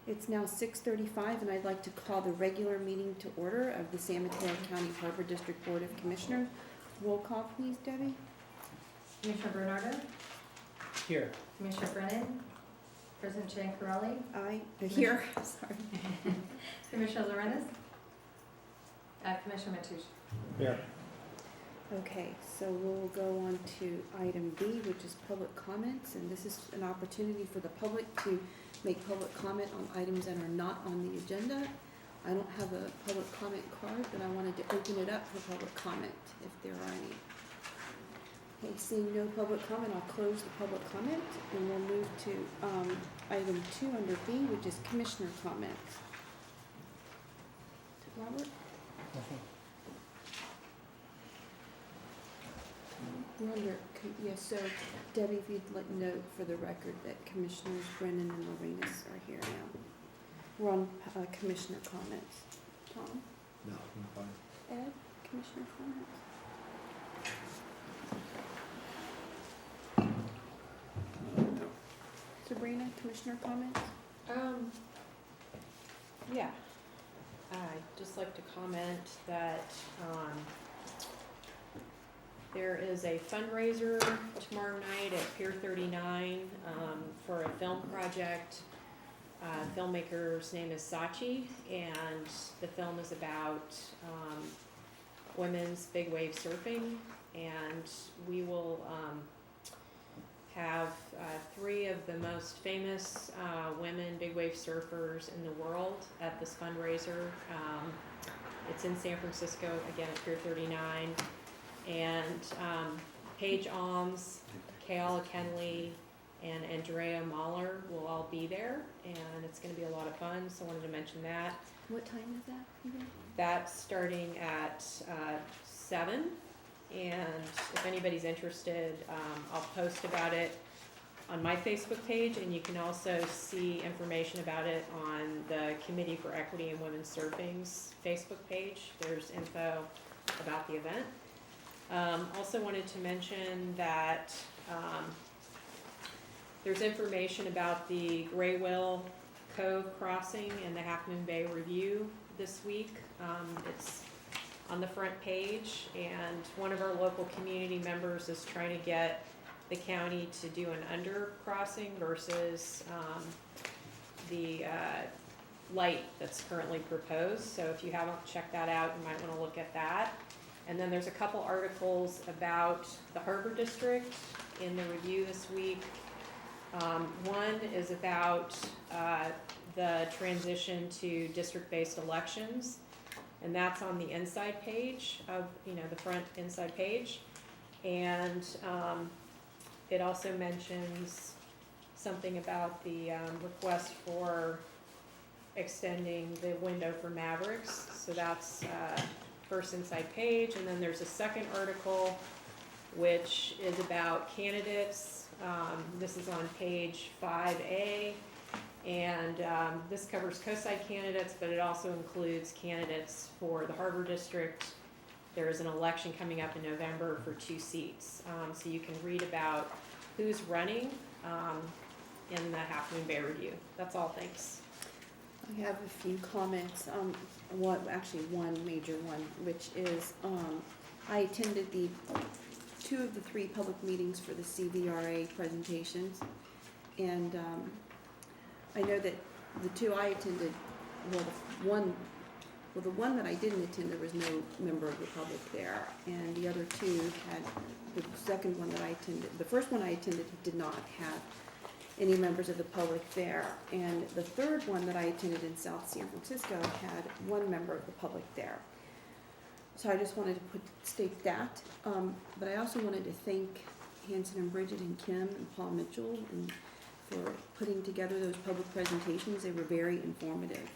It's now 6:35, and I'd like to call the regular meeting to order of the San Mateo County Harbor District Board of Commissioners. Roll call, please, Debbie. Commissioner Bernardo? Here. Commissioner Brennan? President Giancarelli? Aye. Here. Sorry. Commissioner Lorenz? Commissioner Mateusz? Here. Okay, so we'll go on to item B, which is public comments, and this is an opportunity for the public to make public comment on items that are not on the agenda. I don't have a public comment card, but I wanted to open it up for public comment if there are any. Okay, seeing no public comment, I'll close the public comment, and we'll move to item 2 under B, which is commissioner comments. Robert? We're under, yes, so Debbie, if you'd like note for the record that Commissioners Brennan and Lorenz are here now. We're on commissioner comments. Tom? No, I'm fine. Ed, commissioner comments? Sabrina, commissioner comments? Yeah, I'd just like to comment that, there is a fundraiser tomorrow night at Pier 39, for a film project. Filmmaker's name is Sachi, and the film is about, women's big wave surfing, and we will, have 3 of the most famous women big wave surfers in the world at this fundraiser. It's in San Francisco, again at Pier 39, and Paige Alms, Kayala Kenley, and Andrea Mahler will all be there, and it's going to be a lot of fun, so I wanted to mention that. What time is that again? That's starting at 7. And if anybody's interested, I'll post about it on my Facebook page, and you can also see information about it on the Committee for Equity in Women's Surfing's Facebook page. There's info about the event. Also wanted to mention that there's information about the Gray Whale Cove crossing and the Half Moon Bay Review this week. It's on the front page, and one of our local community members is trying to get the county to do an under crossing versus the light that's currently proposed. So if you haven't checked that out, you might want to look at that. And then there's a couple articles about the Harbor District in the review this week. One is about the transition to district-based elections, and that's on the inside page of, the front inside page. And it also mentions something about the request for extending the window for Mavericks. So that's first inside page. And then there's a second article which is about candidates. This is on page 5A. And this covers coastside candidates, but it also includes candidates for the Harbor District. There is an election coming up in November for 2 seats. So you can read about who's running in the Half Moon Bay Review. That's all, thanks. I have a few comments, one major one, which is I attended 2 of the 3 public meetings for the CVRA presentations, and I know that the 2 I attended, the one that I didn't attend, there was no member of the public there, and the other 2 had, the second one that I attended, the first one I attended did not have any members of the public there, and the third one that I attended in South San Francisco had 1 member of the public there. So I just wanted to state that, but I also wanted to thank Hanson and Bridget and Kim and Paul Mitchell and for putting together those public presentations. They were very informative,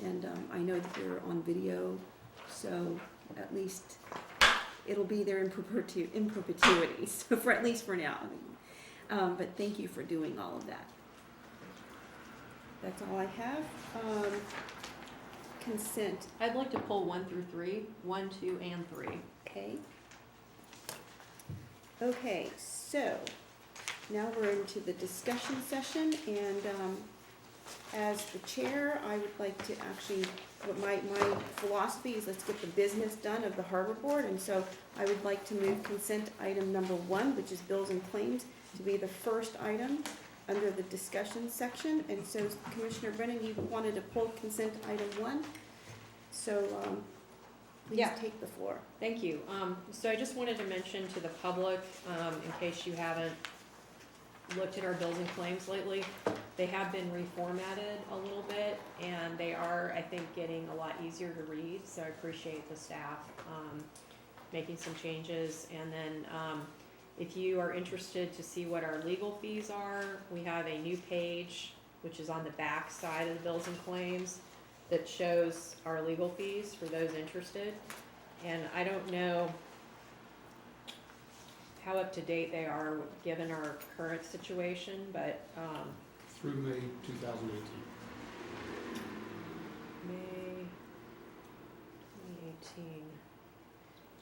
and I know that they're on video, so at least it'll be there in perpetuity, so for at least for now. But thank you for doing all of that. That's all I have. Consent. I'd like to pull 1 through 3, 1, 2, and 3. Okay, so now we're into the discussion session, and As the chair, I would like to actually, what my philosophy is, let's get the business done of the harbor board, and so I would like to move consent item number 1, which is bills and claims, to be the first item under the discussion section. And so Commissioner Brennan, you wanted to pull consent item 1, so please Yeah. take the floor. Thank you. So I just wanted to mention to the public, in case you haven't looked at our bills and claims lately, they have been reformatted a little bit, and they are, I think, getting a lot easier to read, so I appreciate the staff making some changes. And then if you are interested to see what our legal fees are, we have a new page, which is on the back side of the bills and claims, that shows our legal fees for those interested. And I don't know how up to date they are given our current situation, but Through May 2018. May 2018.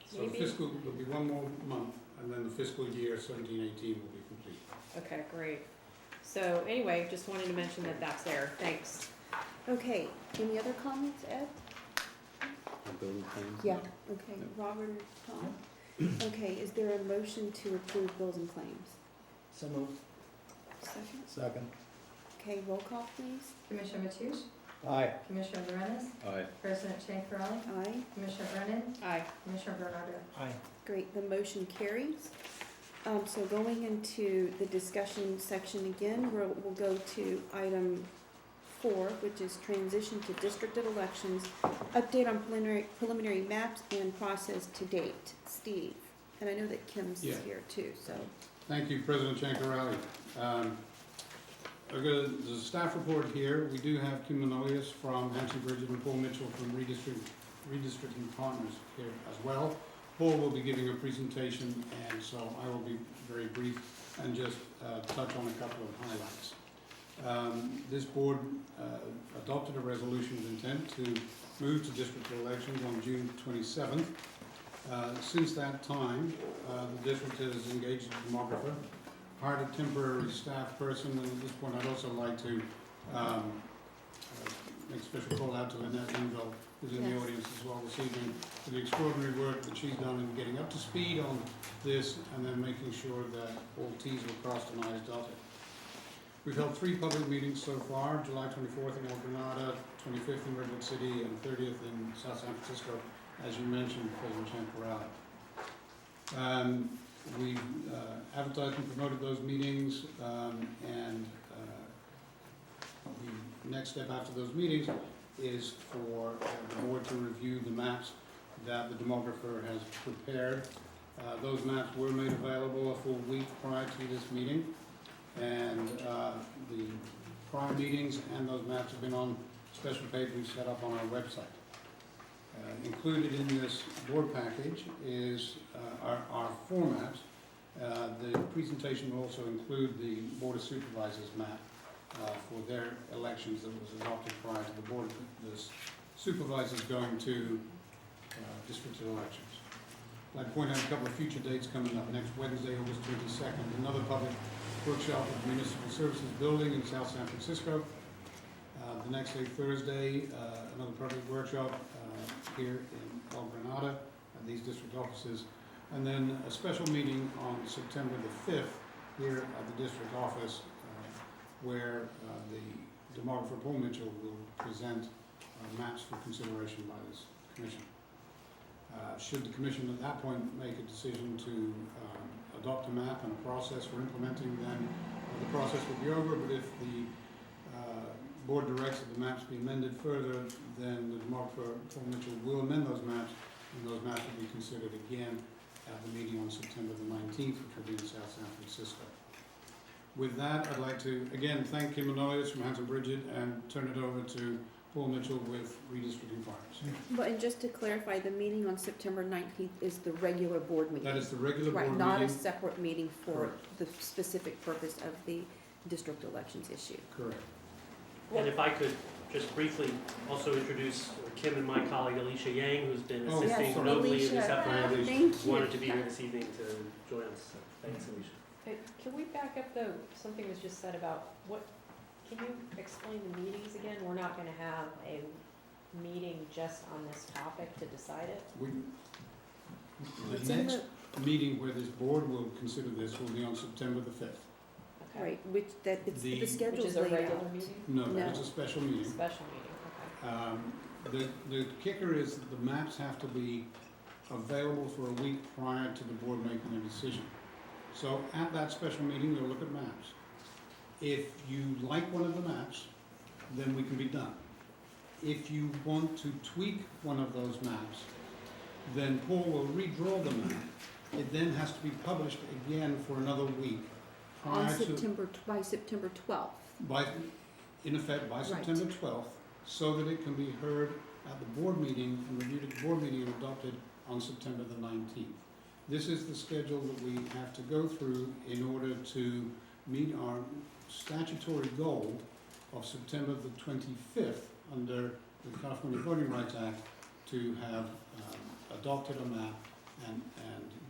So Maybe. fiscal, there'll be one more month, and then the fiscal year 17-18 will be complete. Okay, great. So anyway, just wanted to mention that that's there. Thanks. Okay, any other comments, Ed? Building claims? Yeah. Okay, Robert or Tom? Okay, is there a motion to approve bills and claims? So moved. Second? Second. Okay, roll call, please. Commissioner Mateusz, Aye. Commissioner Lorenz, Aye. President Chancarelli, Aye. Commissioner Brennan, Aye. Commissioner Bernardo. Aye. Great, the motion carries. So going into the discussion section again, we'll go to item 4, which is transition to districted elections, update on preliminary maps and process to date. Steve, and I know that Kim's Yeah. here too, so. Thank you, President Chancarelli. There's a staff report here. We do have Kim Manolius from Hampton Bridget and Paul Mitchell from Redistricting Partners here as well. Paul will be giving a presentation, and so I will be very brief and just touch on a couple of highlights. This board adopted a resolution of intent to move to district elections on June 27th. Since that time, the district has engaged a demographer, hired a temporary staff person, and at this point I'd also like to make a special call out to Annette Linville, who's in the Yes. audience as well this evening, for the extraordinary work that she's done in getting up to speed on this and then making sure that all T's were crossed and I's dotted. We've held 3 public meetings so far, July 24th in El Granada, 25th in Redwood City, and 30th in South San Francisco, as you mentioned, President Chancarelli. We advertised and promoted those meetings, and the next step after those meetings is for the board to review the maps that the demographer has prepared. Those maps were made available a full week prior to this meeting, and the prior meetings and those maps have been on special page we set up on our website. Included in this board package is our formats. The presentation will also include the Board of Supervisors map for their elections that was adopted prior to the board. The supervisors going to districted elections. I'd like to point out a couple of future dates coming up. Next Wednesday, August 22nd, another public workshop at the Municipal Services Building in South San Francisco. The next day, Thursday, another public workshop here in El Granada at these district offices. And then a special meeting on September the 5th here at the district office where the demographer Paul Mitchell will present maps for consideration by this commission. Should the commission at that point make a decision to adopt a map and a process for implementing, then the process will be over. But if the board directs that the maps be amended further, then the demographer Paul Mitchell will amend those maps, and those maps will be considered again at the meeting on September the 19th, which will be in South San Francisco. With that, I'd like to again thank Kim Manolius from Hampton Bridget and turn it over to Paul Mitchell with Redistricting Partners. But and just to clarify, the meeting on September 19th is the regular board meeting. That is the regular board Right, meeting. not a separate meeting for Correct. the specific purpose of the district elections issue. Correct. And if I could just briefly also introduce Kim and my colleague Alicia Yang, who's been Oh, assisting yes, nobly in this Alicia. effort. Thank you. Wanted to be here this evening to join us. So thanks, Alicia. Hey, can we back up though? Something was just said about what Can you explain the meetings again? We're not gonna have a meeting just on this topic to decide it? It's The in next meeting where this board will consider this will be on September the 5th. Okay. Right, which, that, it's, the The- Which schedule's is a laid regular out. meeting? No, No. it's a special meeting. Special meeting, okay. The kicker is that the maps have to be available for a week prior to the board making a decision. So at that special meeting, they'll look at maps. If you like one of the maps, then we can be done. If you want to tweak one of those maps, then Paul will redraw the map. It then has to be published again for another week On prior to, September, by September 12th. in effect, by Right. September 12th, so that it can be heard at the board meeting and reviewed at the board meeting and adopted on September the 19th. This is the schedule that we have to go through in order to meet our statutory goal of September the 25th under the California Voting Rights Act to have adopted a map and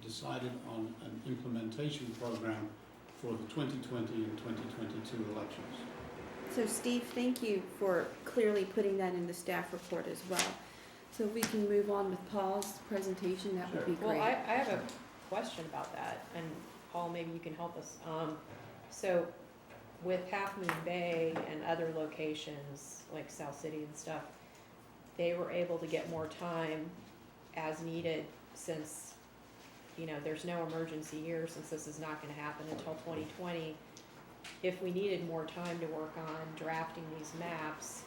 decided on an implementation program for the 2020 and 2022 elections. So Steve, thank you for clearly putting that in the staff report as well. So if we can move on with Paul's presentation, that would be Well, great. I have a question about that, and Paul, maybe you can help us. So with Half Moon Bay and other locations like South City and stuff, they were able to get more time as needed since, you know, there's no emergency year, since this is not gonna happen until 2020. If we needed more time to work on drafting these maps,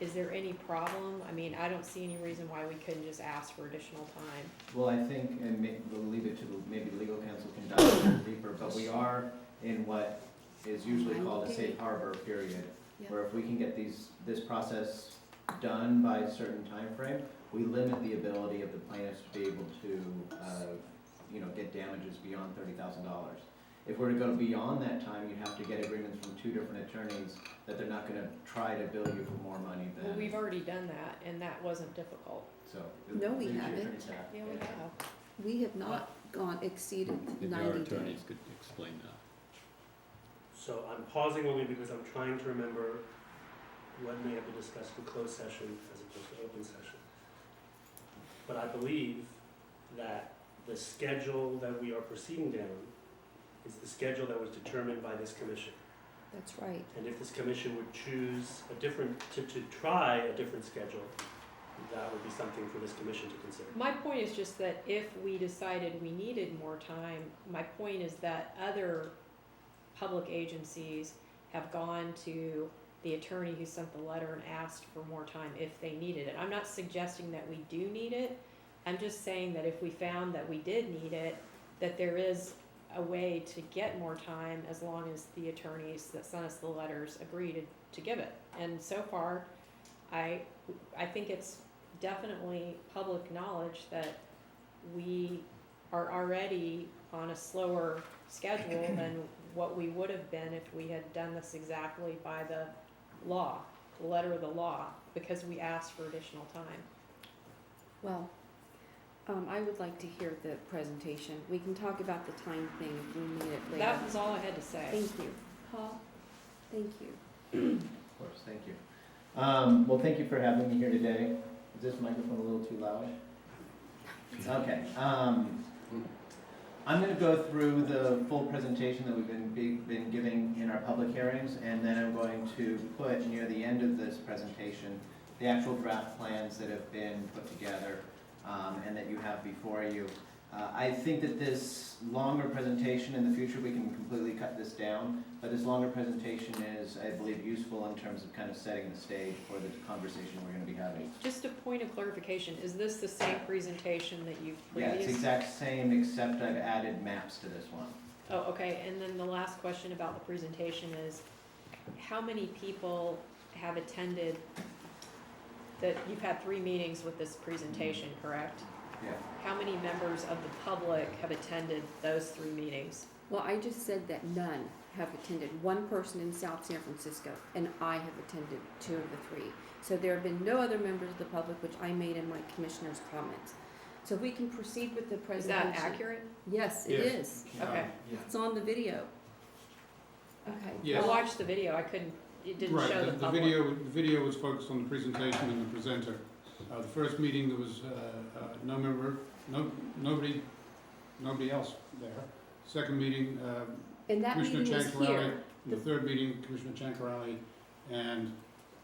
is there any problem? I mean, I don't see any reason why we couldn't just ask for additional time. Well, I think, and we'll leave it to maybe the legal counsel can dive a little deeper, but we are in what is usually called a safe harbor period, Yeah. where if we can get this process done by a certain time frame, we limit the ability of the plaintiffs to be able to, get damages beyond $30,000. If we're to go beyond that time, you'd have to get agreements from two different attorneys that they're not gonna try to bill you for more money than. Well, we've already done that, and that wasn't difficult. So. No, we leave it to your haven't. attorney staff. Yeah, we have. We have not exceeded If 90 our days. attorneys could explain that. So I'm pausing only because I'm trying to remember what may have been discussed in closed session as opposed to open session. But I believe that the schedule that we are proceeding down is the schedule that was determined by this commission. That's right. And if this commission would choose to try a different schedule, that would be something for this commission to consider. My point is just that if we decided we needed more time, my point is that other public agencies have gone to the attorney who sent the letter and asked for more time if they needed it. I'm not suggesting that we do need it. I'm just saying that if we found that we did need it, that there is a way to get more time as long as the attorneys that sent us the letters agree to give it. And so far, I think it's definitely public knowledge that we are already on a slower schedule than what we would have been if we had done this exactly by the law, the letter of the law, because we asked for additional time. Well, I would like to hear the presentation. We can talk about the time thing if we need it later. That was all I had to say. Thank you. Paul, thank you. Of course, thank you. Well, thank you for having me here today. Is this microphone a little too loud? Okay. I'm going to go through the full presentation that we've been giving in our public hearings, and then I'm going to put near the end of this presentation the actual draft plans that have been put together and that you have before you. I think that this longer presentation, in the future we can completely cut this down, but this longer presentation is, I believe, useful in terms of kind of setting the stage for the conversation we're going to be having. Just a point of clarification, is this the same presentation that you've Yeah, previously? it's the exact same, except I've added maps to this one. Oh, okay, and then the last question about the presentation is, how many people have attended, that you've had 3 meetings with this presentation, correct? Yeah. How many members of the public have attended those 3 meetings? Well, I just said that none have attended. One person in South San Francisco, and I have attended 2 of the 3. So there have been no other members of the public, which I made in my commissioner's comments. So we can proceed with the Is presentation. that accurate? Yes, it Yes. is. Okay. It's on the video. Okay. Yes. I watched the video, I couldn't it didn't Right, show the the public. video, the video was focused on the presentation and the presenter. The first meeting, there was no member, nobody else there. Second meeting, And that Commissioner meeting was Chancarelli. here. The third meeting, Commissioner Chancarelli, and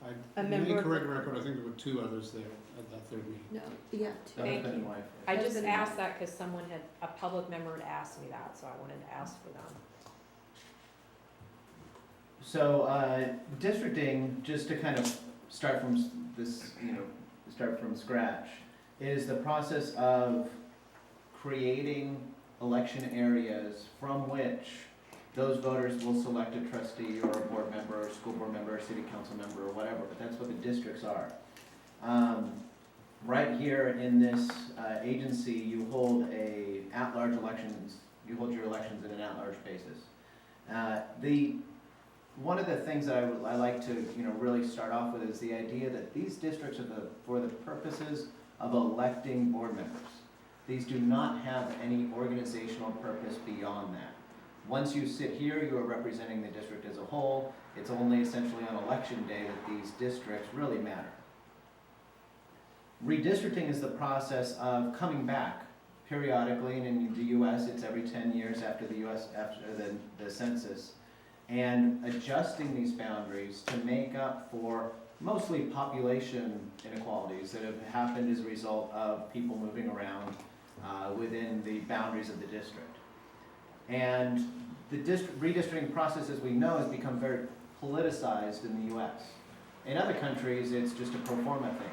A I may member of correct the- record, I think there were 2 others there at that third meeting. No, yeah, The Thank husband and you. wife. I just Husband and asked wife. that because someone had, a public member had asked me that, so I wanted to ask for them. So, districting, just to kind of start from start from scratch, is the process of creating election areas from which those voters will select a trustee or a board member or a school board member or a city council member or whatever, but that's what the districts are. Right here in this agency, you hold at-large elections, you hold your elections in an at-large basis. One of the things that I like to really start off with is the idea that these districts are for the purposes of electing board members. These do not have any organizational purpose beyond that. Once you sit here, you are representing the district as a whole. It's only essentially on election day that these districts really matter. Redistricting is the process of coming back periodically, and in the US it's every 10 years after the census, and adjusting these boundaries to make up for mostly population inequalities that have happened as a result of people moving around within the boundaries of the district. And the redistricting process, as we know, has become very politicized in the US. In other countries, it's just a pro forma thing.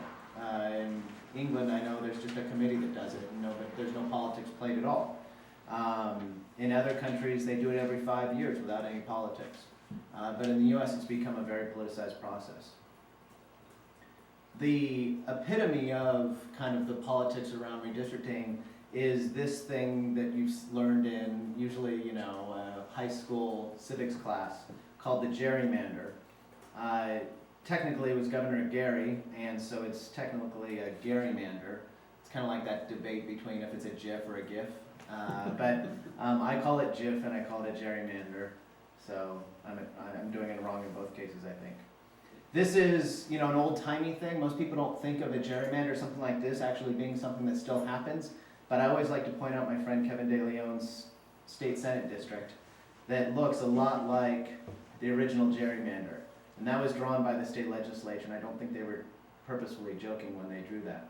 In England, I know there's just a committee that does it, but there's no politics played at all. In other countries, they do it every 5 years without any politics. But in the US, it's become a very politicized process. The epitome of kind of the politics around redistricting is this thing that you've learned in usually, high school civics class called the gerrymander. Technically, it was Governor Gary, and so it's technically a gerrymander. It's kind of like that debate between if it's a GIF or a GIF. But I call it GIF and I call it a gerrymander, so I'm doing it wrong in both cases, I think. This is, an old-timey thing. Most people don't think of a gerrymander or something like this actually being something that still happens, but I always like to point out my friend Kevin De Leon's state senate district that looks a lot like the original gerrymander, and that was drawn by the state legislature, and I don't think they were purposefully joking when they drew that.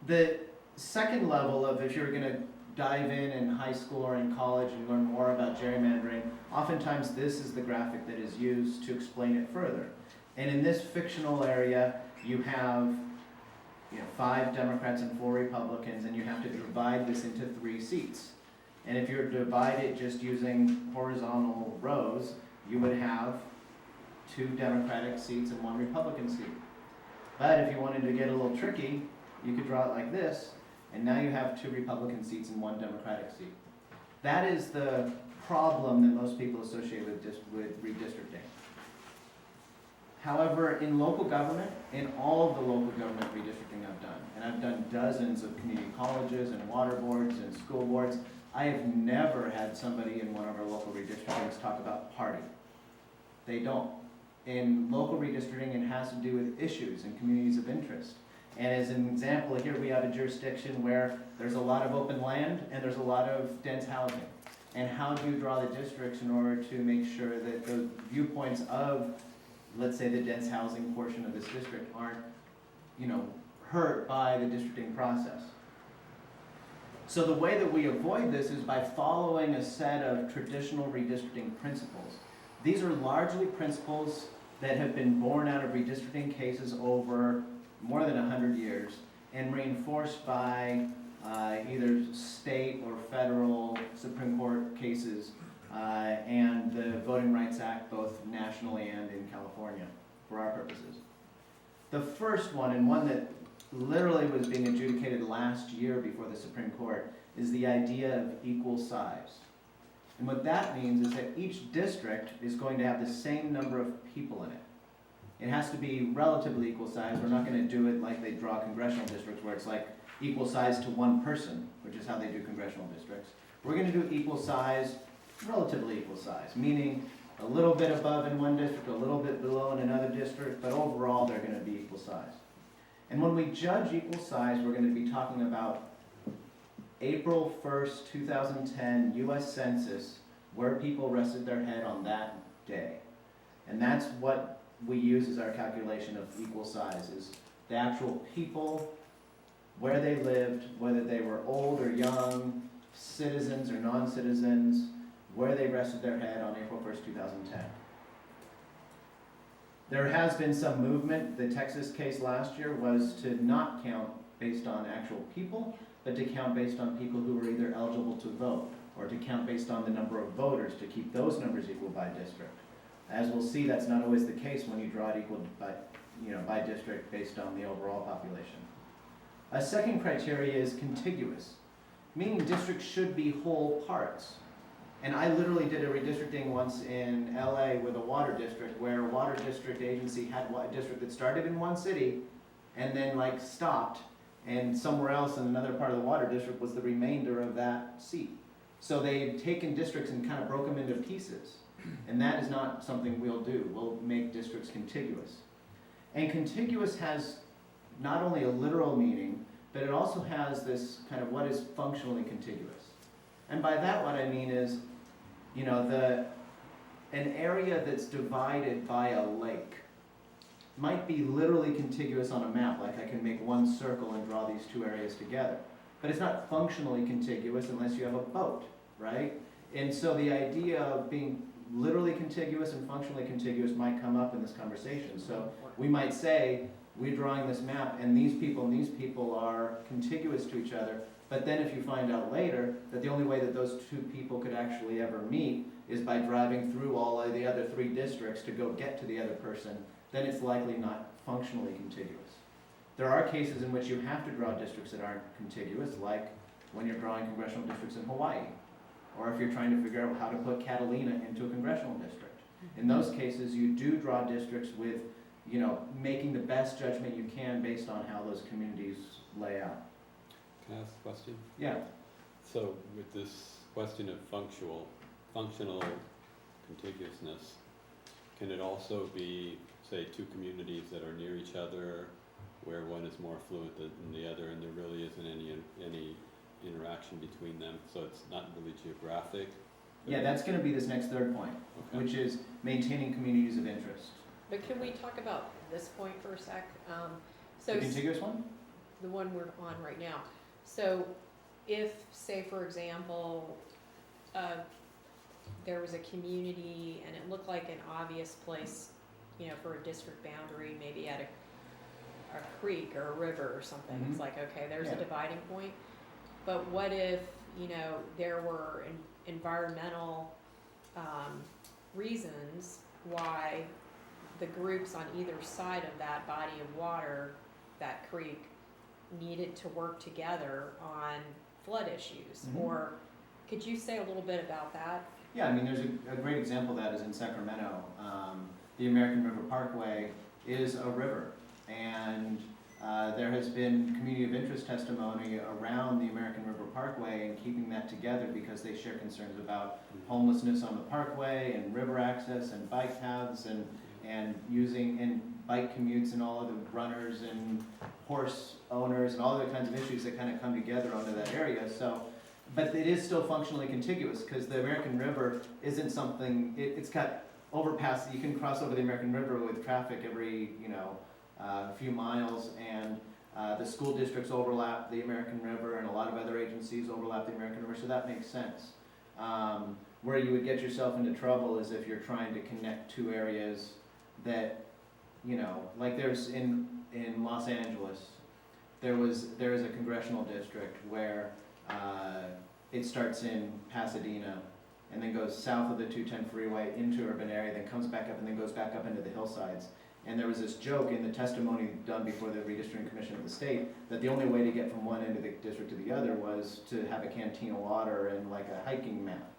The second level of, if you're going to dive in high school or in college and learn more about gerrymandering, oftentimes this is the graphic that is used to explain it further. And in this fictional area, you have 5 Democrats and 4 Republicans, and you have to divide this into 3 seats. And if you're divided just using horizontal rows, you would have 2 Democratic seats and 1 Republican seat. But if you wanted to get a little tricky, you could draw it like this, and now you have 2 Republican seats and 1 Democratic seat. That is the problem that most people associate with redistricting. However, in local government, in all of the local government redistricting I've done, and I've done dozens of community colleges and water boards and school boards, I have never had somebody in one of our local redistrictings talk about party. They don't. In local redistricting, it has to do with issues and communities of interest. And as an example, here we have a jurisdiction where there's a lot of open land and there's a lot of dense housing. And how do you draw the districts in order to make sure that the viewpoints of, let's say, the dense housing portion of this district aren't, hurt by the districting process? So the way that we avoid this is by following a set of traditional redistricting principles. These are largely principles that have been born out of redistricting cases over more than 100 years and reinforced by either state or federal Supreme Court cases and the Voting Rights Act, both nationally and in California, for our purposes. The first one, and one that literally was being adjudicated last year before the Supreme Court, is the idea of equal size. And what that means is that each district is going to have the same number of people in it. It has to be relatively equal size. We're not going to do it like they draw congressional districts where it's like equal size to 1 person, which is how they do congressional districts. We're going to do equal size, relatively equal size, meaning a little bit above in one district, a little bit below in another district, but overall they're gonna be equal size. And when we judge equal size, we're gonna be talking about April 1st, 2010 US Census, where people rested their head on that day. And that's what we use as our calculation of equal size, is the actual people, where they lived, whether they were old or young, citizens or non-citizens, where they rested their head on April 1st, 2010. There has been some movement. The Texas case last year was to not count based on actual people, but to count based on people who were either eligible to vote, or to count based on the number of voters, to keep those numbers equal by district. As we'll see, that's not always the case when you draw it equal by district based on the overall population. A second criteria is contiguous, meaning districts should be whole parts. And I literally did a redistricting once in LA with a water district, where a water district agency had a district that started in one city and then like stopped, and somewhere else in another part of the water district was the remainder of that seat. So they'd taken districts and kind of broke them into pieces. And that is not something we'll do. We'll make districts contiguous. And contiguous has not only a literal meaning, but it also has this kind of what is functionally contiguous. And by that what I mean is, an area that's divided by a lake might be literally contiguous on a map, like I can make one circle and draw these two areas together. But it's not functionally contiguous unless you have a boat, right? And so the idea of being literally contiguous and functionally contiguous might come up in this conversation. So we might say, we're drawing this map and these people are contiguous to each other, but then if you find out later that the only way that those two people could actually ever meet is by driving through all of the other three districts to go get to the other person, then it's likely not functionally contiguous. There are cases in which you have to draw districts that aren't contiguous, like when you're drawing congressional districts in Hawaii, or if you're trying to figure out how to put Catalina into a congressional district. In those cases, you do draw districts with, making the best judgment you can based on how those communities lay out. Can I ask a question? Yeah. So with this question of functional contiguousness, can it also be, say, two communities that are near each other, where one is more affluent than the other, and there really isn't any interaction between them, so it's not really geographic? Yeah, that's going to be this next third point, Okay. which is maintaining communities of interest. But can we talk about this point for a sec? So The contiguous one? the one we're on right now. So if, say for example, there was a community and it looked like an obvious place, for a district boundary, maybe at a creek or a river or something, Mhm. it's like, okay, there's a Yeah. dividing point. But what if, there were environmental reasons why the groups on either side of that body of water, that creek, needed to work together on flood issues? Mhm. Or could you say a little bit about that? Yeah, I mean, there's a great example of that is in Sacramento. The American River Parkway is a river, and there has been community of interest testimony around the American River Parkway and keeping that together because they share concerns about homelessness on the parkway and river access and bike paths and using and bike commutes and all of the runners and horse owners and all the kinds of issues that kind of come together onto that area. So, but it is still functionally contiguous because the American River isn't something, it's got overpass, you can cross over the American River with traffic every, a few miles, and the school districts overlap the American River and a lot of other agencies overlap the American River, so that makes sense. Where you would get yourself into trouble is if you're trying to connect two areas that, like there's in Los Angeles, there is a congressional district where it starts in Pasadena and then goes south of the 210 freeway into urban area, then comes back up and then goes back up into the hillsides. And there was this joke in the testimony done before the Redistricting Commission of the state that the only way to get from one end of the district to the other was to have a canteen of water and like a hiking map.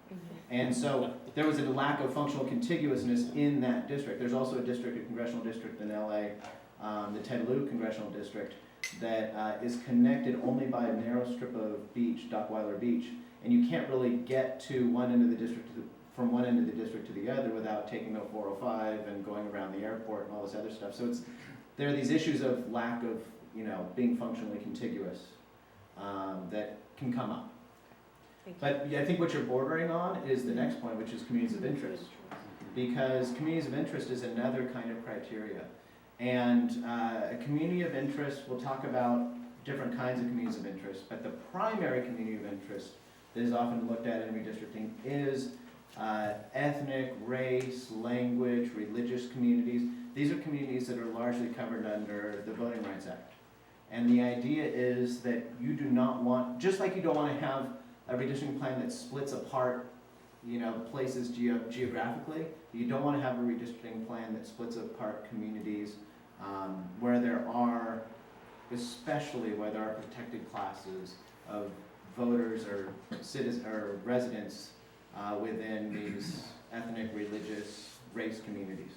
And so there was a lack of functional contiguousness in that district. There's also a congressional district in LA, the Ted Lieu Congressional District, that is connected only by a narrow strip of beach, Dockweiler Beach, and you can't really get to one end of the district from one end of the district to the other without taking the 405 and going around the airport and all this other stuff. So there are these issues of lack of, being functionally contiguous that can come up. Thank you. But yeah, I think what you're bordering on is the next point, which is communities of interest. Because communities of interest is another kind of criteria. And a community of interest, we'll talk about different kinds of communities of interest, but the primary community of interest that is often looked at in redistricting is ethnic, race, language, religious communities. These are communities that are largely covered under the Voting Rights Act. And the idea is that you do not want, just like you don't want to have a redistricting plan that splits apart places geographically, you don't want to have a redistricting plan that splits apart communities where there are, especially where there are protected classes of voters or citizens or residents within these ethnic, religious, race communities.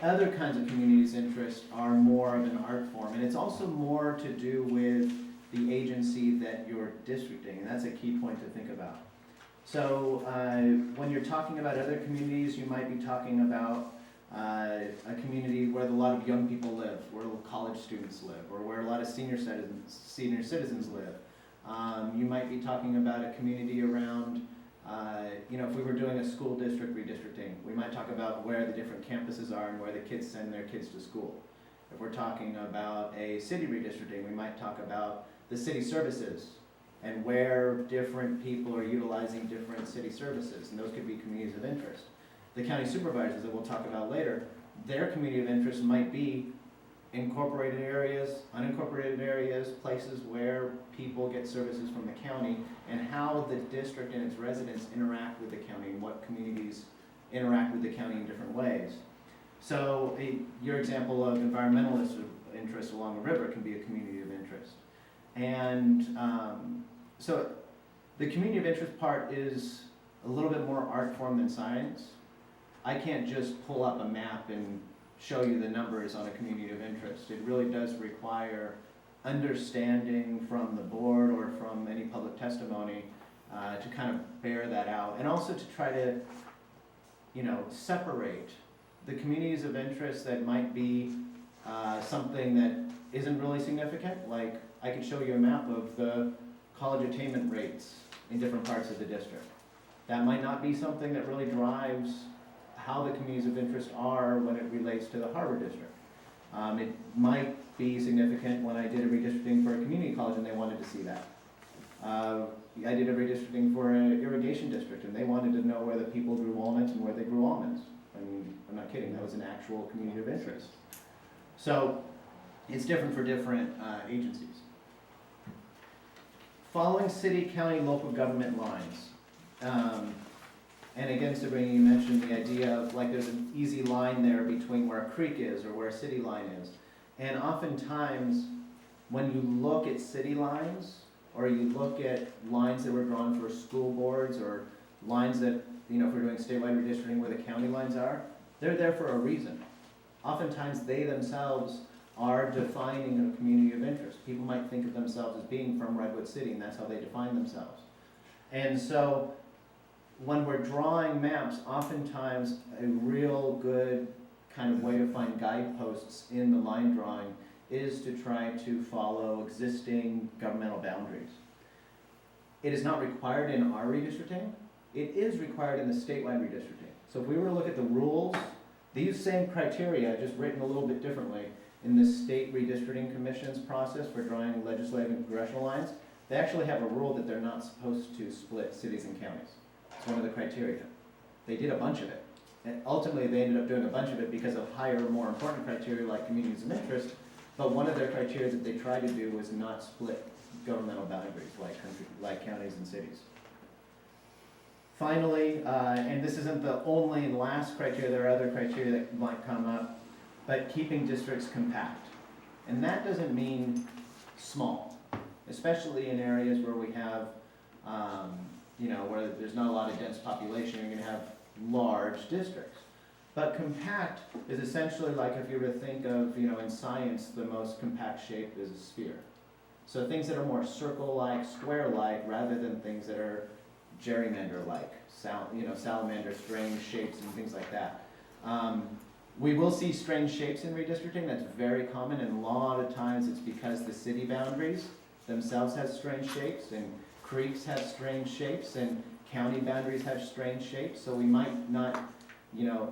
Other kinds of communities' interest are more of an art form, and it's also more to do with the agency that you're districting, and that's a key point to think about. So when you're talking about other communities, you might be talking about a community where a lot of young people live, where college students live, or where a lot of senior citizens live. You might be talking about a community around, if we were doing a school district redistricting, we might talk about where the different campuses are and where the kids send their kids to school. If we're talking about a city redistricting, we might talk about the city services and where different people are utilizing different city services, and those could be communities of interest. The county supervisors that we'll talk about later, their community of interest might be incorporated areas, unincorporated areas, places where people get services from the county, and how the district and its residents interact with the county, and what communities interact with the county in different ways. So your example of environmentalist interest along a river can be a community of interest. And so the community of interest part is a little bit more art form than science. I can't just pull up a map and show you the numbers on a community of interest. It really does require understanding from the board or from any public testimony to kind of bear that out, and also to try to, separate the communities of interest that might be something that isn't really significant. Like, I could show you a map of the college attainment rates in different parts of the district. That might not be something that really drives how the communities of interest are when it relates to the Harbor District. It might be significant when I did a redistricting for a community college and they wanted to see that. I did a redistricting for an irrigation district and they wanted to know where the people grew walnuts and where they grew almonds. I mean, I'm not kidding, that was an actual community of interest. So it's different for different agencies. Following city, county, local government lines. And again, Sabrina, you mentioned the idea of there's an easy line there between where a creek is or where a city line is. And oftentimes, when you look at city lines, or you look at lines that were drawn for school boards, or lines that, if we're doing statewide redistricting where the county lines are, they're there for a reason. Oftentimes, they themselves are defining a community of interest. People might think of themselves as being from Redwood City, and that's how they define themselves. And so, when we're drawing maps, oftentimes a real good kind of way to find guideposts in the line drawing is to try to follow existing governmental boundaries. It is not required in our redistricting. It is required in the statewide redistricting. So if we were to look at the rules, these same criteria, just written a little bit differently, in the state redistricting commission's process for drawing legislative and congressional lines, they actually have a rule that they're not supposed to split cities and counties. It's one of the criteria. They did a bunch of it. And ultimately, they ended up doing a bunch of it because of higher, more important criteria like communities of interest. But one of their criteria that they tried to do was not split governmental boundaries like counties and cities. Finally, and this isn't the only and last criteria, there are other criteria that might come up, but keeping districts compact. And that doesn't mean small, especially in areas where we have where there's not a lot of dense population, you're going to have large districts. But compact is essentially like if you were to think of, in science, the most compact shape is a sphere. So things that are more circle-like, square-like, rather than things that are, gerrymander-like, salamander strange shapes and things like that. We will see strange shapes in redistricting, that's very common, and a lot of times it's because the city boundaries themselves have strange shapes, and creeks have strange shapes, and county boundaries have strange shapes, so we might not,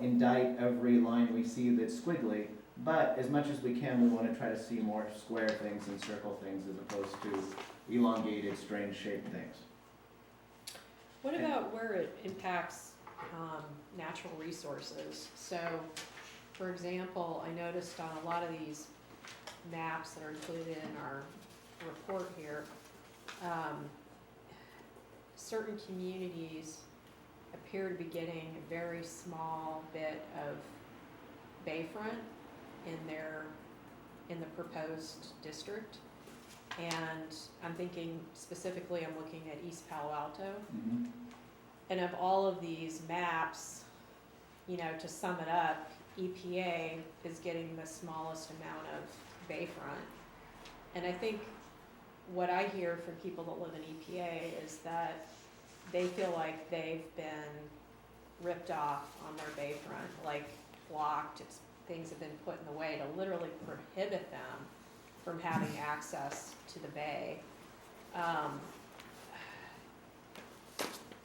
indict every line we see that's squiggly, but as much as we can, we want to try to see more square things and circle things as opposed to elongated, strange shaped things. What about where it impacts natural resources? So, for example, I noticed on a lot of these maps that are included in our report here, certain communities appear to be getting a very small bit of bayfront in the proposed district. And I'm thinking specifically, I'm looking at East Palo Alto. Mm-hmm. And of all of these maps, to sum it up, EPA is getting the smallest amount of bayfront. And I think what I hear from people that live in EPA is that they feel like they've been ripped off on their bayfront, like blocked, things have been put in the way to literally prohibit them from having access to the bay.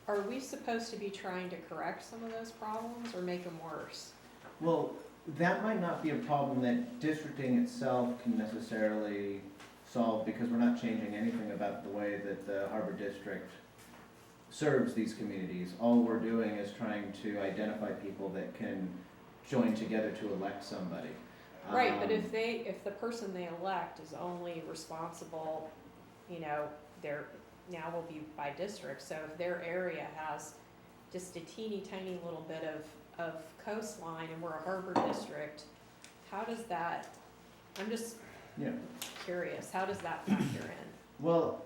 Are we supposed to be trying to correct some of those problems or make them worse? Well, that might not be a problem that districting itself can necessarily solve, because we're not changing anything about the way that the Harbor District serves these communities. All we're doing is trying to identify people that can join together to elect somebody. Right, but if the person they elect is only responsible, they're now will be by district, so if their area has just a teeny tiny little bit of coastline and we're a harbor district, how does that, I'm just curious, how does that factor in? Well,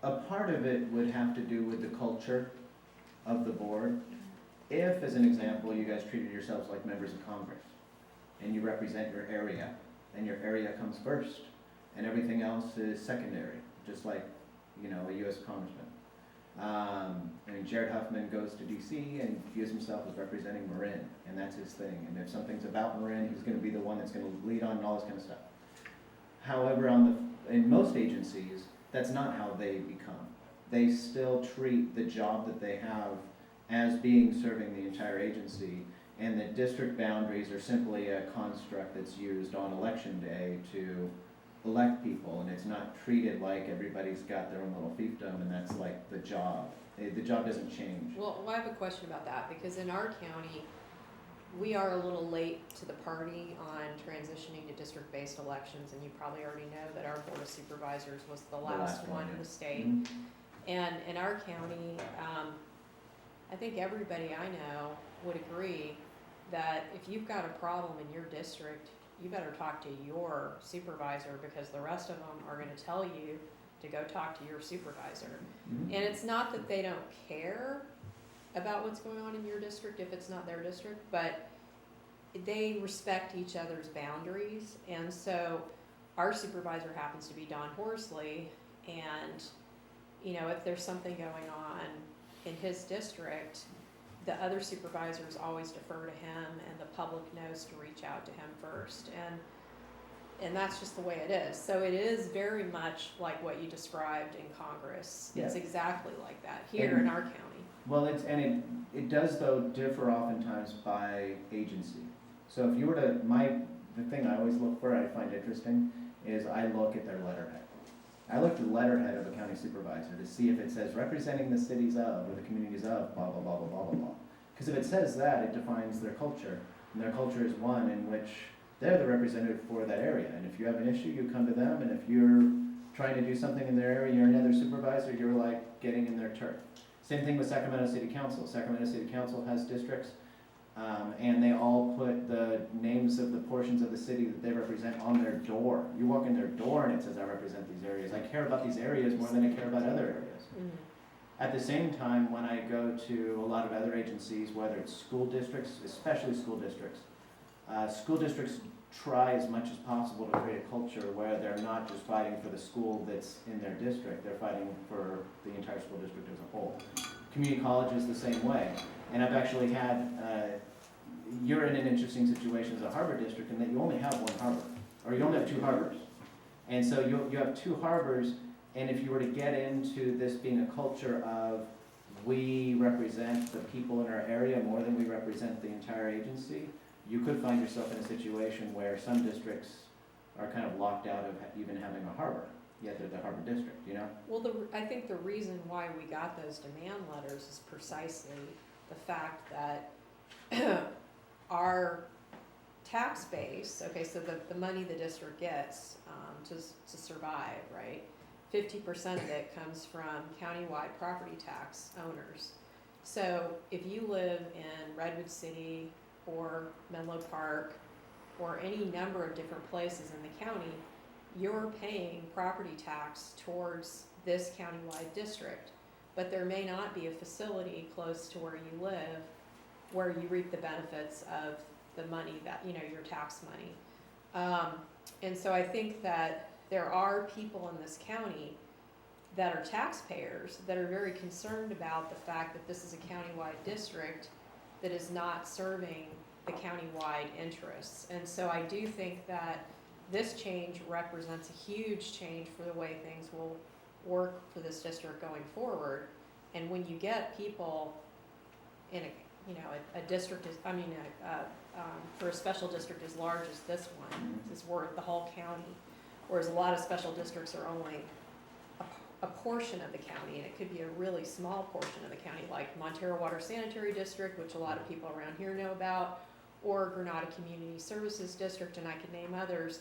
a part of it would have to do with the culture of the board. If, as an example, you guys treated yourselves like members of Congress, and you represent your area, and your area comes first, and everything else is secondary, just like, a U.S. congressman. Jared Huffman goes to D.C. and views himself as representing Marin, and that's his thing. And if something's about Marin, he's going to be the one that's going to lead on and all this kind of stuff. However, in most agencies, that's not how they become. They still treat the job that they have as being serving the entire agency, and the district boundaries are simply a construct that's used on election day to elect people, and it's not treated like everybody's got their own little fiefdom and that's like the job. The job doesn't change. Well, I have a question about that, because in our county, we are a little late to the party on transitioning to district-based elections, and you probably already know that our Board of Supervisors was the last one in the state. Mhm. And in our county, I think everybody I know would agree that if you've got a problem in your district, you better talk to your supervisor, because the rest of them are gonna tell you to go talk to your supervisor. Mhm. And it's not that they don't care about what's going on in your district if it's not their district, but they respect each other's boundaries. And so our supervisor happens to be Don Horsley, and if there's something going on in his district, the other supervisors always defer to him, and the public knows to reach out to him first. And that's just the way it is. So it is very much like what you described in Congress. It's Yeah. exactly like that here in our county. Well, it does though differ oftentimes by agency. So if you were to, the thing I always look for, I find interesting, is I look at their letterhead. I look at the letterhead of a county supervisor to see if it says representing the cities of, or the communities of, blah, blah, blah, blah, blah, blah, blah. Because if it says that, it defines their culture. And their culture is one in which they're the representative for that area. And if you have an issue, you come to them, and if you're trying to do something in their area, you're another supervisor, you're like getting in their turf. Same thing with Sacramento City Council. Sacramento City Council has districts, and they all put the names of the portions of the city that they represent on their door. You walk in their door and it says, I represent these areas. I care about these areas more than I care about other areas. Mm-hmm. At the same time, when I go to a lot of other agencies, whether it's school districts, especially school districts try as much as possible to create a culture where they're not just fighting for the school that's in their district, they're fighting for the entire school district as a whole. community college is the same way. And I've actually had, you're in an interesting situation as a harbor district in that you only have one harbor, or you only have two harbors. And so you have two harbors, and if you were to get into this being a culture of we represent the people in our area more than we represent the entire agency, you could find yourself in a situation where some districts are kind of locked out of even having a harbor, yet they're the harbor district, you know? Well, I think the reason why we got those demand letters is precisely the fact that our tax base, okay, so the money the district gets to survive, right? 50% of it comes from countywide property tax owners. So if you live in Redwood City or Menlo Park or any number of different places in the county, you're paying property tax towards this countywide district. But there may not be a facility close to where you live where you reap the benefits of the money that, you know, your tax money. And so I think that there are people in this county that are taxpayers that are very concerned about the fact that this is a countywide district that is not serving the countywide interests. And so I do think that this change represents a huge change for the way things will work for this district going forward. And when you get people in a, you know, a district is, I mean, for a special district as large as this one, is worth the whole county, whereas a lot of special districts are only a portion of the county, and it could be a really small portion of the county, like Montero Water Sanitary District, which a lot of people around here know about, or Granada Community Services District, and I could name others.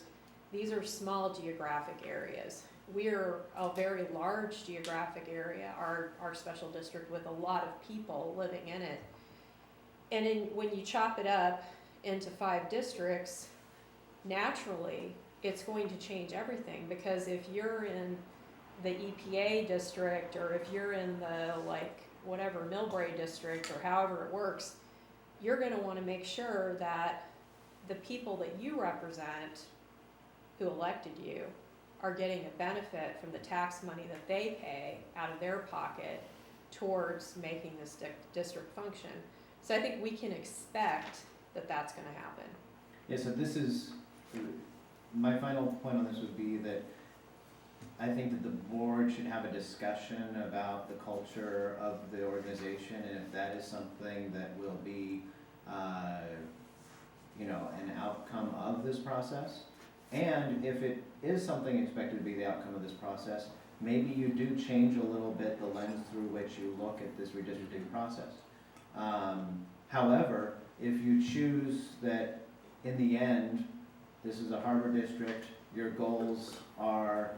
These are small geographic areas. We're a very large geographic area, our special district, with a lot of people living in it. And when you chop it up into 5 districts, naturally, it's going to change everything, because if you're in the EPA district, or if you're in the, like, whatever, Millbrae district, or however it works, you're gonna wanna make sure that the people that you represent, who elected you, are getting a benefit from the tax money that they pay out of their pocket towards making this district function. So I think we can expect that that's gonna happen. Yeah, so this is, my final point on this would be that I think that the board should have a discussion about the culture of the organization, and if that is something that will be, you know, an outcome of this process. And if it is something expected to be the outcome of this process, maybe you do change a little bit the lens through which you look at this redistricting process. However, if you choose that in the end, this is a harbor district, your goals are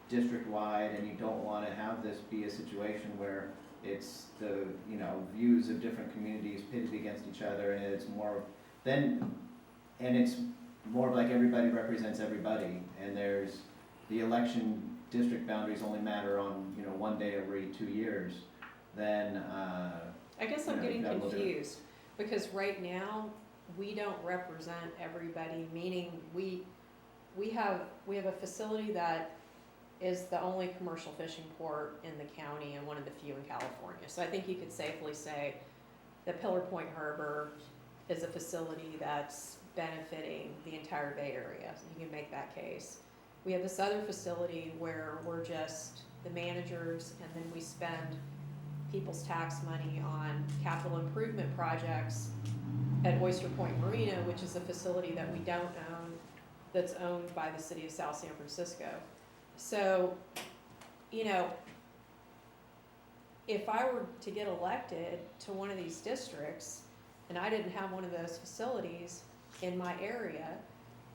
district-wide, and you don't want to have this be a situation where it's the, you know, views of different communities pitted against each other, and it's more, then, and it's more like everybody represents everybody, and there's, the election district boundaries only matter on, you know, one day every 2 years, then, I guess I'm you know, getting that will do it. confused, because right now, we don't represent everybody, meaning we have a facility that is the only commercial fishing port in the county and one of the few in California. So I think you could safely say that Pillar Point Harbor is a facility that's benefiting the entire Bay Area. So you can make that case. We have this other facility where we're just the managers, and then we spend people's tax money on capital improvement projects at Oyster Point Marina, which is a facility that we don't own, that's owned by the city of South San Francisco. So, you know, if I were to get elected to one of these districts and I didn't have one of those facilities in my area,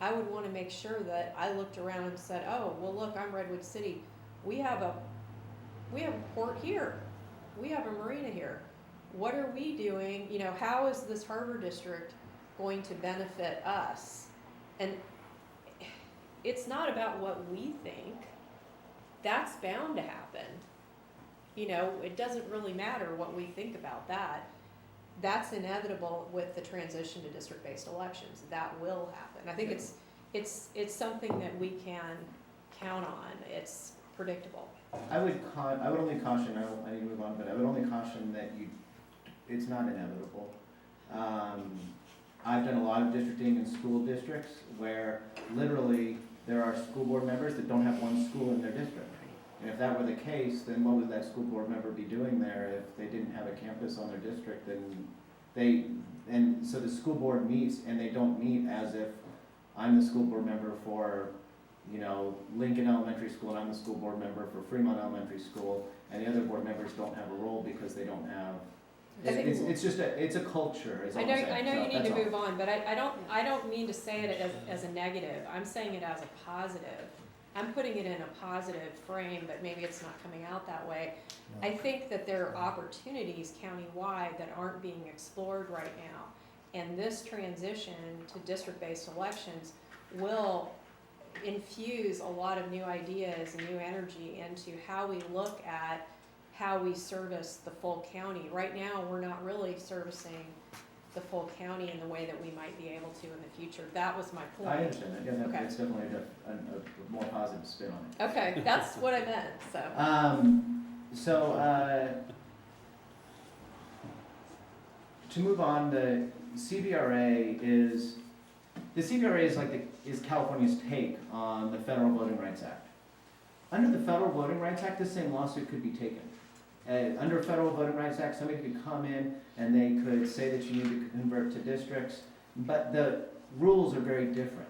I would want to make sure that I looked around and said, oh, well, look, I'm Redwood City. We have a port here. We have a marina here. What are we doing? You know, how is this harbor district going to benefit us? And it's not about what we think. That's bound to happen. You know, it doesn't really matter what we think about that. That's inevitable with the transition to district-based elections. That will happen. I think it's something that we can count on. predictable. I would only caution, I need to move on, but I would only caution that it's not inevitable. I've done a lot of districting in school districts where literally there are school board members that don't have one school in their district. And if that were the case, then what would that school board member be doing there if they didn't have a campus on their district? And so the school board meets, and they don't meet as if I'm the school board member for, Lincoln Elementary School, and I'm the school board member for Fremont Elementary School, and the other board members don't have a role because they don't have. I think- It's a culture, is all I I'm know, saying. I know So you need that's to all. move on, but I don't mean to say it as a negative. I'm saying it as a positive. I'm putting it in a positive frame, but maybe it's not coming out that way. I think that there are opportunities countywide that aren't being explored right now. And this transition to district-based elections will infuse a lot of new ideas and new energy into how we look at how we service the full county. Right now, we're not really servicing the full county in the way that we might be able to in the future. That was my point. I understand that, yeah, Okay. that's definitely a more positive spin on it. Okay, that's what I meant, so. To move on, the CVRA is California's take on the Federal Voting Rights Act. Under the Federal Voting Rights Act, this same lawsuit could be taken. Under Federal Voting Rights Act, somebody could come in and they could say that you need to convert to districts, but the rules are very different.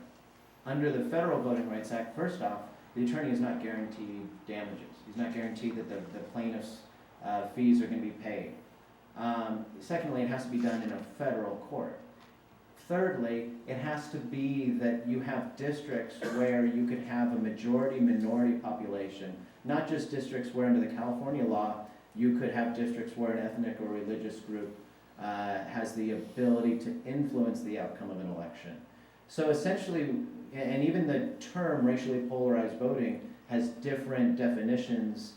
Under the Federal Voting Rights Act, first off, the attorney is not guaranteed damages. He's not guaranteed that the plaintiff's fees are going to be paid. Secondly, it has to be done in a federal court. Thirdly, it has to be that you have districts where you could have a majority-minority population, not just districts where under the California law, you could have districts where an ethnic or religious group has the ability to influence the outcome of an election. So essentially, and even the term racially polarized voting has different definitions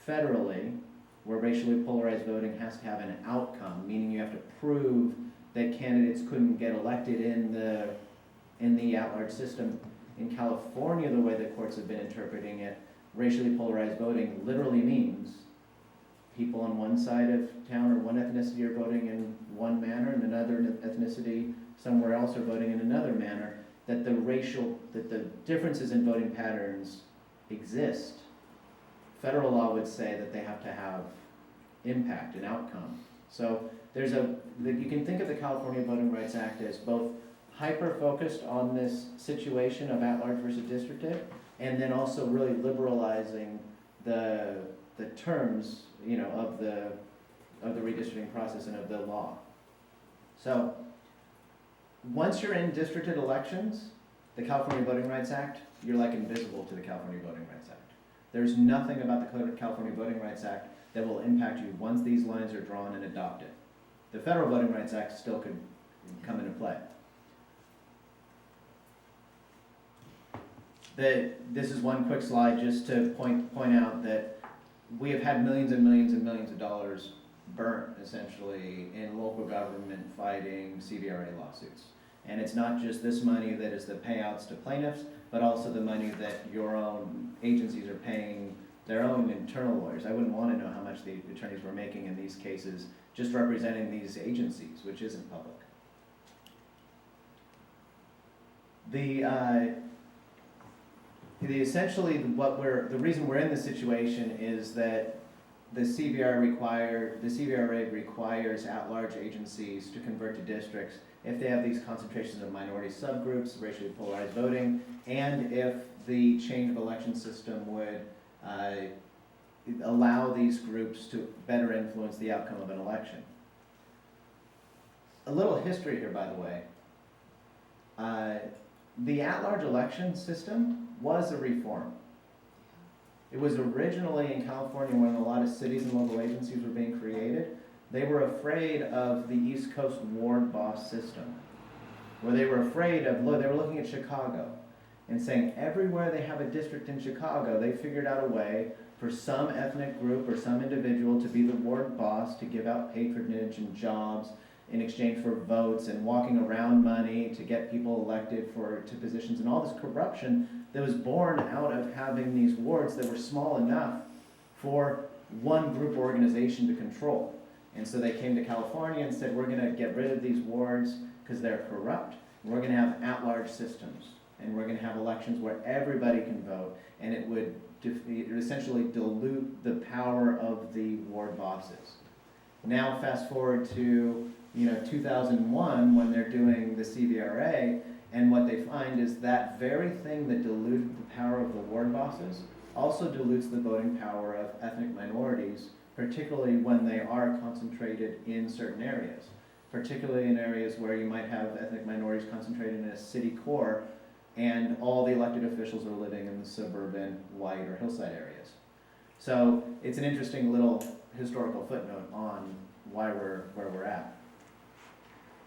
federally, where racially polarized voting has to have an outcome, meaning you have to prove that candidates couldn't get elected in the at-large system. In California, the way the courts have been interpreting it, racially polarized voting literally means people on one side of town or one ethnicity are voting in one manner, and another ethnicity somewhere else are voting in another manner, that the differences in voting patterns exist. Federal law would say that they have to have impact and outcome. So you can think of the California Voting Rights Act as both hyper-focused on this situation of at-large versus districted, and then also really liberalizing the terms, of the redistricting process and of the law. So, once you're in districted elections, the California Voting Rights Act, you're like invisible to the California Voting Rights Act. There's nothing about the California Voting Rights Act that will impact you once these lines are drawn and adopted. The Federal Voting Rights Act still could come into play. This is one quick slide just to point out that we have had millions and millions and millions of dollars burnt, essentially, in local government fighting CVRA lawsuits. And it's not just this money that is the payouts to plaintiffs, but also the money that your own agencies are paying their own internal lawyers. I wouldn't want to know how much the attorneys were making in these cases just representing these agencies, which isn't public. The reason we're in this situation is that the CVRA requires at-large agencies to convert to districts if they have these concentrations of minority subgroups, racially polarized voting, and if the change of election system would allow these groups to better influence the outcome of an election. A little history here, by the way. The at-large election system was a reform. It was originally in California when a lot of cities and local agencies were being created. They were afraid of the East Coast ward boss system, where they were afraid of, they were looking at Chicago and saying everywhere they have a district in Chicago, they figured out a way for some ethnic group or some individual to be the ward boss, to give out patronage and jobs in exchange for votes and walking around money to get people elected to positions, and all this corruption that was born out of having these wards that were small enough for one group organization to control. And so they came to California and said, we're gonna get rid of these wards because they're corrupt. We're gonna have at-large systems, and we're gonna have elections where everybody can vote, and it would essentially dilute the power of the ward bosses. Now fast forward to 2001, when they're doing the CVRA, and what they find is that very thing that diluted the power of the ward bosses also dilutes the voting power of ethnic minorities, particularly when they are concentrated in certain areas, particularly in areas where you might have ethnic minorities concentrated in a city core and all the elected officials are living in the suburban, white, or hillside areas. So it's an interesting little historical footnote on why we're where we're at.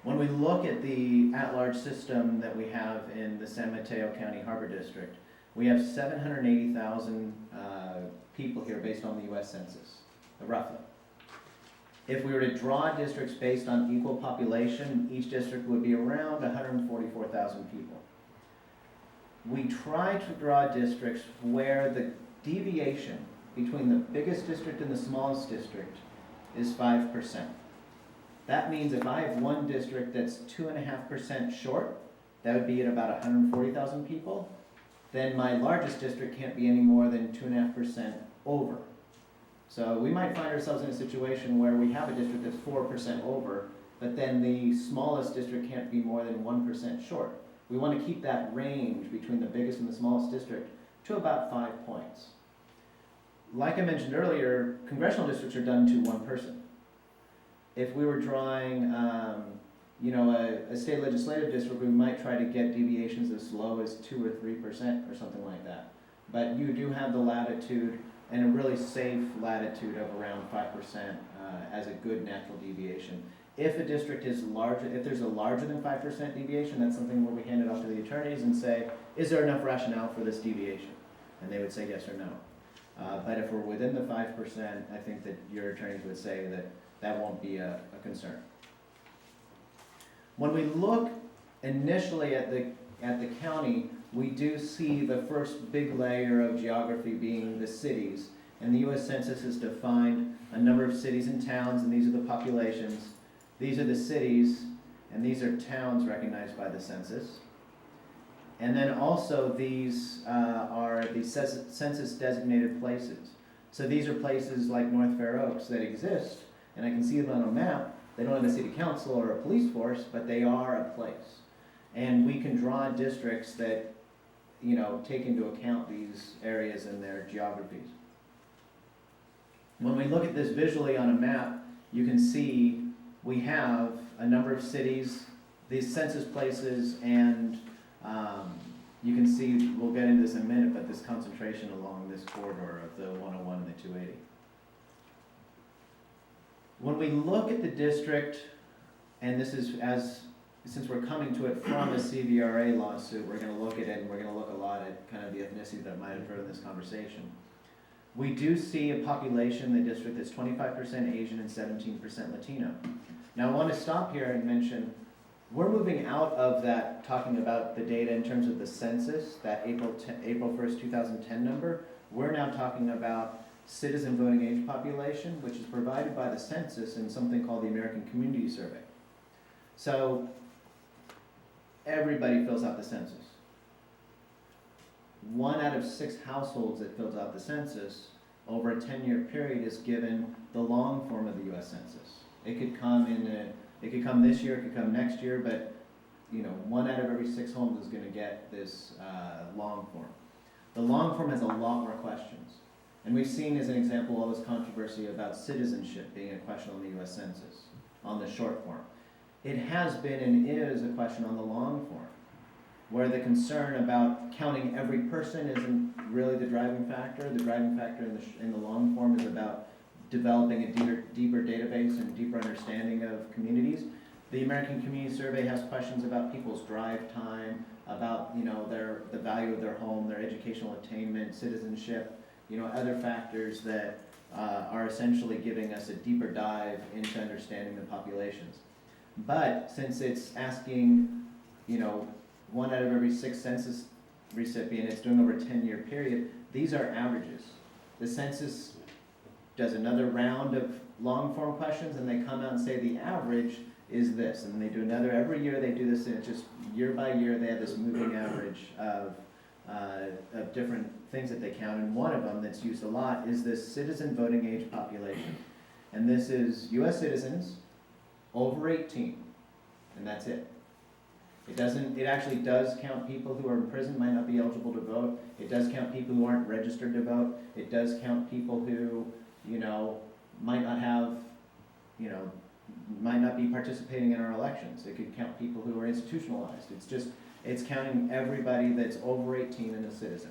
When we look at the at-large system that we have in the San Mateo County Harbor District, we have 780,000 people here based on the US Census, roughly. If we were to draw districts based on equal population, each district would be around 144,000 people. We try to draw districts where the deviation between the biggest district and the smallest district is 5%. That means if I have one district that's 2.5% short, that would be at about 140,000 people, then my largest district can't be any more than 2.5% over. So we might find ourselves in a situation where we have a district that's 4% over, but then the smallest district can't be more than 1% short. We want to keep that range between the biggest and the smallest district to about 5 points. Like I mentioned earlier, congressional districts are done to one person. If we were drawing, a state legislative district, we might try to get deviations as low as 2 or 3% or something like that. But you do have the latitude, and a really safe latitude of around 5% as a good natural deviation. If a district is larger, if there's a larger than 5% deviation, that's something where we hand it off to the attorneys and say, is there enough rationale for this deviation? And they would say yes or no. But if we're within the 5%, I think that your attorneys would say that that won't be a concern. When we look initially at the county, we do see the first big layer of geography being the cities. And the US Census has defined a number of cities and towns, and these are the populations. These are the cities, and these are towns recognized by the census. And then also these are the census designated places. So these are places like North Fair Oaks that exist, and I can see them on a map. They don't have a city council or a police force, but they are a place. And we can draw districts that, take into account these areas and their geographies. When we look at this visually on a map, you can see we have a number of cities, these census places, and you can see, we'll get into this in a minute, but this concentration along this corridor of the 101 and the 280. When we look at the district, and this is since we're coming to it from a CVRA lawsuit, we're going to look at it, and we're going to look a lot at kind of the ethnicity that might have heard in this conversation. We do see a population in the district that's 25% Asian and 17% Latino. Now I want to stop here and mention, we're moving out of that, talking about the data in terms of the census, that April 1st, 2010 number. We're now talking about citizen voting age population, which is provided by the census in something called the American Community Survey. So everybody fills out the census. 1 out of 6 households that fills out the census over a 10-year period is given the long form of the US Census. It could come this year, it could come next year, but 1 out of every 6 homes is going to get this long form. The long form has a lot more questions. And we've seen, as an example, all this controversy about citizenship being a question on the US Census, on the short form. It has been and is a question on the long form, where the concern about counting every person isn't really the driving factor. The driving factor in the long form is about developing a deeper database and deeper understanding of communities. The American Community Survey has questions about people's drive time, about the value of their home, their educational attainment, citizenship, other factors that are essentially giving us a deeper dive into understanding the populations. But since it's asking, you know, 1 out of every 6 census recipient, it's doing over a 10-year period, these are averages. The census does another round of long-form questions, and they come out and say the average is this, and then they do another, every year they do this, and it's just year by year, they have this moving average of different things that they count, and one of them that's used a lot is this citizen voting age population. And this is US citizens over 18, and that's it. It actually does count people who are in prison, might not be eligible to vote. It does count people who aren't registered to vote. It does count people who, you know, might not have, you know, might not be participating in our elections. It could count people who are institutionalized. It's counting everybody that's over 18 and a citizen.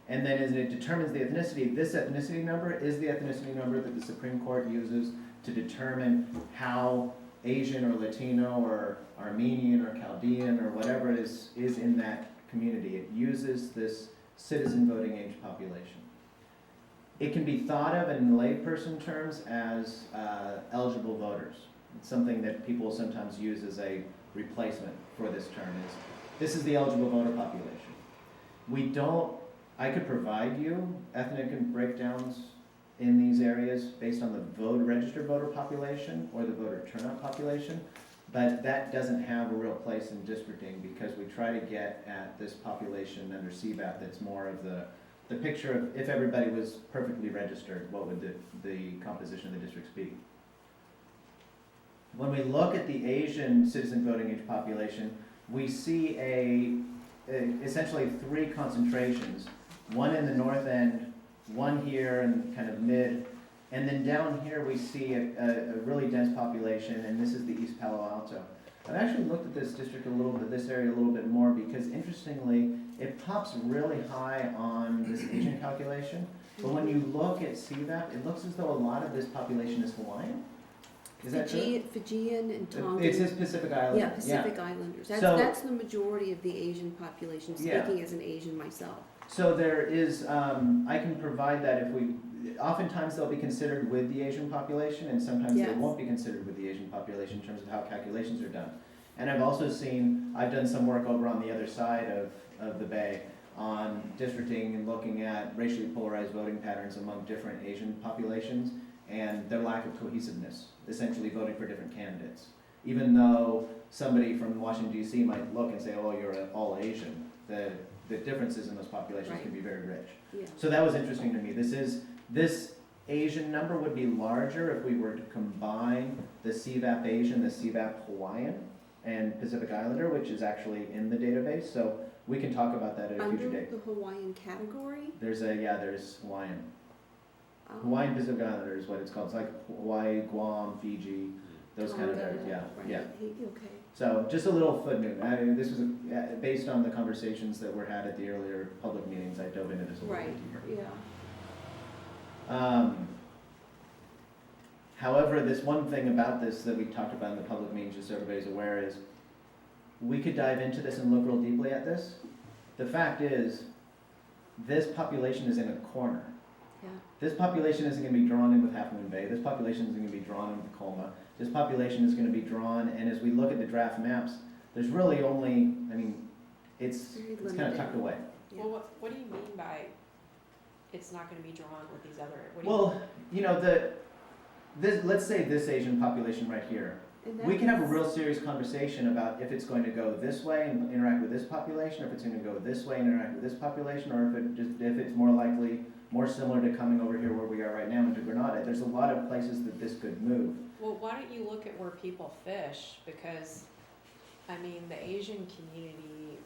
And then as it determines the ethnicity, this ethnicity number is the ethnicity number that the Supreme Court uses to determine how Asian or Latino or Armenian or Chaldean or whatever it is in that community. It uses this citizen voting age population. It can be thought of in layperson terms as eligible voters. It's something that people sometimes use as a replacement for this term. This is the eligible voter population. I could provide you ethnic breakdowns in these areas based on the registered voter population or the voter turnout population, but that doesn't have a real place in districting because we try to get at this population under CVAP that's more of the picture of if everybody was perfectly registered, what would the composition of the districts be? When we look at the Asian citizen voting age population, we see essentially 3 concentrations, one in the north end, one here and kind of mid, and then down here we see a really dense population, and this is the East Palo Alto. I've actually looked at this district this area a little bit more because interestingly, it pops really high on this Asian calculation, but when you look at CVAP, it looks as though a lot of this population is Hawaiian. Is that true? Fijian and Tongan. It's his Pacific Islanders. Yeah, Pacific Islanders. That's the majority of the Asian population, speaking as an Asian myself. So there is, I can provide that oftentimes they'll be considered with the Asian population and sometimes they won't be considered with the Asian population in terms of how calculations are done. And I've also I've done some work over on the other side of the bay on districting and looking at racially polarized voting patterns among different Asian populations and their lack of cohesiveness, essentially voting for different candidates. Even though somebody from Washington DC might look and say, oh, you're all Asian, the differences in those populations can be very rich. Yeah. So that was interesting to me. This Asian number would be larger if we were to combine the CVAP Asian, the CVAP Hawaiian, and Pacific Islander, which is actually in the database. So we can talk about that at a future date. Under the Hawaiian category? There's Hawaiian. Hawaiian Pacific Islander is what it's called. It's like Hawaii, Guam, Fiji, those kind of areas. Yeah, right. yeah. Okay. So just a little footnote. This was based on the conversations that were had at the earlier public meetings. I dove into this a little bit deeper. Yeah. However, this one thing about this that we talked about in the public meetings, just so everybody's aware, is we could dive into this and look real deeply at this. The fact is, this population is in a corner. Yeah. This population isn't going to be drawn in with Half Moon Bay. This population isn't going to be drawn in with Colma. This population is going to be drawn, and as we look at the draft maps, there's really only, it's kind of tucked away. Yeah. Well, what do you mean by it's not gonna be drawn with these other, Well, let's say this Asian population right here. We can have a real serious conversation about if it's going to go this way and interact with this population, or if it's going to go this way and interact with this population, or if it's more likely, more similar to coming over here where we are right now into Grenada. There's a lot of places that this could move. Well, why don't you look at where people fish? Because, the Asian community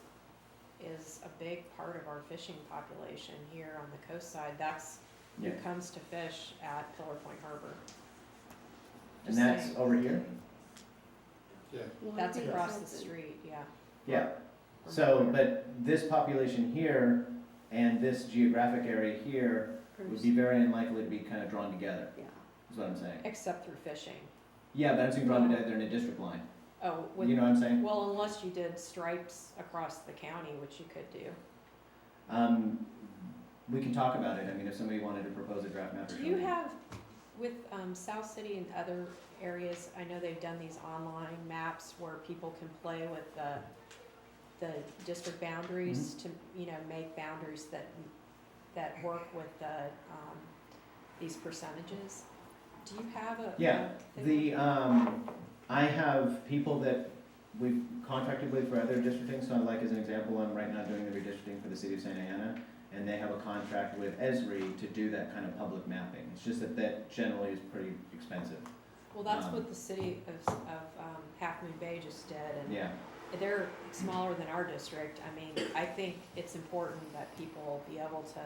is a big part of our fishing population here on the coast side. That's who comes to fish at Pillar Point Harbor. And Just that's saying. over here? Yeah. Well, I That's think across the that's street, yeah. Yeah. From So, here. but this population here and this geographic area here would be very unlikely to be kind of drawn together, Yeah. is what I'm saying. Except through fishing. Yeah, but I'm saying drawn together in a district line. Oh, You know what I'm saying? well, unless you did stripes across the county, which you could do. We can talk about it. If somebody wanted to propose a draft map or Do something. you have, With South City and other areas, I know they've done these online maps where people can play with the district boundaries to, make boundaries that work with these percentages. Do you have a? Yeah, a thing? I have people that we've contracted with for other districting, so like as an example, I'm right now doing the redistricting for the city of Santa Ana, and they have a contract with Esri to do that kind of public mapping. It's just that generally is pretty expensive. Well, that's what the city of Half Moon Bay just did, and Yeah, they're smaller than our district. I mean, I think it's important that people be able to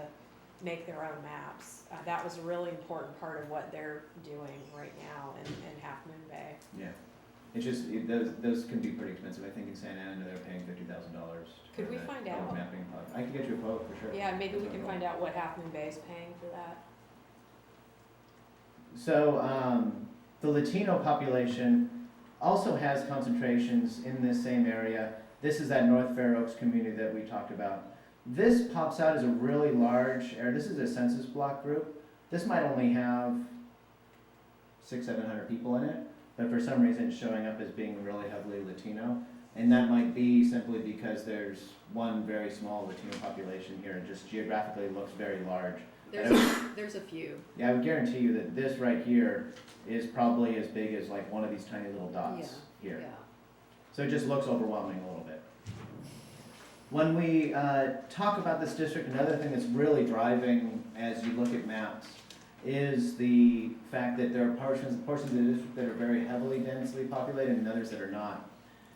make their own maps. That was a really important part of what they're doing right now in Half Moon Bay. yeah. It's just, those can be pretty expensive. I think in Santa Ana, they're paying $50,000. Could we find out? Mapping product. I can get you a quote for sure. Yeah, maybe we That's can no find problem. out what Half Moon Bay is paying for that. So, the Latino population also has concentrations in this same area. This is that North Fair Oaks community that we talked about. This pops out as a really large area. This is a census block group. This might only have 600-700 people in it, but for some reason it's showing up as being really heavily Latino. And that might be simply because there's one very small Latino population here, and just geographically looks very large. There's a few. Yeah, I would guarantee you that this right here is probably as big as like one of these tiny little dots here. So it just looks overwhelming a little bit. When we talk about this district, another thing that's really driving as you look at maps is the fact that there are portions of the district that are very heavily densely populated and others that are not.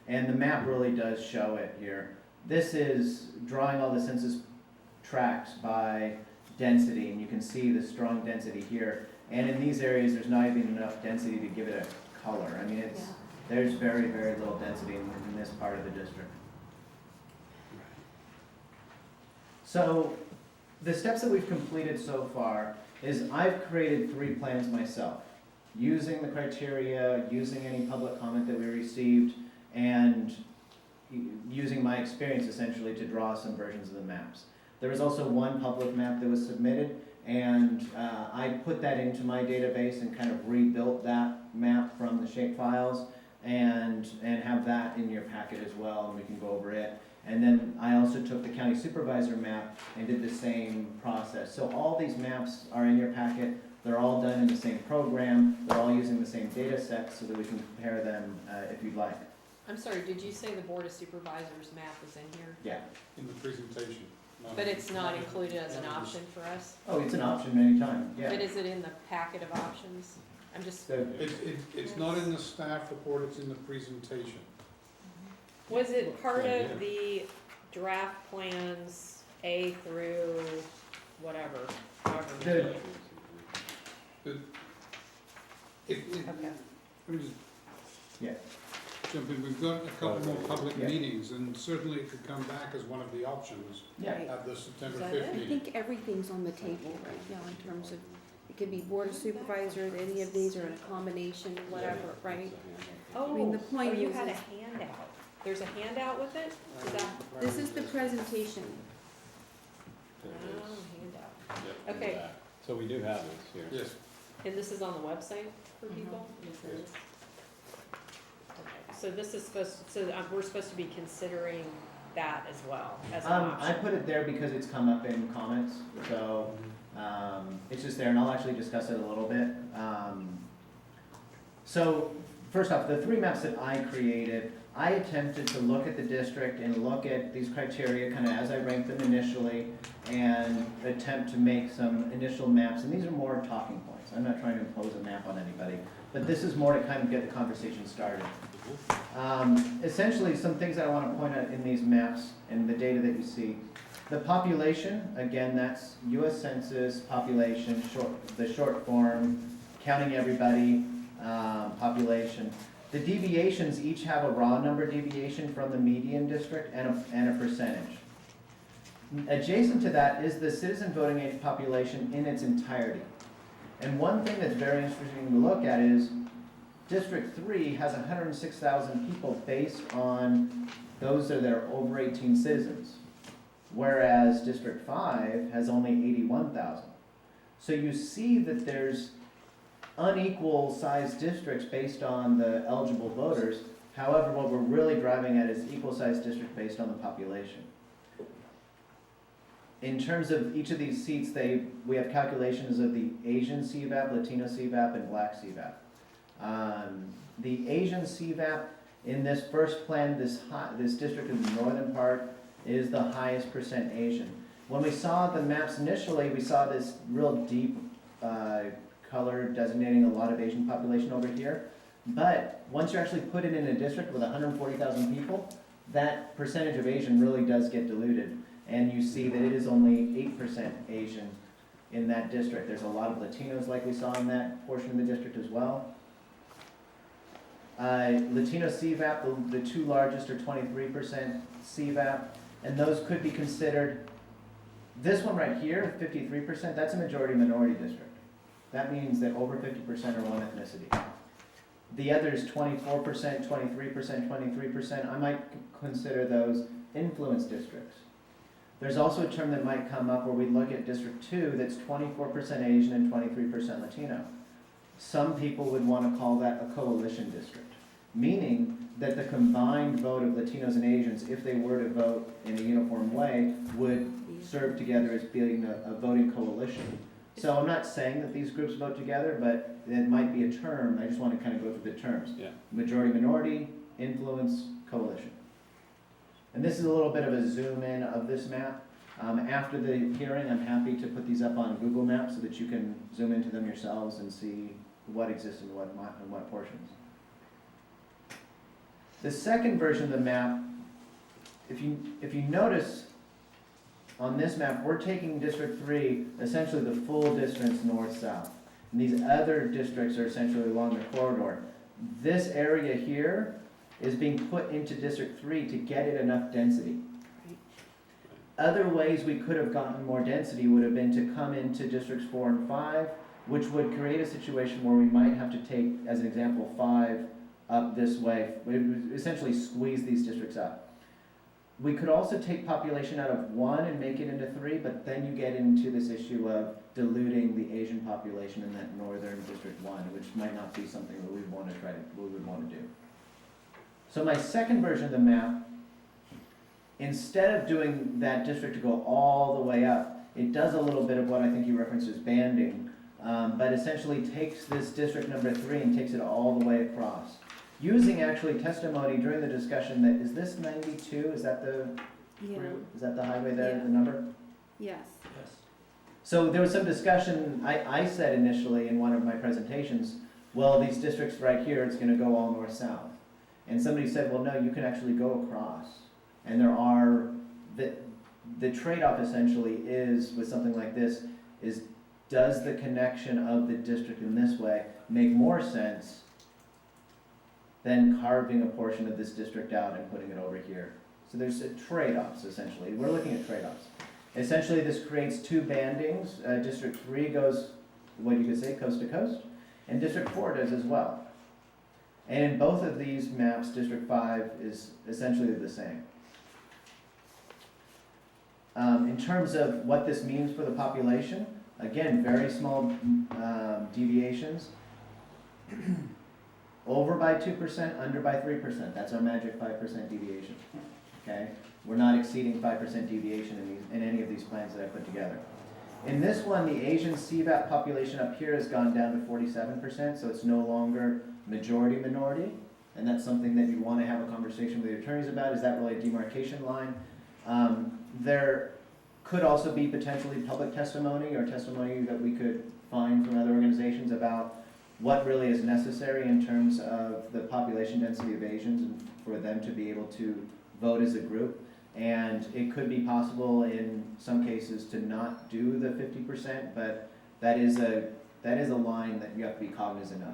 And the map really does show it here. This is drawing all the census tracts by density, and you can see the strong density here. And in these areas, there's not even enough density to give it a color. I mean, there's very, very little density in this part of the district. So the steps that we've completed so far is I've created 3 plans myself, using the criteria, using any public comment that we received, and using my experience essentially to draw some versions of the maps. There was also one public map that was submitted, and I put that into my database and kind of rebuilt that map from the shapefiles and have that in your packet as well, and we can go over it. And then I also took the county supervisor map and did the same process. So all these maps are in your packet. They're all done in the same program. They're all using the same data sets so that we can compare them if you'd like. I'm sorry, did you say the Board of Supervisors map is in here? Yeah. In the presentation. But it's not included as an option for us? Oh, it's an option anytime, yeah. But is it in the packet of options? I'm just, So, It's not in the staff report, it's in the presentation. was it part of the draft plans A through whatever, however many? The- Okay. Okay. Let me just Yeah. jump in. We've got a couple more public Yeah. meetings, and certainly it could come back as one of the options Yeah. at the September Is that 5th it? I meeting. think everything's on the table right now in terms of, it could be board of supervisors, any of these are a combination, whatever, right? Oh, mean, the point you is- had a handout. There's a handout with it? Is that, This is the presentation. There oh, it is. handout. Yep, in the Okay. back. So we do have this here. Yes, And this is on the website for Mhm. people? Yes. Okay. So this is we're supposed to be considering that as well, as an I option? put it there because it's come up in comments, so it's just there, and I'll actually discuss it a little bit. So first off, the 3 maps that I created, I attempted to look at the district and look at these criteria kind of as I ranked them initially and attempt to make some initial maps. And these are more talking points. I'm not trying to impose a map on anybody, but this is more to kind of get the conversation started. Essentially, some things that I want to point out in these maps and the data that you see. The population, again, that's US Census population, the short form, counting everybody, population. The deviations each have a raw number deviation from the median district and a percentage. Adjacent to that is the citizen voting age population in its entirety. And one thing that's very interesting to look at is District 3 has 106,000 people based on those that are over 18 citizens, whereas District 5 has only 81,000. So you see that there's unequal sized districts based on the eligible voters. However, what we're really driving at is equal sized district based on the population. In terms of each of these seats, we have calculations of the Asian CVAP, Latino CVAP, and Black CVAP. The Asian CVAP in this first plan, this district in the northern part, is the highest percent Asian. When we saw the maps initially, we saw this real deep color designating a lot of Asian population over here. But once you actually put it in a district with 140,000 people, that percentage of Asian really does get diluted. And you see that it is only 8% Asian in that district. There's a lot of Latinos like we saw in that portion of the district as well. Latino CVAP, the two largest are 23% CVAP, and those could be considered, this one right here, 53%, that's a majority minority district. That means that over 50% are one ethnicity. The other is 24%, 23%, 23%. I might consider those influence districts. There's also a term that might come up where we look at District 2 that's 24% Asian and 23% Latino. Some people would want to call that a coalition district, meaning that the combined vote of Latinos and Asians, if they were to vote in a uniform way, would serve together as being a voting coalition. So I'm not saying that these groups vote together, but it might be a term. I just want to kind of go through the terms. Yeah. Majority, minority, influence, coalition. And this is a little bit of a zoom in of this map. After the hearing, I'm happy to put these up on Google Maps so that you can zoom into them yourselves and see what exists in what portions. The second version of the map, if you notice on this map, we're taking District 3, essentially the full distance north-south. And these other districts are essentially along the corridor. This area here is being put into District 3 to get it enough density. Other ways we could have gotten more density would have been to come into Districts 4 and 5, which would create a situation where we might have to take, as an example, 5 up this way. We would essentially squeeze these districts up. We could also take population out of 1 and make it into 3, but then you get into this issue of diluting the Asian population in that northern District 1, which might not be something that we would want to do. So my second version of the map, instead of doing that district to go all the way up, it does a little bit of what I think you referenced as banding, but essentially takes this district number 3 and takes it all the way across. Using actually testimony during the discussion that, is this 92? Is that the is that the highway there, Yeah. the number? Yes. Yes. So there was some discussion, I said initially in one of my presentations, well, these districts right here, it's gonna go all north-south. And somebody said, well, no, you can actually go across. And there are, the trade-off essentially is, with something like this, is does the connection of the district in this way make more sense than carving a portion of this district out and putting it over here? So there's trade-offs essentially. We're looking at trade-offs. Essentially this creates 2 bandings. District 3 goes, what you could say, coast to coast, and District 4 does as well. And in both of these maps, District 5 is essentially the same. In terms of what this means for the population, again, very small deviations. Over by 2%, under by 3%. That's our magic 5% deviation. Okay? We're not exceeding 5% deviation in any of these plans that I put together. In this one, the Asian CVAP population up here has gone down to 47%, so it's no longer majority minority, and that's something that you want to have a conversation with your attorneys about. Is that really a demarcation line? There could also be potentially public testimony or testimony that we could find from other organizations about what really is necessary in terms of the population density of Asians and for them to be able to vote as a group. And it could be possible in some cases to not do the 50%, but that is a line that you have to be cognizant of.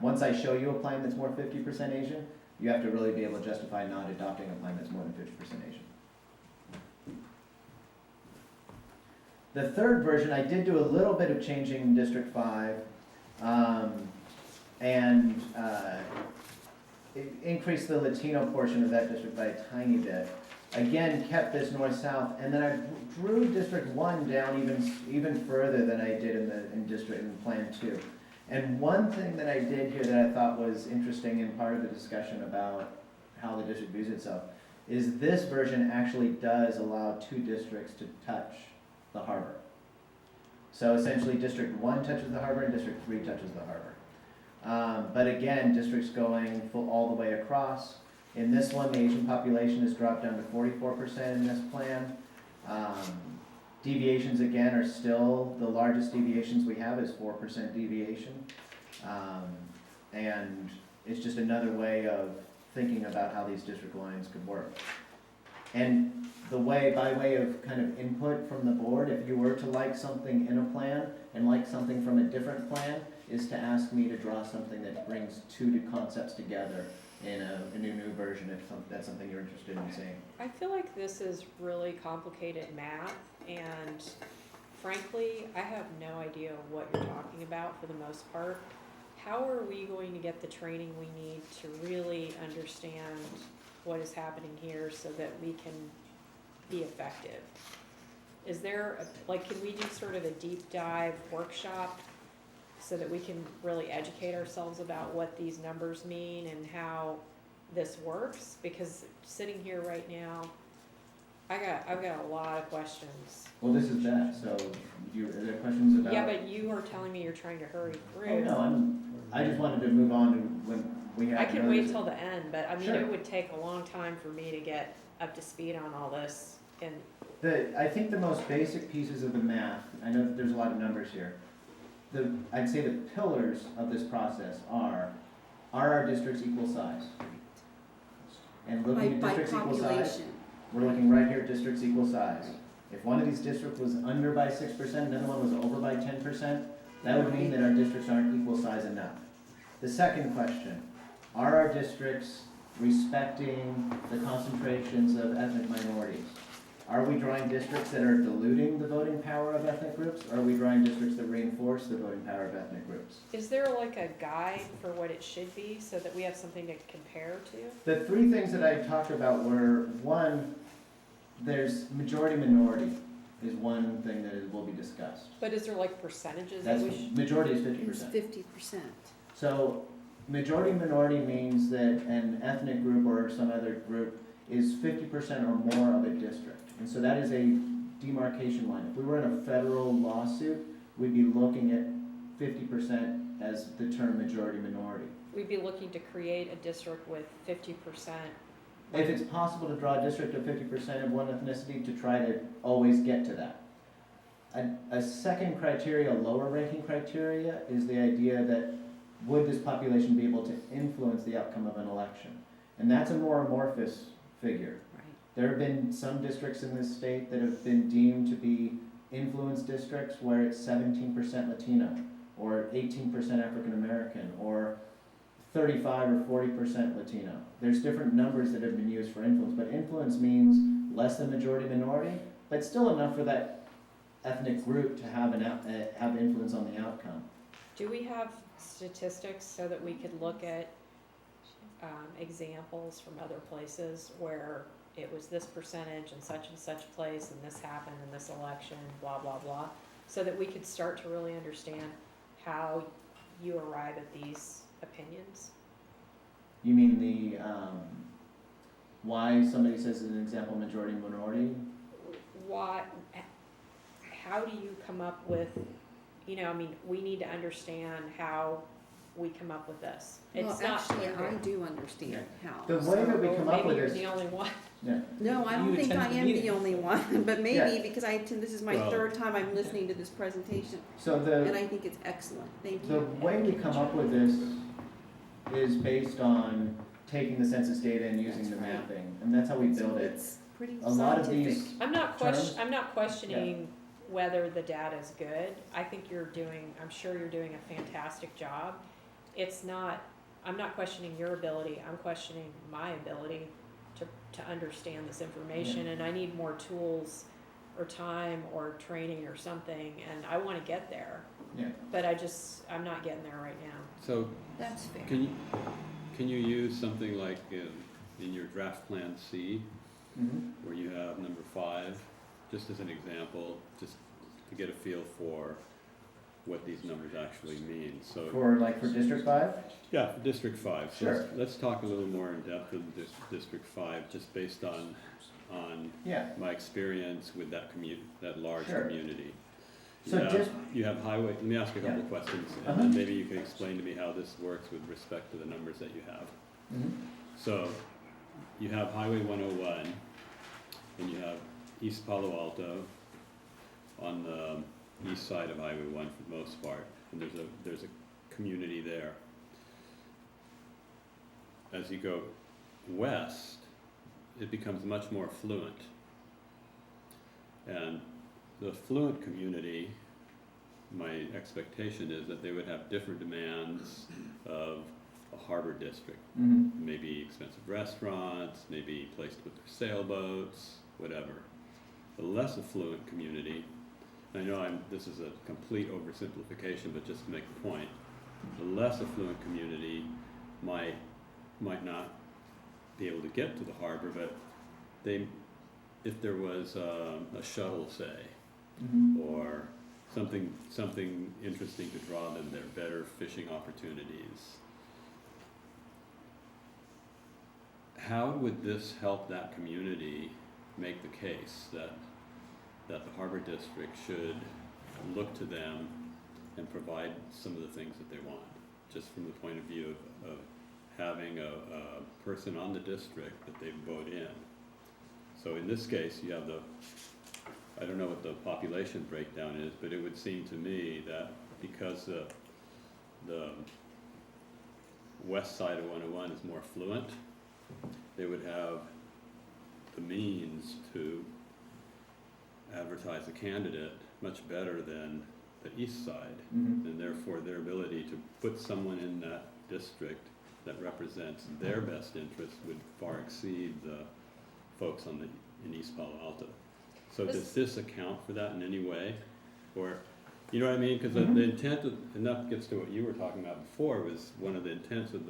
Once I show you a plan that's more 50% Asian, you have to really be able to justify not adopting a plan that's more than 50% Asian. The third version, I did do a little bit of changing in District 5, and increased the Latino portion of that district by a tiny bit. Again, kept this north-south, and then I drew District 1 down even further than I did in Plan 2. And one thing that I did here that I thought was interesting in part of the discussion about how the district views itself is this version actually does allow 2 districts to touch the harbor. So essentially District 1 touches the harbor and District 3 touches the harbor. But again, districts going all the way across. In this one, the Asian population has dropped down to 44% in this plan. Deviations again are still, the largest deviations we have is 4% deviation. And it's just another way of thinking about how these district lines could work. And the way, by way of kind of input from the board, if you were to like something in a plan and like something from a different plan, is to ask me to draw something that brings 2 concepts together in a new version, if that's something you're interested in seeing. I feel like this is really complicated math, and frankly, I have no idea what you're talking about for the most part. How are we going to get the training we need to really understand what is happening here so that we can be effective? Is there, can we do sort of a deep dive workshop so that we can really educate ourselves about what these numbers mean and how this works? Because sitting here right now, I've got a lot of questions. Well, this is that, so are there questions about? Yeah, but you are telling me you're trying to hurry through. Oh, no, I just wanted to move on to when we have. I can wait till the end, but I mean, Sure. it would take a long time for me to get up to speed on all this. And I think the most basic pieces of the math, I know that there's a lot of numbers here. I'd say the pillars of this process are our districts equal size? And looking at By districts equal size, population. we're looking right here at districts equal size. If one of these districts was under by 6%, another one was over by 10%, that would mean that our districts aren't equal size enough. The second question, are our districts respecting the concentrations of ethnic minorities? Are we drawing districts that are diluting the voting power of ethnic groups, or are we drawing districts that reinforce the voting power of ethnic groups? is there like a guide for what it should be so that we have something to compare to? The 3 things that I talked about were, one, there's majority-minority is one thing that will be discussed. But is there like percentages that That's, we should? majority is It's 50%. 50%. So majority-minority means that an ethnic group or some other group is 50% or more of a district. And so that is a demarcation line. If we were in a federal lawsuit, we'd be looking at 50% as the term majority-minority. We'd be looking to create a district with 50%. If it's possible to draw a district of 50% of one ethnicity, to try to always get to that. A second criteria, a lower ranking criteria, is the idea that would this population be able to influence the outcome of an election? And that's a more amorphous figure. Right. There have been some districts in this state that have been deemed to be influence districts where it's 17% Latino, or 18% African American, or 35 or 40% Latino. There's different numbers that have been used for influence, but influence means less than majority minority, but still enough for that ethnic group to have have influence on the outcome. Do we have statistics so that we could look at examples from other places where it was this percentage in such place and this happened in this election, blah, blah, blah, so that we could start to really understand how you arrive at these opinions? You mean the, why somebody says as an example majority minority? How do you come up with, we need to understand how we come up with this. Well, It's not actually, clear. I do understand how. The way that we come up with Maybe you're this, the only one. yeah, No, I don't You think I attend the am the meeting. only one, but maybe Yeah. because this is my Well- 3rd time I'm listening to this presentation, so and I think it's excellent. Thank the you. way we come up with this is based on taking the census data and using the That's right. mapping, and that's how we build it. It's pretty A lot of scientific. these I'm not terms? questioning whether the data is good. I'm sure you're doing a fantastic job. I'm not questioning your ability, I'm questioning my ability to understand this information, and I need more tools or time or training or something, and I wanna get there. Yeah. But I'm not getting there right now. So That's fair. can you use something like in your draft plan C, Mhm. where you have number 5, just as an example, just to get a feel for what these numbers actually mean, so. For District 5? Yeah, for District 5. So Sure. let's talk a little more in depth of District 5, just based on Yeah. my experience with that that large Sure. community. So just, You have highway, let me ask you a couple Yeah. of questions, and Uh-huh. then maybe you can explain to me how this works with respect to the numbers that you have. mhm. So, you have Highway 101, and you have East Palo Alto on the east side of Highway 1 for the most part, and there's a community there. As you go west, it becomes much more affluent. And the affluent community, my expectation is that they would have different demands of a harbor district. Mhm. Maybe expensive restaurants, maybe a place to put their sailboats, whatever. The less affluent community, and I know this is a complete oversimplification, but just to make the point, the less affluent community might not be able to get to the harbor, but if there was a shuttle, say, Mhm. or something interesting to draw them there, better fishing opportunities. How would this help that community make the case that the harbor district should look to them and provide some of the things that they want, just from the point of view of having a person on the district that they vote in? So in this case, you have I don't know what the population breakdown is, but it would seem to me that because the west side of 101 is more affluent, they would have the means to advertise a candidate much better than the east side, Mhm. and therefore their ability to put someone in that district that represents their best interest would far exceed the folks in East Palo Alto. So does this account for that in any way? Or, you know what I mean? Because the intent and that gets to what you were talking about before, was one of the intents of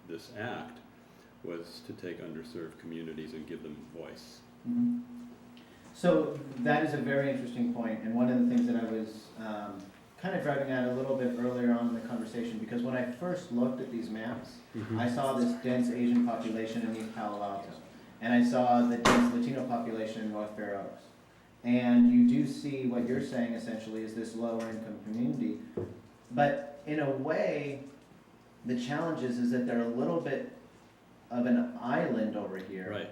this act was to take underserved communities and give them a voice. Mhm. So that is a very interesting point, and one of the things that I was kind of driving at a little bit earlier on in the conversation, because when I first looked at these maps, I saw this dense Asian population in East Palo Alto, and I saw the dense Latino population in North Fair Oaks. And you do see what you're saying essentially is this lower income community, but in a way, the challenge is that they're a little bit of an island over here. Right.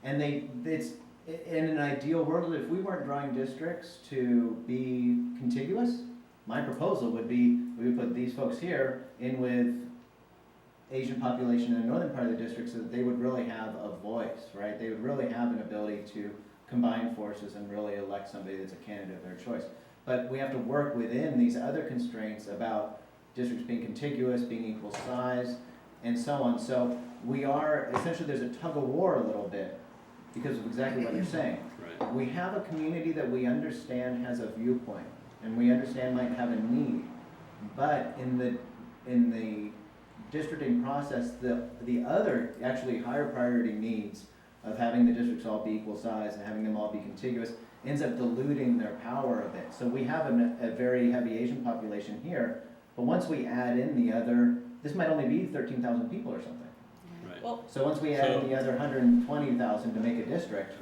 And it's, in an ideal world, if we weren't drawing districts to be contiguous, my proposal would be, we would put these folks here in with Asian population in the northern part of the district so that they would really have a voice, right? They would really have an ability to combine forces and really elect somebody that's a candidate of their choice. But we have to work within these other constraints about districts being contiguous, being equal size, and so on. So we are, essentially there's a tug of war a little bit because of exactly what you're saying. Right. We have a community that we understand has a viewpoint, and we understand might have a need. But in the districting process, the other, actually higher priority needs of having the districts all be equal size and having them all be contiguous ends up diluting their power a bit. So we have a very heavy Asian population here, but once we add in the other, this might only be 13,000 people or something. Right. Well, So once we add in the other 120,000 to make a district,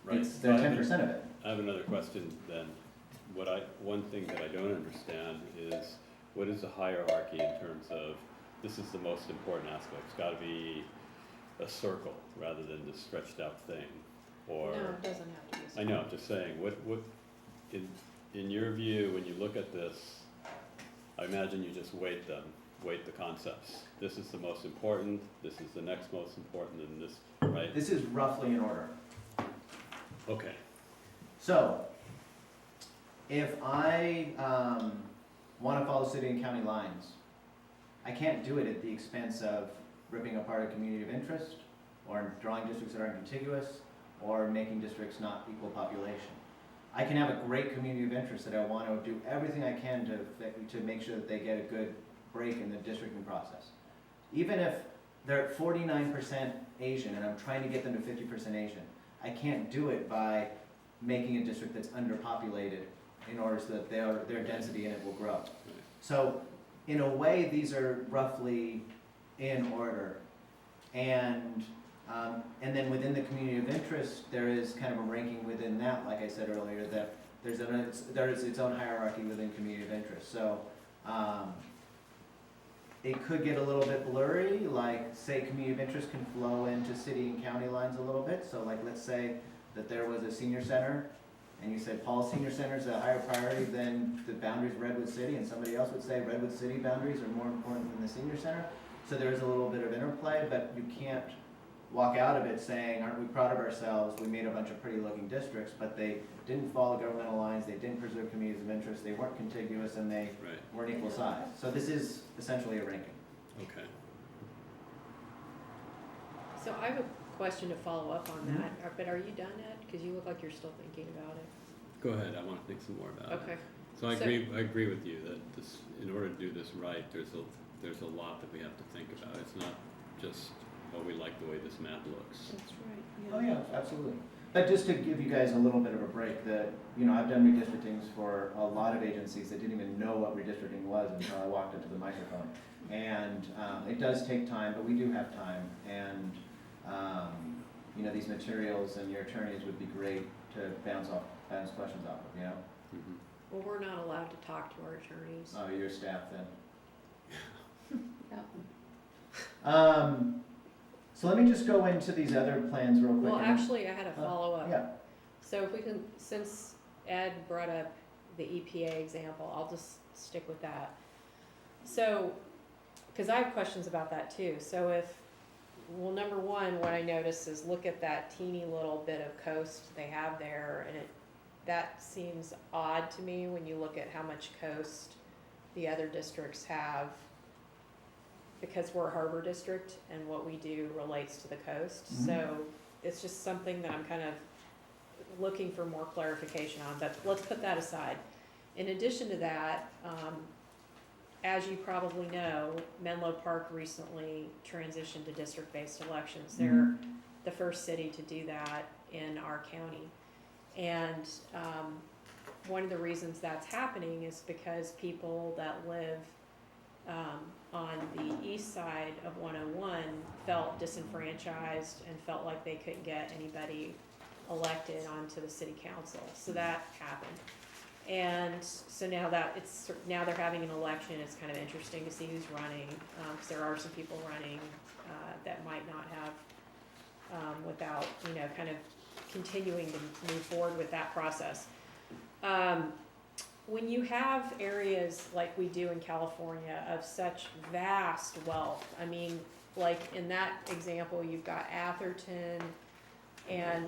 Right. they're 10% of it. I have another question then. One thing that I don't understand is, what is the hierarchy in terms of, this is the most important aspect, it's gotta be a circle rather than this stretched out thing, or? no, it doesn't have to be. a I know, I'm just saying, what, in your view, when you look at this, I imagine you just weight the concepts. This is the most important, this is the next most important, and this, right? This is roughly in order. Okay, So, if I want to follow city and county lines, I can't do it at the expense of ripping apart a community of interest, or drawing districts that aren't contiguous, or making districts not equal population. I can have a great community of interest that I want to do everything I can to make sure that they get a good break in the districting process. Even if they're at 49% Asian and I'm trying to get them to 50% Asian, I can't do it by making a district that's underpopulated in order so that their density in it will grow. So, in a way, these are roughly in order. And then within the community of interest, there is kind of a ranking within that, like I said earlier, that there is its own hierarchy within community of interest. So, it could get a little bit blurry, like say community of interest can flow into city and county lines a little bit. So like let's say that there was a senior center and you said Paul Senior Center is a higher priority than the boundaries of Redwood City, and somebody else would say Redwood City boundaries are more important than the senior center. So there is a little bit of interplay, but you can't walk out of it saying, aren't we proud of ourselves? We made a bunch of pretty looking districts, but they didn't follow governmental lines, they didn't preserve communities of interest, they weren't contiguous, and they Right, weren't equal size. So this is essentially a ranking. okay. So I have a question to follow up on that, but are you done, Ed? Because you look like you're still thinking about it. Go ahead, I want to think some more about it. Okay. So I So- agree with you that this, in order to do this right, there's a lot that we have to think about. It's not just, oh, we like the way this map looks. That's right, Oh, yeah, absolutely. But just to give you guys a little bit of a break, that, you know, I've done redistrictings for a lot of agencies that didn't even know what redistricting was until I walked into the microphone. And it does take time, but we do have time. And, you know, these materials and your attorneys would be great to bounce questions off of, you know? Mhm. Well, we're not allowed to talk to our attorneys. Oh, your staff then. yeah. So let me just go into these other plans real quick. Well, and- actually, I had a follow-up. Yeah. So if we can, since Ed brought up the EPA example, I'll just stick with that. So, because I have questions about that too. So if, well, number one, what I noticed is look at that teeny little bit of coast they have there, and that seems odd to me when you look at how much coast the other districts have, because we're a harbor district and what we do relates to the coast. Mhm. So it's just something that I'm kind of looking for more clarification on, but let's put that aside. In addition to that, as you probably know, Menlo Park recently transitioned to district-based elections. They're the first city to do that in our county. And one of the reasons that's happening is because people that live on the east side of 101 felt disenfranchised and felt like they couldn't get anybody elected onto the city council. So that happened. And so now that now they're having an election, it's kind of interesting to see who's running, because there are some people running that might not have, without, you know, kind of continuing to move forward with that process. When you have areas like we do in California of such vast wealth, I mean, like in that example, you've got Atherton and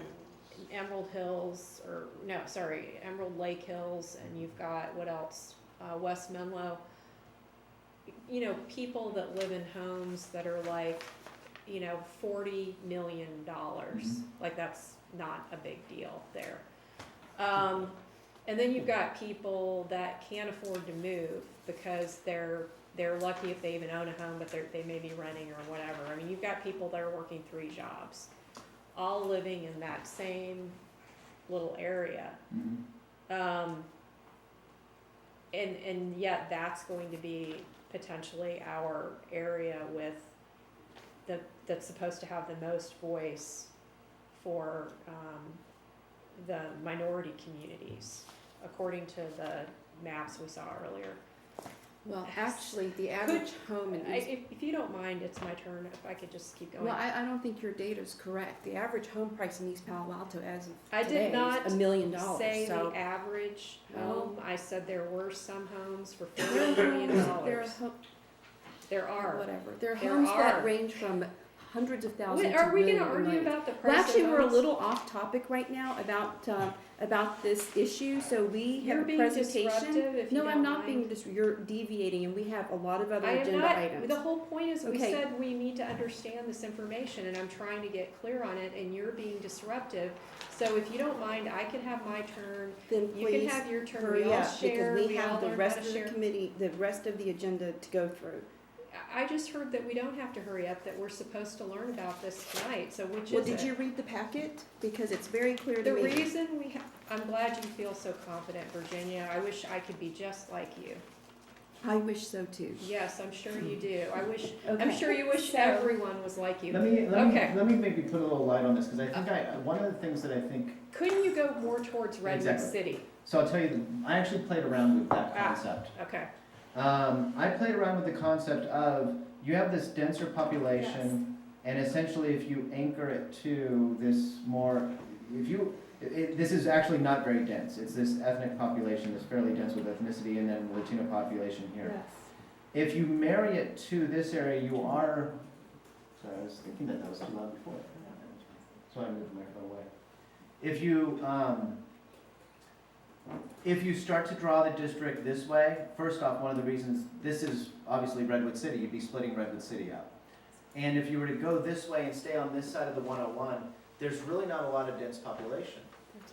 Emerald Hills, or no, sorry, Emerald Lake Hills, and you've got, what else, West Menlo. You know, people that live in homes that are like, you know, $40 million. Like that's not a big deal there. And then you've got people that can't afford to move because they're lucky if they even own a home, but they may be renting or whatever. I mean, you've got people that are working 3 jobs, all living in that same little area. And yet that's going to be potentially our area with that's supposed to have the most voice for the minority communities, according to the maps we saw earlier. Well, actually, the average home in East, If you don't mind, it's my turn, if I could just keep going. well, I don't think your data's correct. The average home price in East Palo Alto as of I today did not is $1 million, say so. the average Well- home, I said there were some homes for There $40 are million. There are. Whatever. There are There homes are. that range from hundreds of thousands to Are we millions. gonna argue about the price Well, of actually, we're a homes? little off topic right now about this issue, so we have You're a being presentation. disruptive if you No, don't I'm not being mind. you're deviating, and we have a lot of other I am agenda not, items. the whole point is we Okay. said we need to understand this information, and I'm trying to get clear on it, and you're being disruptive. So if you don't mind, I can have my turn, Then you can please have your turn, hurry we all up, share, because we we all have the learn how rest to of the share. committee, the rest of the agenda to go through. I just heard that we don't have to hurry up, that we're supposed to learn about this tonight, so which Well, is it? did you read the packet? Because it's very clear to The me. reason I'm glad you feel so confident, Virginia. I wish I could be just like you. I wish so too. Yes, I'm sure you do. I'm Okay. sure you wish So- everyone was like you. Okay. Let me maybe put a little light on this, because I think one of the things that I think, Couldn't you go more towards Redwood Exactly. City? so I'll tell you, I actually played around with that Ah. concept. Okay. I played around with the concept of, you have this denser population, and essentially if you anchor it to this more, this is actually not very dense. It's this ethnic population that's fairly dense with ethnicity, and then Latino population here. Yes. If you marry it to this area, you are, sorry, I was thinking that was too loud before. So I moved the microphone away. If you start to draw the district this way, first off, one of the reasons, this is obviously Redwood City, you'd be splitting Redwood City up. And if you were to go this way and stay on this side of the 101, there's really not a lot of dense population.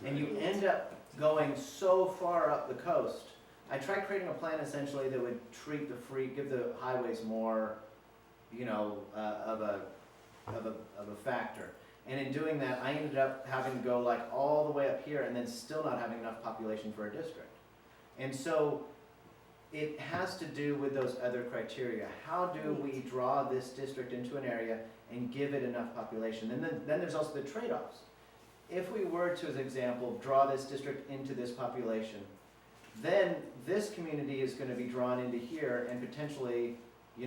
And you end up going so far up the coast. I tried creating a plan essentially that would give the highways more, of a factor. And in doing that, I ended up having to go like all the way up here and then still not having enough population for a district. And so it has to do with those other criteria. How do we draw this district into an area and give it enough population? And then there's also the trade-offs. If we were to, as an example, draw this district into this population, then this community is going to be drawn into here and potentially,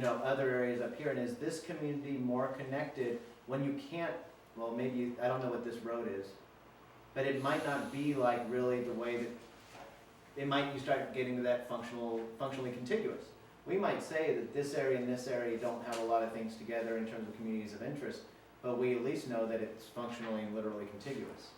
other areas up here. And is this community more connected when you can't, well, maybe, I don't know what this road is, but it might not be like really the way that, you start getting to that functionally contiguous. We might say that this area and this area don't have a lot of things together in terms of communities of interest, but we at least know that it's functionally and literally contiguous.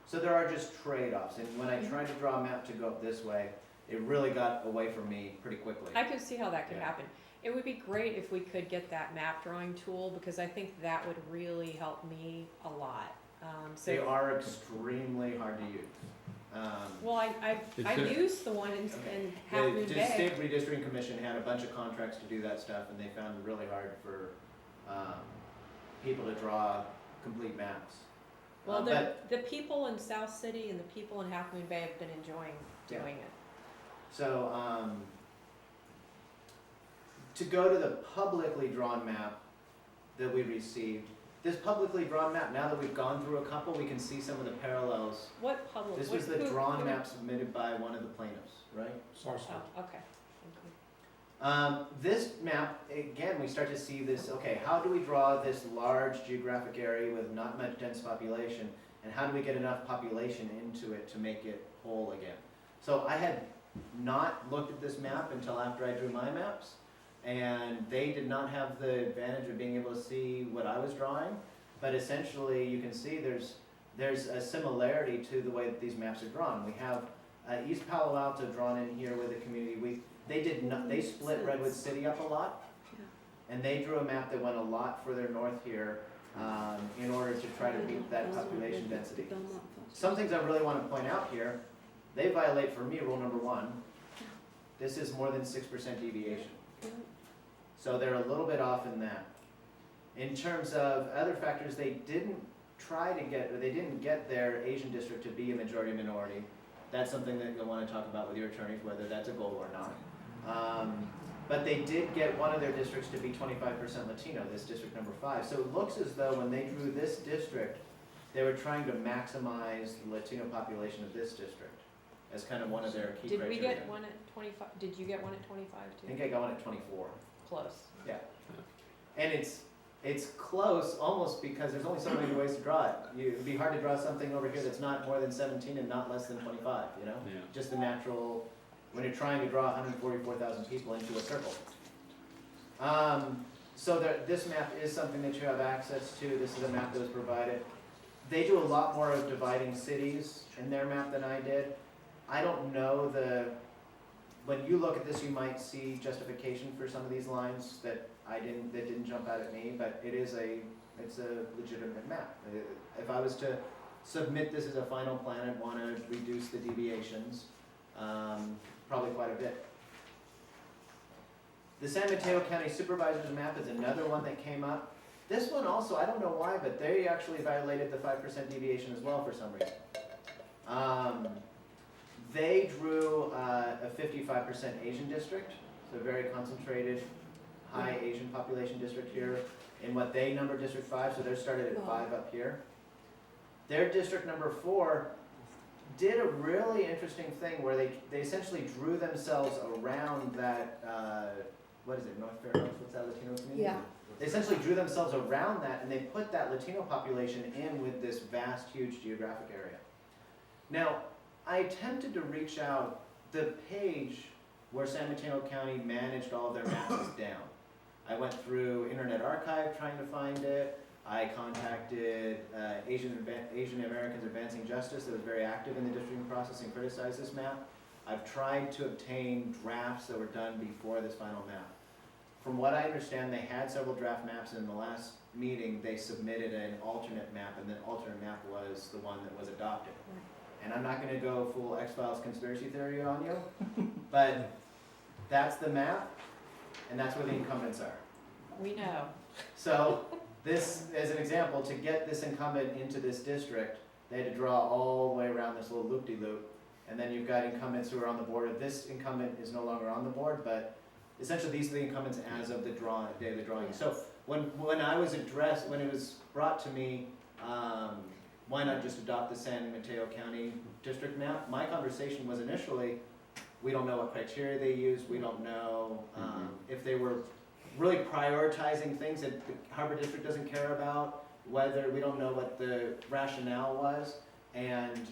So there are just trade-offs, and when I tried to draw a map to go up this way, it really got away from me pretty quickly. I could see how that could Yeah. happen. It would be great if we could get that map drawing tool, because I think that would really help me a lot. They are extremely hard to use. Well, I Is there- used the one in Half Moon The Bay. State Redistricting Commission had a bunch of contracts to do that stuff, and they found it really hard for people to draw complete maps. Well, But- the people in South City and the people in Half Moon Bay have been enjoying Yeah. doing it. So, to go to the publicly drawn map that we received, this publicly drawn map, now that we've gone through a couple, we can see some of the parallels. What public? This what- was the who- drawn who- map submitted by one of the plaintiffs, right? Sarsfield. Oh, okay. This map, again, we start to see this, okay, how do we draw this large geographic area with not much dense population, and how do we get enough population into it to make it whole again? So I had not looked at this map until after I drew my maps, and they did not have the advantage of being able to see what I was drawing, but essentially you can see there's a similarity to the way that these maps are drawn. We have East Palo Alto drawn in here with a community. They split Redwood City up a lot, and they drew a map that went a lot further north here in order to try to meet that population density. Some things I really want to point out here, they violate for me rule number 1. This is more than 6% deviation. So they're a little bit off in that. In terms of other factors, they didn't get their Asian district to be a majority minority. That's something that you'll want to talk about with your attorneys, whether that's a goal or not. But they did get one of their districts to be 25% Latino, this district number 5. So it looks as though when they drew this district, they were trying to maximize the Latino population of this district as kind of one of their key criteria. Did we get one at 25? Did you get one at 25 I too? think I got one at 24. Close. And it's close almost because there's only so many ways to draw it. It'd be hard to draw something over here that's not more than 17 and not less than 25, Yeah. Just the natural, when you're trying to draw 144,000 people into a circle. So this map is something that you have access to. This is a map that was provided. They do a lot more of dividing cities in their map than I did. I don't know when you look at this, you might see justification for some of these lines that didn't jump out at me, but it's a legitimate map. If I was to submit this as a final plan, I'd want to reduce the deviations, probably quite a bit. The San Mateo County Supervisors map is another one that came up. This one also, I don't know why, but they actually violated the 5% deviation as well for some reason. They drew a 55% Asian district, so a very concentrated, high Asian population district here in what they number District 5, so they're started at 5 up here. Their District number 4 did a really interesting thing where they essentially drew themselves around that, what is it, North Fair Oaks, what's that Latino community? Yeah. They essentially drew themselves around that and they put that Latino population in with this vast, huge geographic area. Now, I attempted to reach out, the page where San Mateo County managed all of their maps is down. I went through Internet Archive trying to find it. I contacted Asian Americans Advancing Justice that was very active in the districting process and criticized this map. I've tried to obtain drafts that were done before this final map. From what I understand, they had several draft maps, and in the last meeting, they submitted an alternate map, and the alternate map was the one that was adopted. And I'm not gonna go full X-Files conspiracy theory on you, but that's the map, and that's where the incumbents are. We know. So, this, as an example, to get this incumbent into this district, they had to draw all the way around this little loop-de-loop, and then you've got incumbents who are on the board. This incumbent is no longer on the board, but essentially these are the incumbents as of the day of the drawing. So, when I was addressed, when it was brought to me, why not just adopt the San Mateo County district map? My conversation was initially, we don't know what criteria they used, we don't know if they were really prioritizing things that the Harbor District doesn't care about, whether, we don't know what the rationale was, and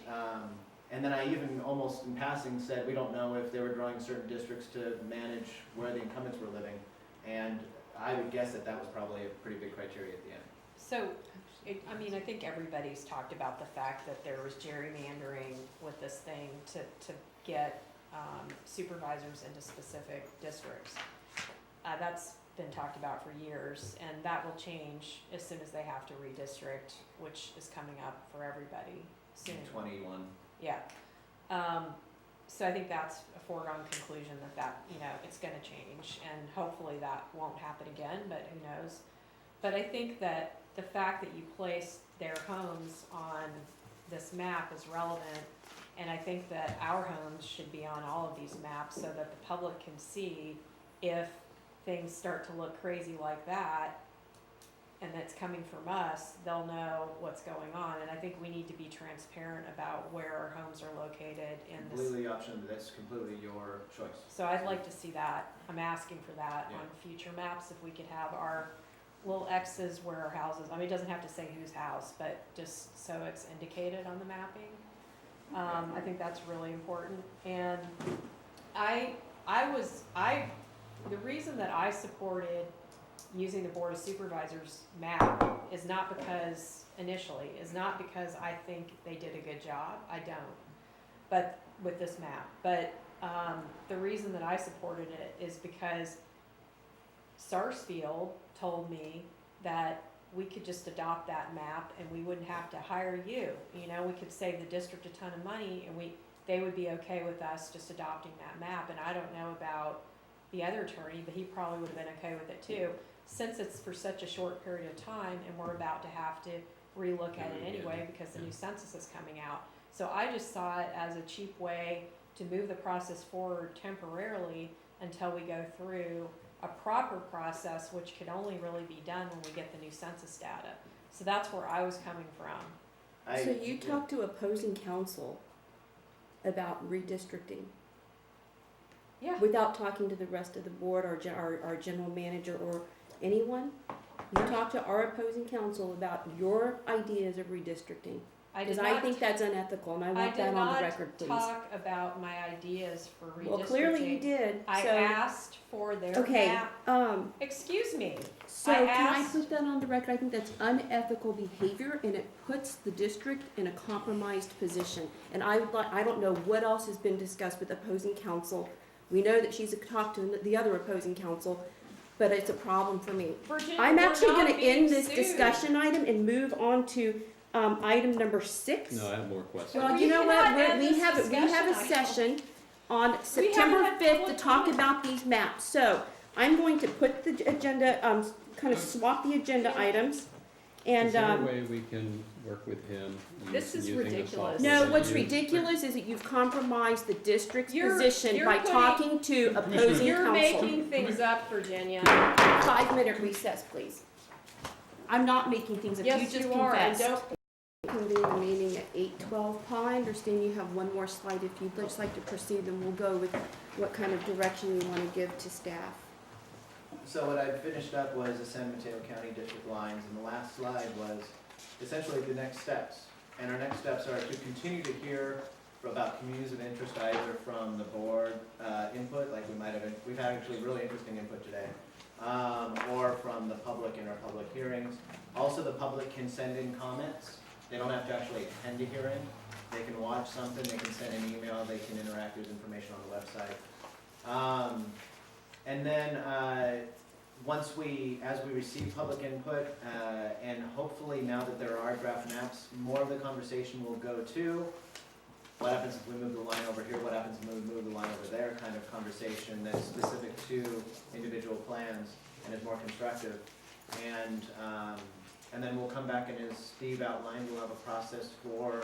then I even almost in passing said, we don't know if they were drawing certain districts to manage where the incumbents were living, and I would guess that that was probably a pretty big criteria at the end. So, I think everybody's talked about the fact that there was gerrymandering with this thing to get supervisors into specific districts. That's been talked about for years, and that will change as soon as they have to redistrict, which is coming up for everybody soon. 21. Yeah. So I think that's a foregone conclusion that it's gonna change, and hopefully that won't happen again, but who knows. But I think that the fact that you placed their homes on this map is relevant, and I think that our homes should be on all of these maps so that the public can see if things start to look crazy like that, and that's coming from us, they'll know what's going on. And I think we need to be transparent about where our homes are located in this. Completely option, that's completely your choice. So I'd like to see that. I'm asking for that Yeah. on future maps, if we could have our little X's where our houses, it doesn't have to say whose house, but just so it's indicated on the mapping. I think that's really important. And the reason that I supported using the Board of Supervisors map is not because I think they did a good job. I don't. But with this map. But the reason that I supported it is because Sarsfield told me that we could just adopt that map and we wouldn't have to hire you. We could save the district a ton of money, and they would be okay with us just adopting that map. And I don't know about the other attorney, but he probably would have been okay with it too, since it's for such a short period of time and we're about to have to relook at it anyway because the new census is coming out. So I just saw it as a cheap way to move the process forward temporarily until we go through a proper process, which could only really be done when we get the new census data. So that's where I was coming from. So you talked to opposing counsel about redistricting Yeah. without talking to the rest of the board or our general manager or anyone? You talked to our opposing counsel about your ideas of redistricting, because I think that's unethical, and I want that on the record, please. I did not talk about my ideas for redistricting. Well, clearly you did, I so, asked for their okay, map. Excuse me. so I can I asked- put that on the record? I think that's unethical behavior, and it puts the district in a compromised position. And I don't know what else has been discussed with opposing counsel. We know that she's talked to the other opposing counsel, but it's a problem for me. Virginia, I'm we're actually not gonna being end this sued. discussion item and move on to, item number 6. No, I have more questions. Well, We you know cannot what, end we this have a discussion item. session on September had 5th to public talk comment. about these maps. So, I'm going to put the agenda, kind of swap the agenda items, and, Is there a way we can work with him This is using the ridiculous. software no, that what's you- ridiculous is that you've compromised the district's You're- position you're by putting- talking to opposing You're counsel. making things up, Virginia. 5-minute recess, please. I'm not making things up, you Yes, just you are, and confessed. don't, Convene the meeting at 8:12. Paul, I understand you have one more slide. If you'd just like to proceed, then we'll go with what kind of direction you want to give to staff. So what I finished up was the San Mateo County district lines, and the last slide was essentially the next steps. And our next steps are to continue to hear about communities of interest, either from the board input, like we've had actually really interesting input today, or from the public in our public hearings. Also, the public can send in comments. They don't have to actually attend a hearing. They can watch something, they can send an email, they can interact with information on the website. And then, as we receive public input, and hopefully now that there are draft maps, more of the conversation will go to what happens if we move the line over here, what happens if we move the line over there, kind of conversation that's specific to individual plans and is more constructive. And then we'll come back, and as Steve outlined, we'll have a process for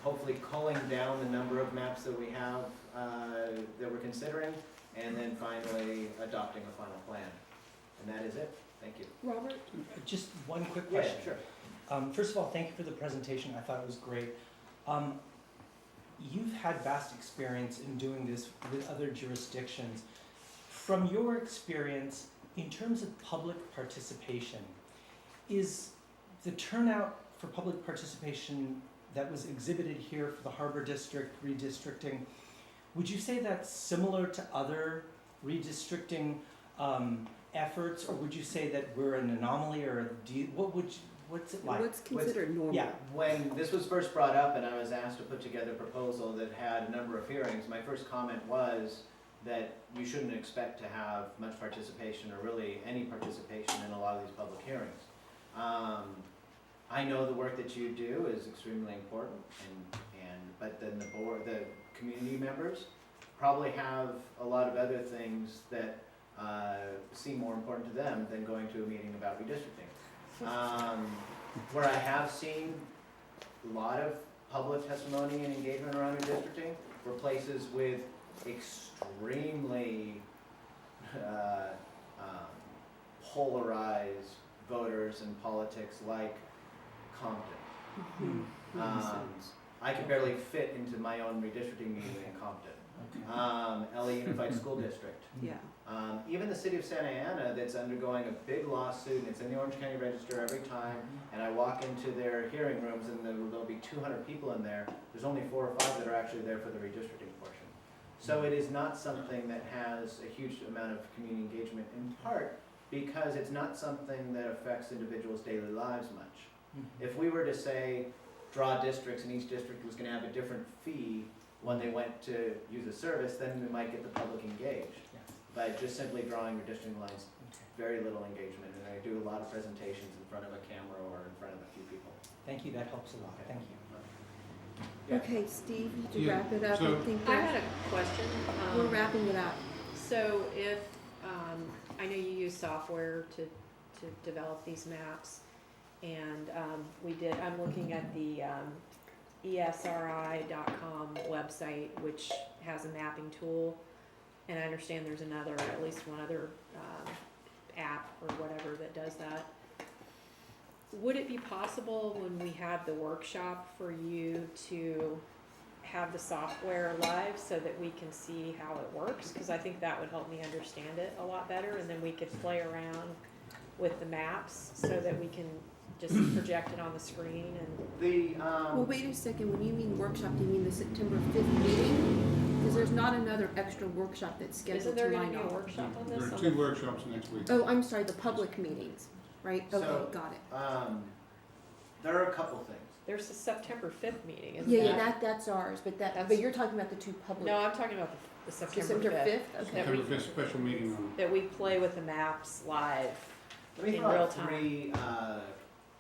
hopefully culling down the number of maps that we have, that we're considering, and then finally adopting a final plan. And that is it. Thank you. Robert? Just one quick Yeah, question. sure. First of all, thank you for the presentation. I thought it was great. You've had vast experience in doing this with other jurisdictions. From your experience, in terms of public participation, is the turnout for public participation that was exhibited here for the Harbor District redistricting, would you say that's similar to other redistricting efforts, or would you say that we're an anomaly, or what's it like? What's considered normal? Yeah. When this was first brought up and I was asked to put together a proposal that had a number of hearings, my first comment was that you shouldn't expect to have much participation, or really any participation, in a lot of these public hearings. I know the work that you do is extremely important, but then the community members probably have a lot of other things that seem more important to them than going to a meeting about redistricting. Where I have seen a lot of public testimony and engagement around redistricting were places with extremely polarized voters and politics, like Compton. I could barely fit into my own redistricting meeting in Compton. LA Unified School District. Yeah. Even the city of Santa Ana, that's undergoing a big lawsuit, and it's in the Orange County Register every time, and I walk into their hearing rooms and there'll be 200 people in there. There's only 4 or 5 that are actually there for the redistricting portion. So it is not something that has a huge amount of community engagement, in part because it's not something that affects individuals' daily lives much. If we were to say, draw districts, and each district was going to have a different fee when they went to use a service, then we might get the public engaged. Yeah. By just simply drawing redistricting lines, very little engagement, and I do a lot of presentations in front of a camera or in front of a few people. Thank you, that helps a lot. Thank you. Yeah. Okay, Steve, to Yeah, wrap it up, so- I think I had a question. we're wrapping it up. So if, I know you use software to develop these maps, and I'm looking at the esri.com website, which has a mapping tool, and I understand there's at least one other app or whatever that does that. Would it be possible when we have the workshop for you to have the software live so that we can see how it works? Because I think that would help me understand it a lot better, and then we could play around with the maps so that we can just project it on the screen and. The, Well, wait a second, when you mean workshop, do you mean the September 5th meeting? Because there's not another extra workshop that's Isn't scheduled there to gonna my be a knowledge. workshop on There this? are On 2 the- workshops next week. Oh, I'm sorry, the public meetings, right? Okay, So- got it. there are a couple things. There's a September 5th meeting, isn't Yeah, there? yeah, that's ours, but That's- you're talking about the 2 public. No, I'm talking about the September December 5th. 5th, okay. That we- September 5th special meeting on. That we play with the maps live. Let me In throw real out time. 3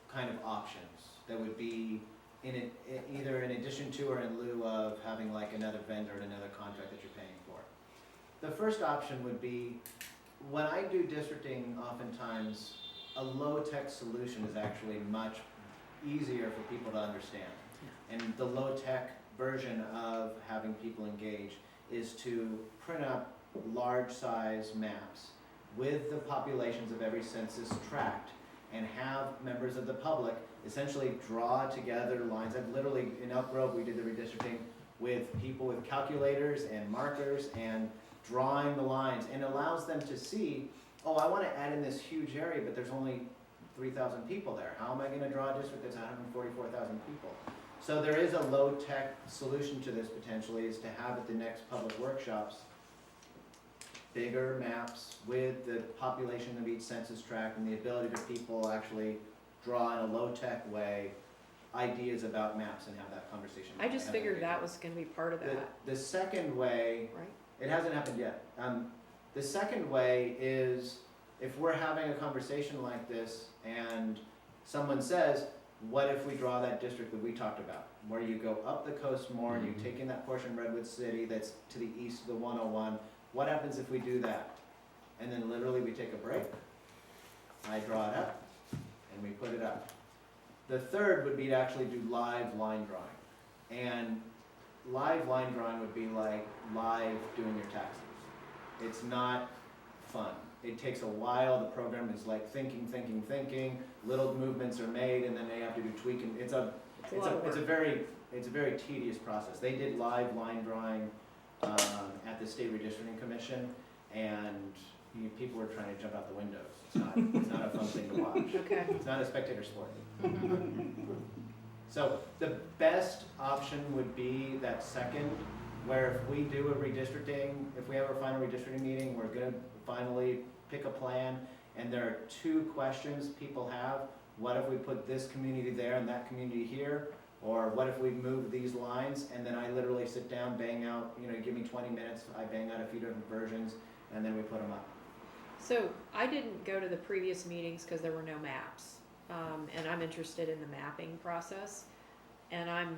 kind of options that would be either in addition to or in lieu of having like another vendor and another contract that you're paying for. The first option would be when I do districting, oftentimes, a low-tech solution is actually much easier for people to understand. And the low-tech version of having people engage is to print up large-size maps with the populations of every census tract and have members of the public essentially draw together lines. I've literally, in Elk Grove, we did the redistricting with people with calculators and markers and drawing the lines, and allows them to see, oh, I want to add in this huge area, but there's only 3,000 people there. How am I going to draw a district that's 144,000 people? So there is a low-tech solution to this potentially, is to have at the next public workshops bigger maps with the population of each census tract and the ability for people actually draw in a low-tech way ideas about maps and have that conversation. I just have that figured that debate. was gonna be part of that, The second way, right? it hasn't happened yet. The second way is if we're having a conversation like this and someone says, what if we draw that district that we talked about, where you go up the coast more and you take in that portion of Redwood City that's to the east of the 101, what happens if we do that? And then literally we take a break, I draw it up, and we put it up. The third would be to actually do live line drawing. And live line drawing would be like live doing your taxes. It's not fun. It takes a while. The program is like thinking. Little movements are made, and then they have to do tweaking. It's a very tedious process. They did live line drawing at the State Redistricting Commission, and people were trying to jump out the windows. It's not a fun thing to watch. Okay. It's not a spectator sport. So the best option would be that second, where if we do a redistricting, if we have our final redistricting meeting, we're gonna finally pick a plan, and there are two questions people have. What if we put this community there and that community here? Or what if we move these lines? And then I literally sit down, bang out, give me 20 minutes, I bang out a few different versions, and then we put them up. So I didn't go to the previous meetings because there were no maps, and I'm interested in the mapping process, and I'm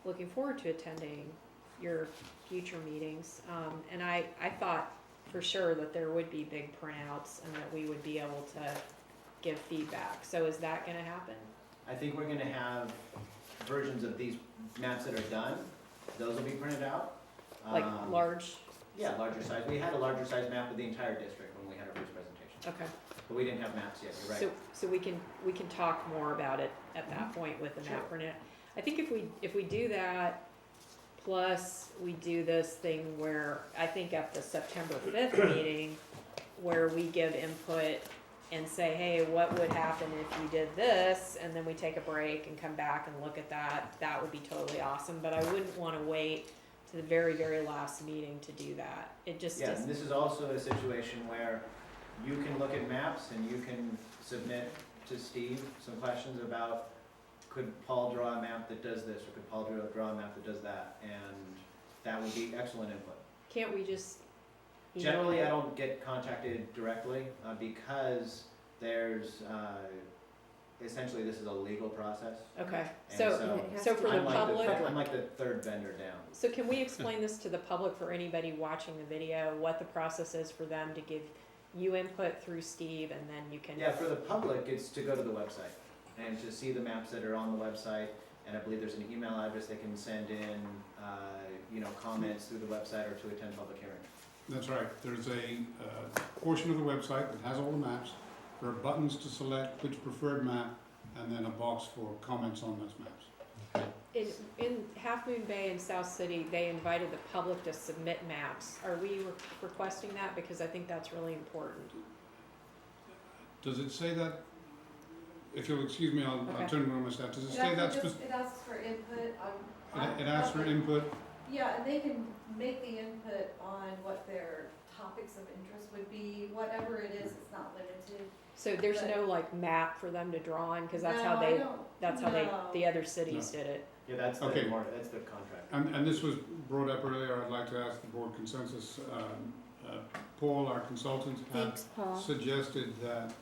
looking forward to attending your future meetings. And I thought for sure that there would be big printouts and that we would be able to give feedback. So is that going to happen? I think we're gonna have versions of these maps that are done. Those will be printed out. Like large? Yeah, larger size. We had a larger size map of the entire district when we had our first presentation, Okay. but we didn't have maps yet, you're right. So we can talk more about it at that point with the map printout. I think if we do that, plus we do this thing where, I think at the September 5th meeting, where we give input and say, hey, what would happen if you did this, and then we take a break and come back and look at that, that would be totally awesome, but I wouldn't wanna wait to the very, very last meeting to do that. It just Yeah, is, and this is also a situation where you can look at maps and you can submit to Steve some questions about, could Paul draw a map that does this, or could Paul draw a map that does that, and that would be excellent input. can't we just email Generally, it? I don't get contacted directly, because there's, essentially this is a legal process. Okay, And so, It has so to for be the I'm like the public, third- I'm like the third vendor down. so can we explain this to the public, for anybody watching the video, what the process is for them to give you input through Steve, and then you can? Yeah, for the public, it's to go to the website and to see the maps that are on the website, and I believe there's an email address they can send in, comments through the website or to attend public hearings. That's right. There's a portion of the website that has all the maps. There are buttons to select which preferred map, and then a box for comments on those maps. In Half Moon Bay and South City, they invited the public to submit maps. Are we requesting that? Because I think that's really important. Does it say that? If you'll excuse me, I'll Okay. turn around my staff. Does it say that? It asks for input on. It asks for input. Yeah, and they can make the input on what their topics of interest would be, whatever it is, it's not limited. So there's But- no like map for them to draw on, because that's No, how I they, don't- that's how no. the other cities did it. Yeah, that's Okay. that's the contract. And this was brought up earlier. I'd like to ask the board consensus. Paul, our consultant, had Thanks, Paul. suggested that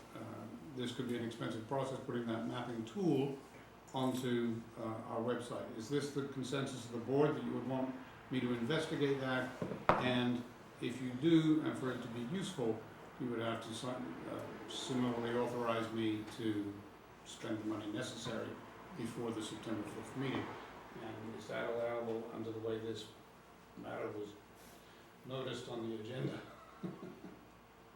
this could be an expensive process, putting that mapping tool onto our website. Is this the consensus of the board, that you would want me to investigate that? And if you do, and for it to be useful, you would have to similarly authorize me to spend the money necessary before the September 5th meeting. And is that allowable under the way this matter was noticed on the agenda?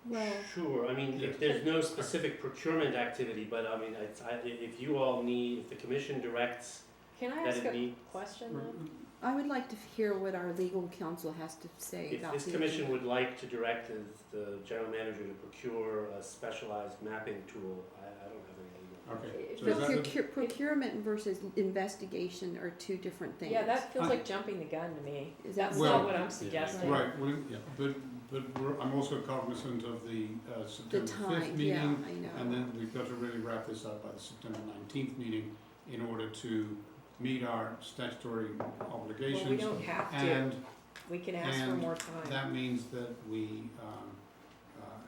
Well, Sure, I mean, if there's no specific procurement activity, but I mean, if you all need, if the commission directs Can I that ask it a need, question then? I would like to hear what our legal counsel has to say if about this the commission agenda. would like to direct the general manager to procure a specialized mapping tool, I don't have any legal. Okay. So But is that the- procurement versus investigation are two different things. Yeah, that feels I- like jumping the gun to me. Is that That's Well- not what I'm suggesting. Right, well, Yeah. but I'm also cognizant of the The September 5th time, meeting. yeah, I know. And then we've got to really wrap this up by the September 19th meeting in order to meet our statutory obligations. Well, we don't have to. And We can ask for and more time. that means that we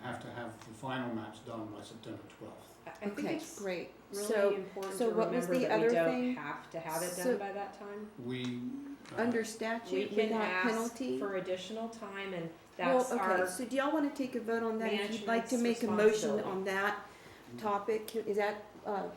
have to have the final maps done by September 12th. I think Okay, it's great. really So, important so to what was remember the that we other don't thing? have to have it So- done by that time. We, under We statute, can without ask penalty? for additional time and Well, that's okay, our, so do y'all wanna take a vote on that? If you'd like to management's make a motion responsibility. on that topic, is that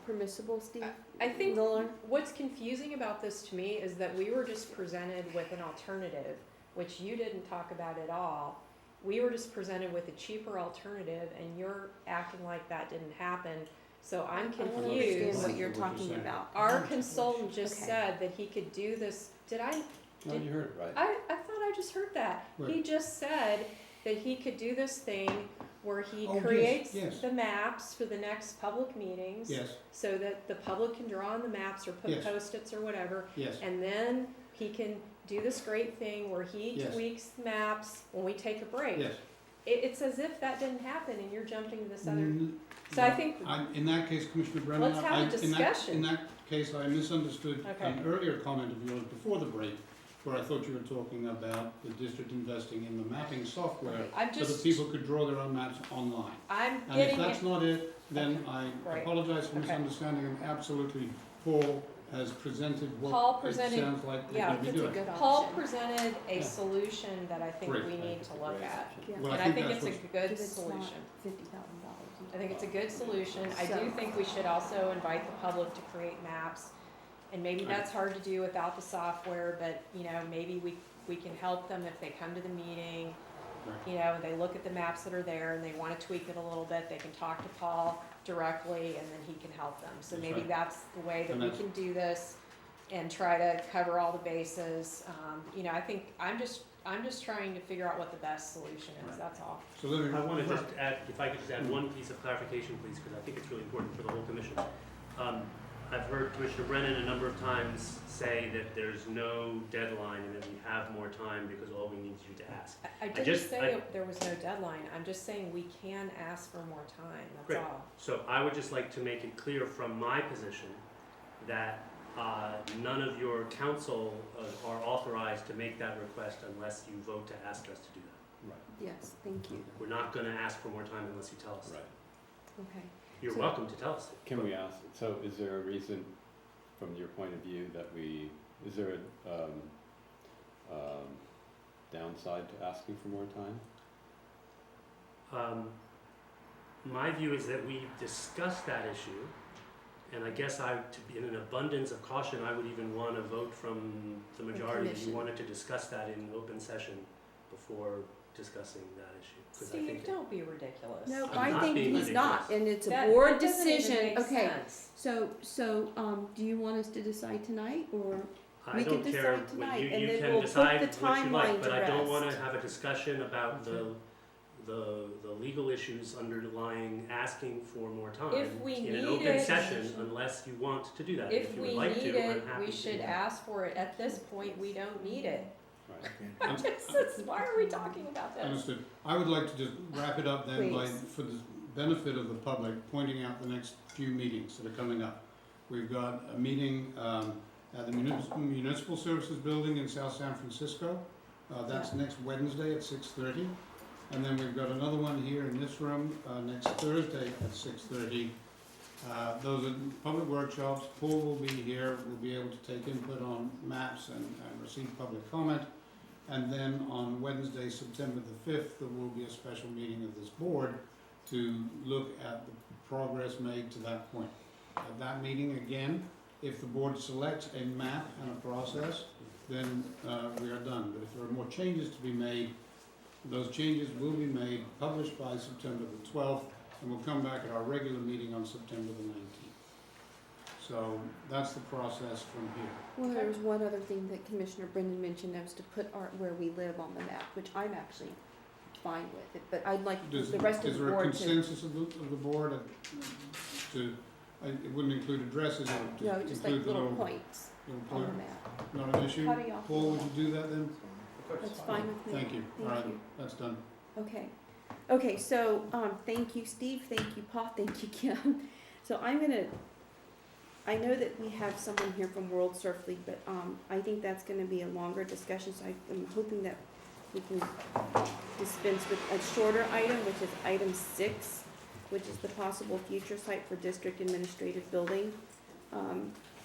permissible, Steve? I think Miller? what's confusing about this to me is that we were just presented with an alternative, which you didn't talk about at all. We were just presented with a cheaper alternative and you're acting like that didn't happen. So I'm I don't understand confused. what you're What you're talking saying. about. Our consultant just Okay. said that he could do this, did I, No, you heard it right. I thought I just heard that. He Right. just said that he could do this thing where he Oh, yes, creates yes. the maps for the next public meetings. yes, So that the public can draw on the maps or put Yes. Post-its or whatever. yes, And then he can do this great thing where he Yes. tweaks the maps when we take a break. yes. It's as if that didn't happen and you're jumping to this other, so No, I think, in that case, Commissioner Brennan, Let's have a discussion. in that case, I misunderstood Okay. an earlier comment of yours before the break, where I thought you were talking about the district investing in the mapping software I'm so that just, people could draw their own maps online. I'm And if getting that's it, not it, then I Right. apologize for Okay. misunderstanding, and absolutely, Paul has presented Paul what it presented- sounds like they're yeah, gonna be That's a doing. good Paul option. presented a Yeah. solution that I think Great. we need to look at. Yeah. Well, And I think that's it's a what's- good If it's not solution. $50,000. I think it's a good solution. I do So- think we should also invite the public to create maps. And maybe that's hard to do without the software, but, you know, maybe we can help them if they come to the meeting. Right. You know, they look at the maps that are there and they wanna tweak it a little bit, they can talk to Paul directly and then he can help them. So That's maybe right. that's the way that And we that's- can do this and try to cover all the bases. You know, I think, I'm just trying to figure out what the best solution is, Right. that's all. So let me. I want to just add, if I could just add one piece of clarification, please, because I think it's really important for the whole commission. I've heard Commissioner Brennan a number of times say that there's no deadline and that we have more time because all we need is you to ask. I didn't just- say that there was no deadline, I'm just saying we can ask for more time, Great. that's all. So I would just like to make it clear from my position that none of your council are authorized to make that request unless you vote to ask us to do that. Right, Yes, thank you. We're not going to ask for more time unless you tell us. right. Okay. You're So- welcome to tell us. Can we ask, so is there a reason, from your point of view, that is there a downside to asking for more time? My view is that we discussed that issue, and I guess in an abundance of caution, I would even want to vote from the majority if you commission. wanted to discuss that in open session before discussing that issue. 'Cause I Steve, think don't be ridiculous. No, I'm I not think being he's not, ridiculous. and it's a That- board that doesn't even decision. make Okay, sense. so, do you want us to decide tonight, or? I We don't could care decide what tonight, you and then can we'll put decide the what you timeline like, to but I don't want rest. to have a discussion about the legal issues underlying asking for more time If we in an need open it- session unless you want to do that. If you we would like need to, I'm it, happy we to. should ask for it. At this point, we don't need it. Right. Why are we talking about this? Understood. I would like to just wrap it up then by, Please. for the benefit of the public, pointing out the next few meetings that are coming up. We've got a meeting at the Municipal Services Building in South San Francisco. That's next Wednesday at 6:30. And then we've got another one here in this room next Thursday at 6:30. Those are public workshops. Paul will be here. We'll be able to take input on maps and receive public comment. And then on Wednesday, September the 5th, there will be a special meeting of this board to look at the progress made to that point. At that meeting, again, if the board selects a map and a process, then we are done. But if there are more changes to be made, those changes will be made, published by September the 12th, and we'll come back at our regular meeting on September the 19th. So that's the process from here. Well, there was one other thing that Commissioner Brendan mentioned, that was to put where we live on the map, which I'm actually fine with it, but I'd like the rest of Is the there a board to. consensus of the board it wouldn't include addresses, it would No, just just like include the little little points little on the point? map. Not an issue? How do y'all Paul, feel would about you do that then? That's fine with me. Thank you. All Thank right, you. that's done. Okay. Okay, so, thank you, Steve, thank you, Paul, thank you, Kim. So I know that we have someone here from World Surf League, but, I think that's gonna be a longer discussion, so I'm hoping that we can dispense with a shorter item, which is item 6, which is the possible future site for district administrative building.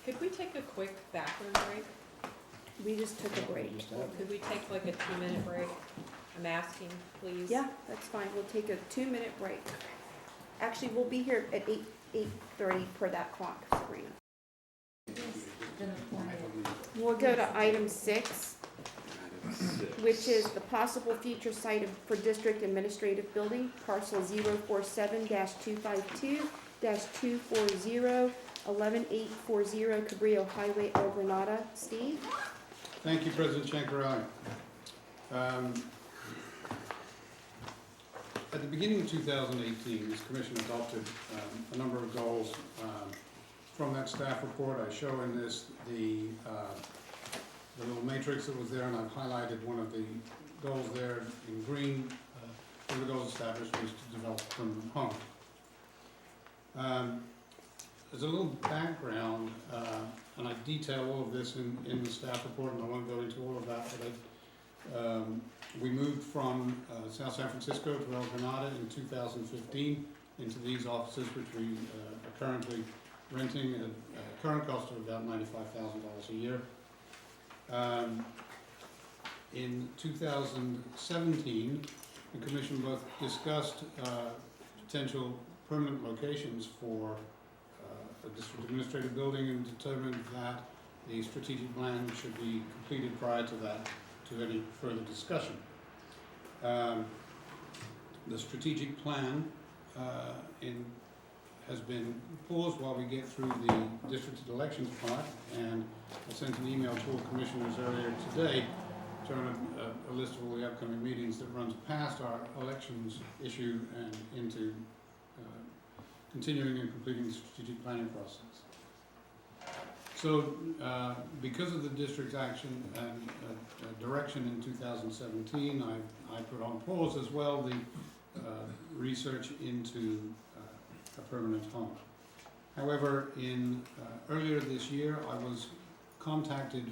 Could we take a quick bathroom break? We just took a break. Could we take like a 2-minute break? I'm asking, please. Yeah, that's fine, we'll take a 2-minute break. Actually, we'll be here at 8:30 per that clock, Sabrina. We'll go to item 6, which is the possible future site for district administrative building, parcel 047-252-240-11840 Cabrillo Highway, El Granada. Steve? Thank you, President Shankarai. At the beginning of 2018, this commission adopted a number of goals from that staff report. I show in this the little matrix that was there, and I've highlighted one of the goals there in green. One of the goals established was to develop a permanent home. As a little background, and I detail all of this in the staff report, and I won't go into all of that, but we moved from South San Francisco to El Granada in 2015 into these offices, which we are currently renting at a current cost of about $95,000 a year. In 2017, the Commission both discussed potential permanent locations for a district administrative building and determined that the strategic plan should be completed prior to that, to any further discussion. The strategic plan has been paused while we get through the district elections part, and I sent an email to all commissioners earlier today showing a list of all the upcoming meetings that runs past our elections issue and into continuing and completing the strategic planning process. So, because of the district's action and direction in 2017, I put on pause as well the research into a permanent home. However, earlier this year, I was contacted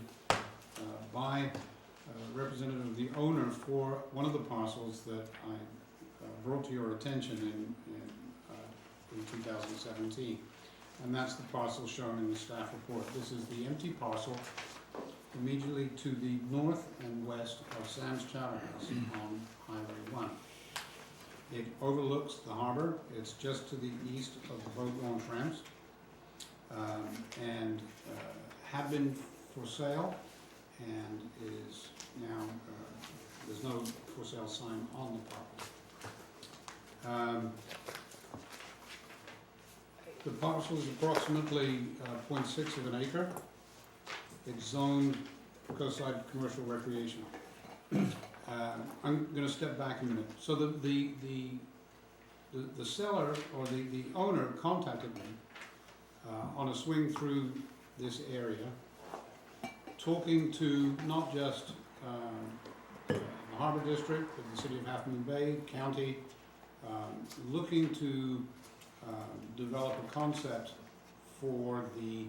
by a representative of the owner for one of the parcels that I brought to your attention in 2017. And that's the parcel shown in the staff report. This is the empty parcel immediately to the north and west of Sam's Chowder House on Highway 1. It overlooks the harbor. It's just to the east of the boat launch ramps, and had been for sale, and is now, there's no for sale sign on the property. The parcel is approximately 0.6 of an acre. It's zoned coastside commercial recreation. I'm going to step back a minute. So the seller or the owner contacted me on a swing through this area, talking to not just the Harbor District, but the City of Half Moon Bay, County, looking to develop a concept for the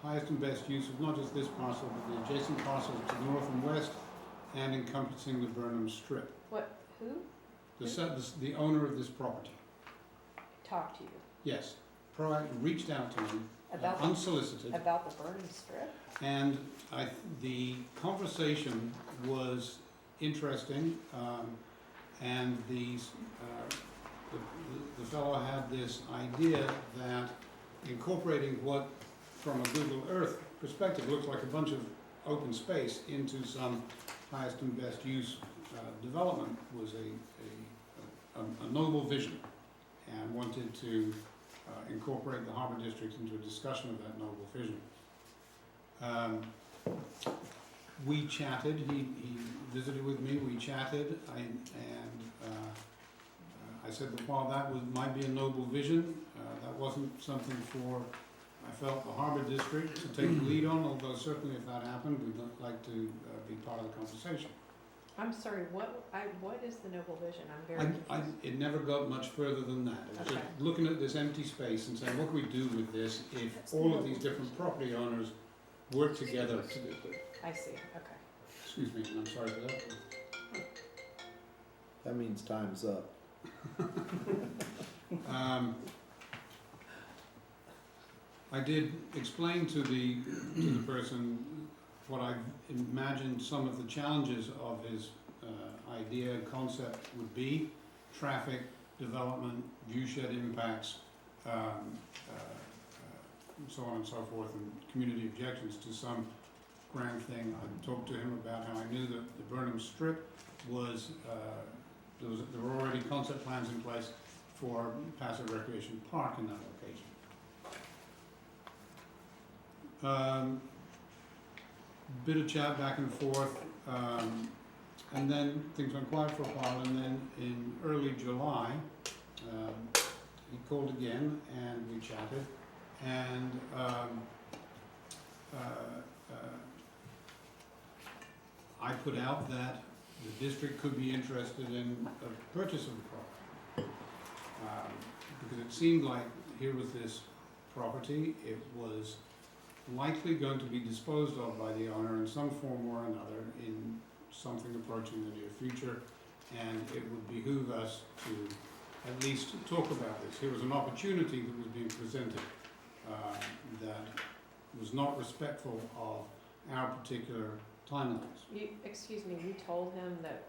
highest and best use of not just this parcel, but the adjacent parcels to the north and west, and encompassing the Burnham Strip. What, who The owner of this property, talked to you yes, reached out to me, about unsolicited, about the Burnham Strip? and the conversation was interesting, and the fellow had this idea that incorporating what, from a Google Earth perspective, looks like a bunch of open space into some highest and best use development was a noble vision, and wanted to incorporate the Harbor District into a discussion of that noble vision. We chatted, he visited with me, we chatted, I said that while that might be a noble vision, that wasn't something I felt the Harbor District to take the lead on, although certainly if that happened, we'd like to be part of the conversation. I'm sorry, what is the noble vision? I'm very confused. It never got much further than that. It was just Okay. looking at this empty space and saying, what can we do with this if all of these different property owners work together to do it? I see, okay. Excuse me, I'm sorry for that. That means time's up. I did explain to the person what I imagined some of the challenges of his idea and concept would be: traffic, development, viewshed impacts, so on and so forth, and community objections to some grand thing. I talked to him about how I knew that the Burnham Strip was, there were already concept plans in place for passive recreation park in that location. Bit of chat back and forth, and then things went quiet for a while, and then in early July, he called again and we chatted, and I put out that the district could be interested in a purchase of the property, because it seemed like here was this property, it was likely going to be disposed of by the owner in some form or another in something approaching the near future, and it would behoove us to at least talk about this. Here was an opportunity that was being presented that was not respectful of our particular timelines. Excuse me, you told him that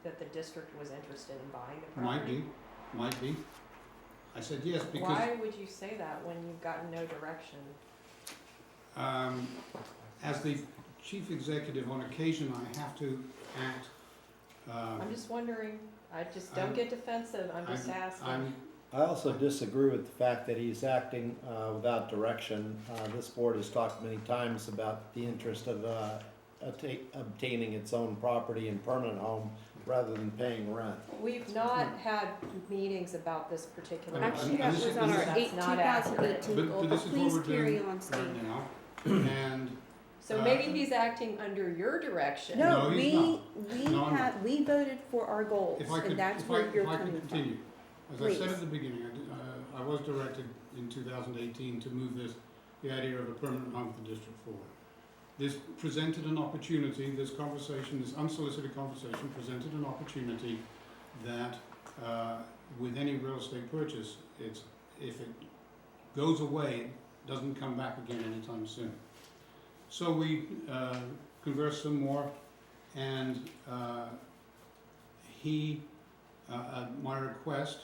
the district was interested in buying the property? Might be. I said yes because... Why would you say that when you've gotten no direction? As the chief executive, on occasion I have to act. I'm just wondering, I just don't get defensive, I'm just asking. I also disagree with the fact that he's acting without direction. This board has talked many times about the interest of obtaining its own property and permanent home rather than paying rent. We've not had meetings about this particular. Actually, that was on our That's not accurate. 2018 goal, But but this is what please we're carry doing on, Steve. right now, and So maybe he's acting under your direction. No, No, he's not. we voted for our goals, if I could, and that's if where you're I could coming continue. from. As I said Please. at the beginning, I was directed in 2018 to move the idea of a permanent home for the district forward. This presented an opportunity, this conversation, this unsolicited conversation presented an opportunity that with any real estate purchase, if it goes away, it doesn't come back again anytime soon. So we conversed some more, and he, at my request,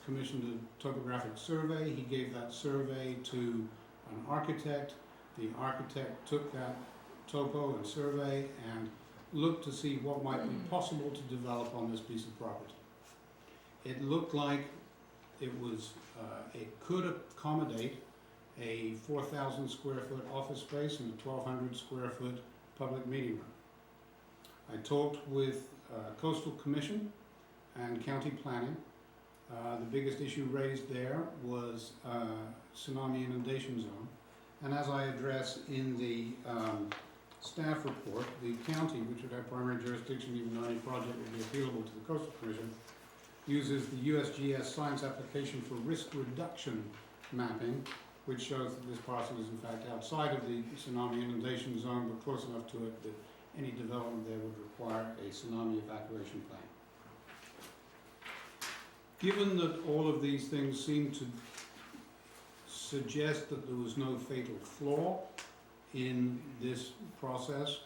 commissioned a topographic survey. He gave that survey to an architect. The architect took that topo and survey and looked to see what might be possible to develop on this piece of property. It looked like it could accommodate a 4,000 square foot office space and a 1,200 square foot public meeting room. I talked with Coastal Commission and County Planning. The biggest issue raised there was tsunami inundation zone. And as I address in the staff report, the county, which would have primary jurisdiction even though any project would be appealable to the Coastal Commission, uses the USGS science application for risk reduction mapping, which shows that this parcel is in fact outside of the tsunami inundation zone, but close enough to it that any development there would require a tsunami evacuation plan. Given that all of these things seem to suggest that there was no fatal flaw in this process,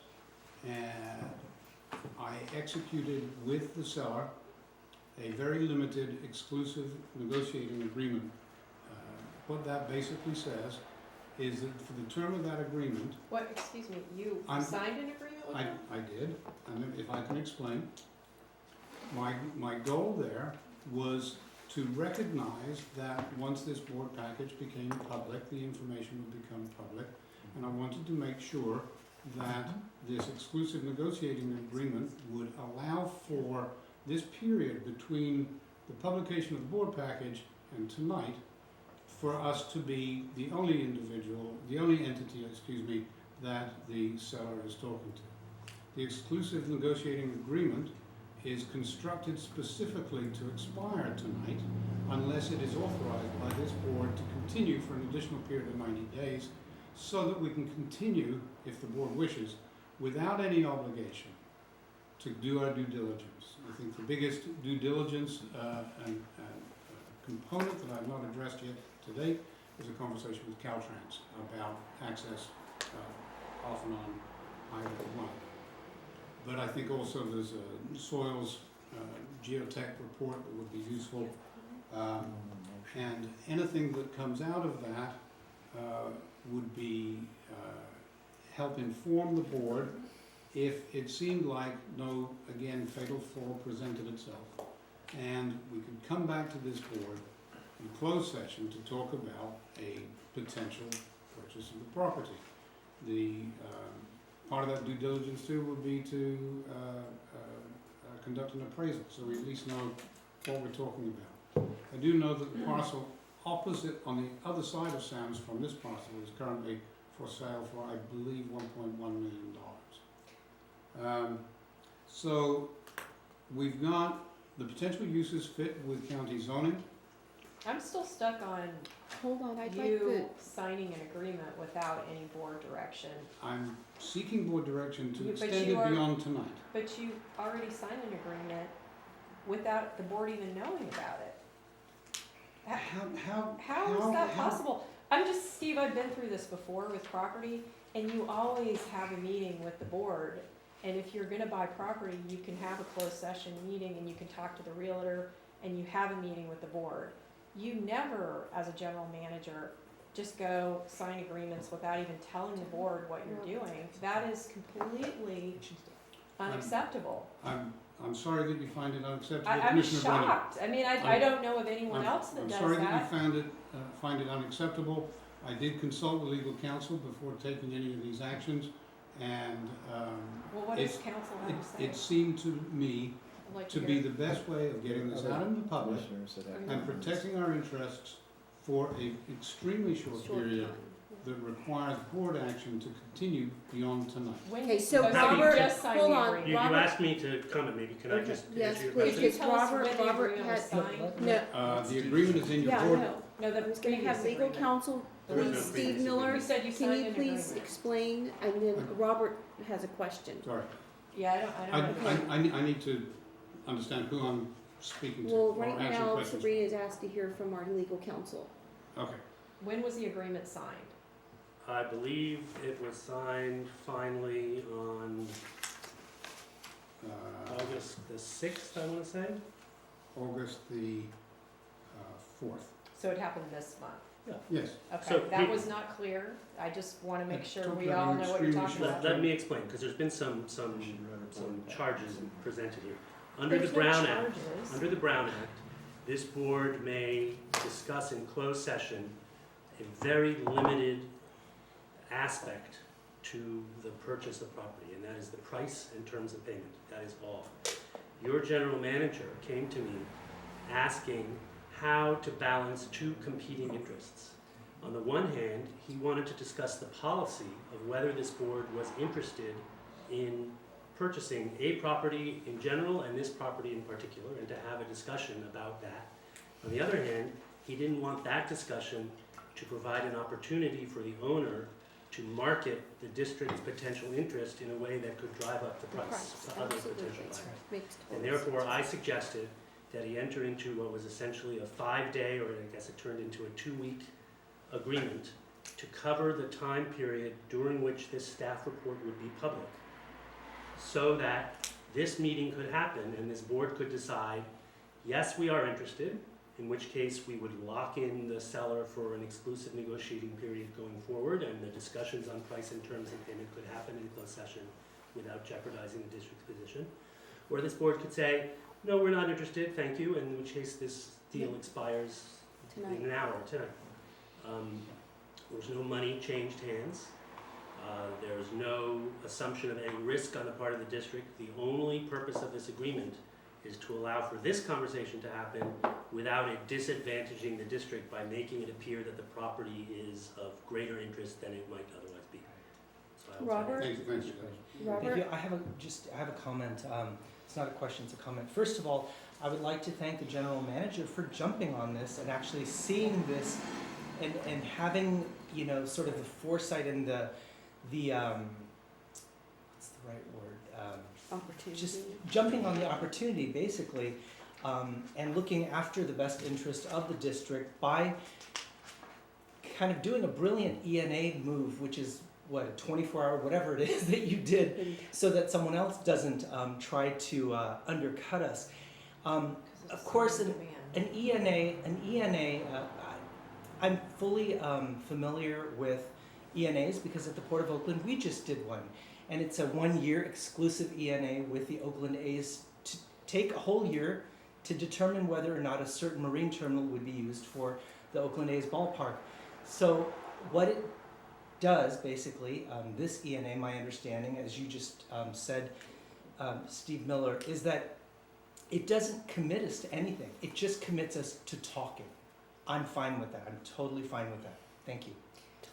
I executed with the seller a very limited exclusive negotiating agreement. What that basically says is that for the term of that agreement, What, excuse me, you I'm- signed an agreement with them? I did, and then if I can explain, my goal there was to recognize that once this board package became public, the information would become public, and I wanted to make sure that this exclusive negotiating agreement would allow for this period between the publication of the board package and tonight for us to be the only individual, the only entity, that the seller is talking to. The exclusive negotiating agreement is constructed specifically to expire tonight unless it is authorized by this board to continue for an additional period of 90 days so that we can continue, if the board wishes, without any obligation to do our due diligence. I think the biggest due diligence and component that I've not addressed yet to date is a conversation with Caltrans about access off and on Highway 1. But I think also there's a soils geotech report that would be useful. And anything that comes out of that would be help inform the board if it seemed like no, again, fatal flaw presented itself. And we could come back to this board in closed session to talk about a potential purchase of the property. The part of that due diligence too would be to conduct an appraisal, so we at least know what we're talking about. I do know that the parcel opposite on the other side of Sam's from this parcel is currently for sale for, I believe, $1.1 million. So we've got the potential uses fit with county zoning. I'm still stuck on Hold on, I'd like you to, signing an agreement without any board direction. I'm seeking board direction to But extend you it are- beyond tonight. But you already signed an agreement without the board even knowing about it. How is that possible? I'm just, Steve, I've been through this before with property, and you always have a meeting with the board. And if you're gonna buy property, you can have a closed session meeting, and you can talk to the realtor, and you have a meeting with the board. You never, as a general manager, just go sign agreements without even telling the board what you're doing. That is completely unacceptable. I'm sorry that you find it unacceptable, I'm Commissioner Brennan. shocked. I mean, I don't know of anyone else that does I'm sorry that that. you find it unacceptable. I did consult with legal counsel before taking any of these actions, and Well, what does council have to say? it seemed to me I'd like to hear be it. the best way of getting this out in the public and protecting our interests for an extremely short short period time. that requires board action to continue beyond tonight. When Okay, you- so you Robert- just signed hold the on, agreement. You Robert- asked me to comment, maybe can I just Yes, answer your please. question? Could you Because tell us Robert- when the Robert agreement was had- signed? No, The agreement is in your yeah, I board. know. No, the I was gonna have previous legal agreement. counsel, There was no please, Steve previous Miller, You said you can signed you an please agreement. explain, and then Robert has a question. Sorry. Yeah, I don't know. I need to understand who I'm speaking to Well, or right answering now questions. Sabrina's asked to hear from our legal counsel. Okay. When was the agreement signed? I believe it was signed finally on August the 6th, I want to say. August the 4th. So it happened this month? Yes. So Okay, that we- was not clear. I just wanna make I sure took we that all on know what you're extremely talking short about. Let me explain, because there's been some charges presented here. Under the There's no Brown Act, charges. under the Brown Act, this board may discuss in closed session a very limited aspect to the purchase of property, and that is the price and terms of payment. That is all. Your general manager came to me asking how to balance two competing interests. On the one hand, he wanted to discuss the policy of whether this board was interested in purchasing a property in general and this property in particular, and to have a discussion about that. On the other hand, he didn't want that discussion to provide an opportunity for the owner to market the district's potential interest in a way that could drive up the price to other potential Absolutely. buyers. Makes total And therefore, sense. I suggested that he enter into what was essentially a 5-day, or I guess it turned into a 2-week agreement to cover the time period during which this staff report would be public, so that this meeting could happen and this board could decide, yes, we are interested, in which case we would lock in the seller for an exclusive negotiating period going forward, and the discussions on price and terms and payment could happen in closed session without jeopardizing the district's position. Or this board could say, no, we're not interested, thank you, in which case this deal expires in Tonight. an hour, tonight. There's no money changed hands. There's no assumption of any risk on the part of the district. The only purpose of this agreement is to allow for this conversation to happen without it disadvantaging the district by making it appear that the property is of greater interest than it might otherwise be. So I will Robert? Thank you, Judge. Thank Robert? you. I have a comment. It's not a question, it's a comment. First of all, I would like to thank the general manager for jumping on this and actually seeing this and having, you know, sort of the foresight and the what's the right word? Opportunity. Just jumping on the opportunity, basically, and looking after the best interest of the district by kind of doing a brilliant ENA move, which is, what, a 24-hour, whatever it is that you did, so that someone else doesn't try to undercut us. Of course, an ENA, I'm fully familiar with ENAs because at the Port of Oakland, we just did one. And it's a 1-year exclusive ENA with the Oakland A's to take a whole year to determine whether or not a certain marine terminal would be used for the Oakland A's ballpark. So what it does, basically, this ENA, my understanding, as you just said, Steve Miller, is that it doesn't commit us to anything. It just commits us to talking. I'm fine with that. I'm totally fine with that. Thank you.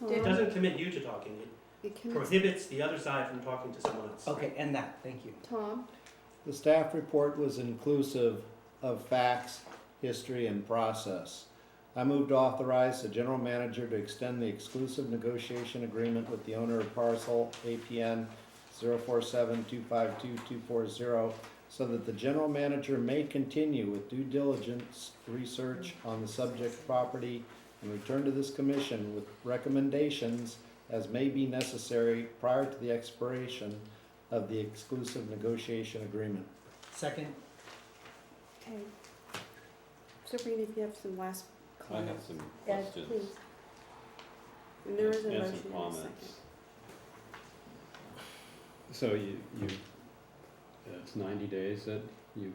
It doesn't commit you to talking, It it commits, prohibits the other side from talking to someone else. Okay, and that. Thank you. Tom? The staff report was inclusive of facts, history, and process. I move to authorize the general manager to extend the exclusive negotiation agreement with the owner of parcel APN 047252240 so that the general manager may continue with due diligence research on the subject property and return to this commission with recommendations as may be necessary prior to the expiration of the exclusive negotiation agreement. Second. Okay. Sabrina, if you have some last I have comments. some Ed, questions. please. And there is a and some motion in a comments. second. So it's 90 days that you've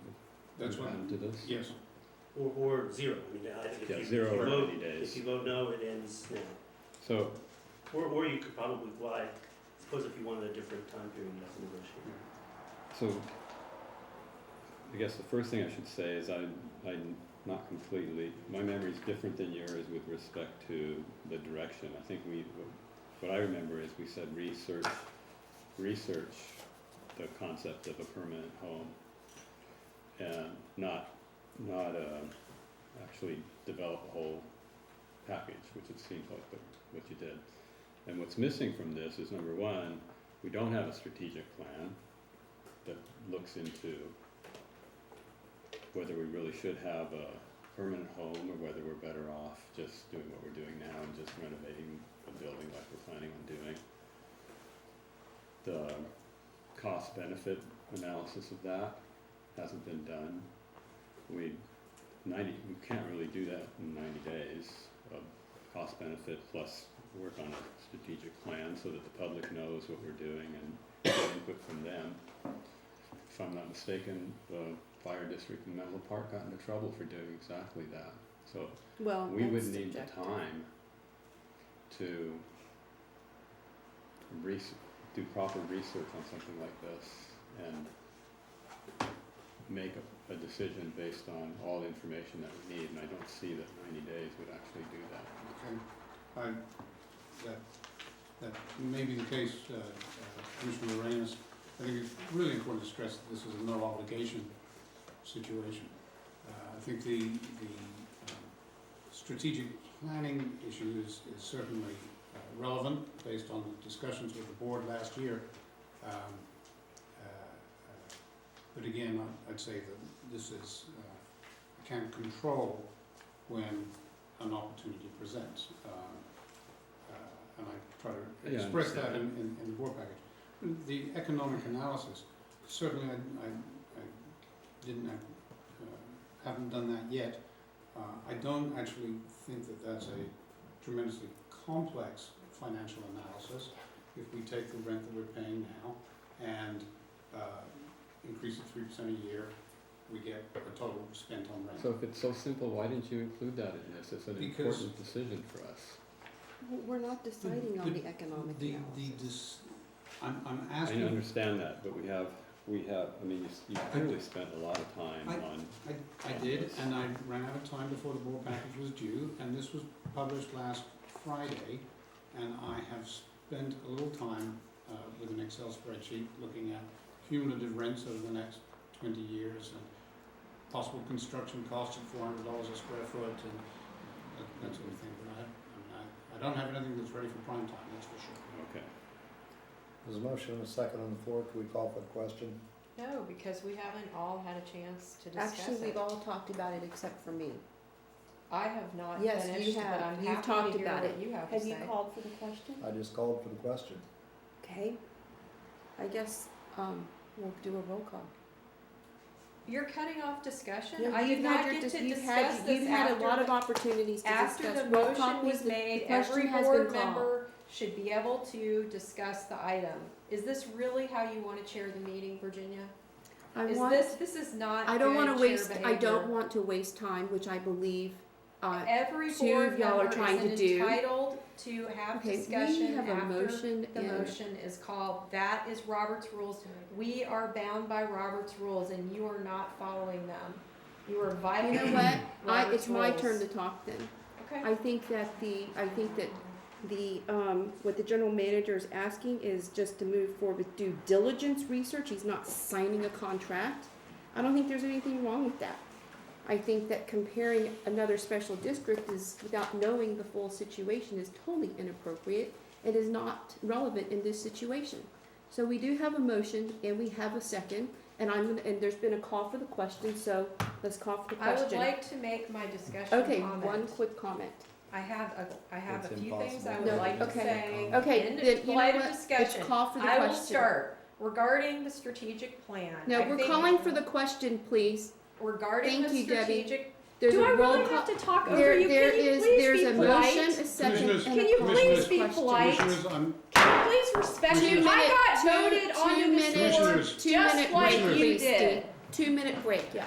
That's what, added to this? yes. Or zero, I mean, I think if Yeah, you, 0 if you or vote, 90 days. if you vote no, it ends now. So, Or you could probably, well, I suppose if you wanted a different time period, you'd have to negotiate. so I guess the first thing I should say is I'm not completely, my memory is different than yours with respect to the direction. I think what I remember is we said research the concept of a permanent home and not actually develop a whole package, which it seems like what you did. And what's missing from this is, number one, we don't have a strategic plan that looks into whether we really should have a permanent home or whether we're better off just doing what we're doing now and just renovating a building like we're planning on doing. The cost-benefit analysis of that hasn't been done. We can't really do that in 90 days of cost-benefit plus work on a strategic plan so that the public knows what we're doing and get input from them. If I'm not mistaken, the fire district in Menlo Park got into trouble for doing exactly that. So Well, we would that's need the subjective. time to do proper research on something like this and make a decision based on all the information that we need, and I don't see that 90 days would actually do that. Okay. That may be the case, Commissioner Arenas. I think it's really important to stress that this is a no obligation situation. I think the strategic planning issue is certainly relevant based on the discussions with the board last year. But again, I'd say that this is, I can't control when an opportunity presents. And I try to Yeah, I express that understand in the board package. The economic analysis Certainly, I didn't, haven't done that yet. I don't actually think that that's a tremendously complex financial analysis. If we take the rent that we're paying now and increase it 3% a year, we get a total spent on rent. So if it's so simple, why didn't you include that in this? It's an Because- important decision for us. We're not deciding on the economic analysis. I'm I asking. understand that, but we have, I mean, you clearly spent a lot of time on. I did, and I ran out of time before the board package was due, and this was published last Friday, and I have spent a little time with an Excel spreadsheet looking at cumulative rents over the next 20 years and possible construction costs at $400 a square foot and that sort of thing. But I don't have anything that's ready for prime time, that's for sure. Okay. There's a motion and a second on the floor. Can we call for the question? No, because we haven't all had a chance to discuss Actually, we've it. all talked about it except for me. I have not Yes, you finished, but have. I'm You've happy talked to hear about what it. you have to Have you say. called for the question? I just called for the question. Okay. I guess, we'll do a roll call. You're cutting off discussion? Yeah, I did you've not had your get to you've discuss had- this You've had a lot after of opportunities to discuss. After the Roll call, motion was please. The made, question every has board been called. member should be able to discuss the item. Is this really how you want to chair the meeting, Virginia? This is not I don't good wanna chair waste, I behavior. don't want to waste time, which I believe, Every two board of y'all are member trying to is do. entitled to have okay, we discussion have a after motion the and. motion is called. That is Robert's rules. We are bound by Robert's rules and you are not following them. You are You violating know what? Robert's It's my rules. turn to talk then. Okay. I think that what the general manager is asking is just to move forward with due diligence research. He's not signing a contract. I don't think there's anything wrong with that. I think that comparing another special district is, without knowing the full situation, is totally inappropriate. It is not relevant in this situation. So we do have a motion and we have a second, and and there's been a call for the question, so let's call for the I would question. like to make my discussion Okay, comment. one quick comment. I have It's a few things I impossible. would No, like to okay. say Okay, in then, you know light of what? Let's discussion. call for the I will question. start regarding the strategic plan. No, I we're think calling for the question, please. regarding Thank the you, Debbie. strategic. There's Do a I roll really call. have to talk over There, you? there Can you is, please there's be a polite? motion, a second, Commissioners, and a Can you call please for the be question. polite? Commissioners, Can you please respect me? Two I minute- got two- voted onto two this minute- board Commissioners. Two just minute like break, you please, did. 2 minute break, yeah.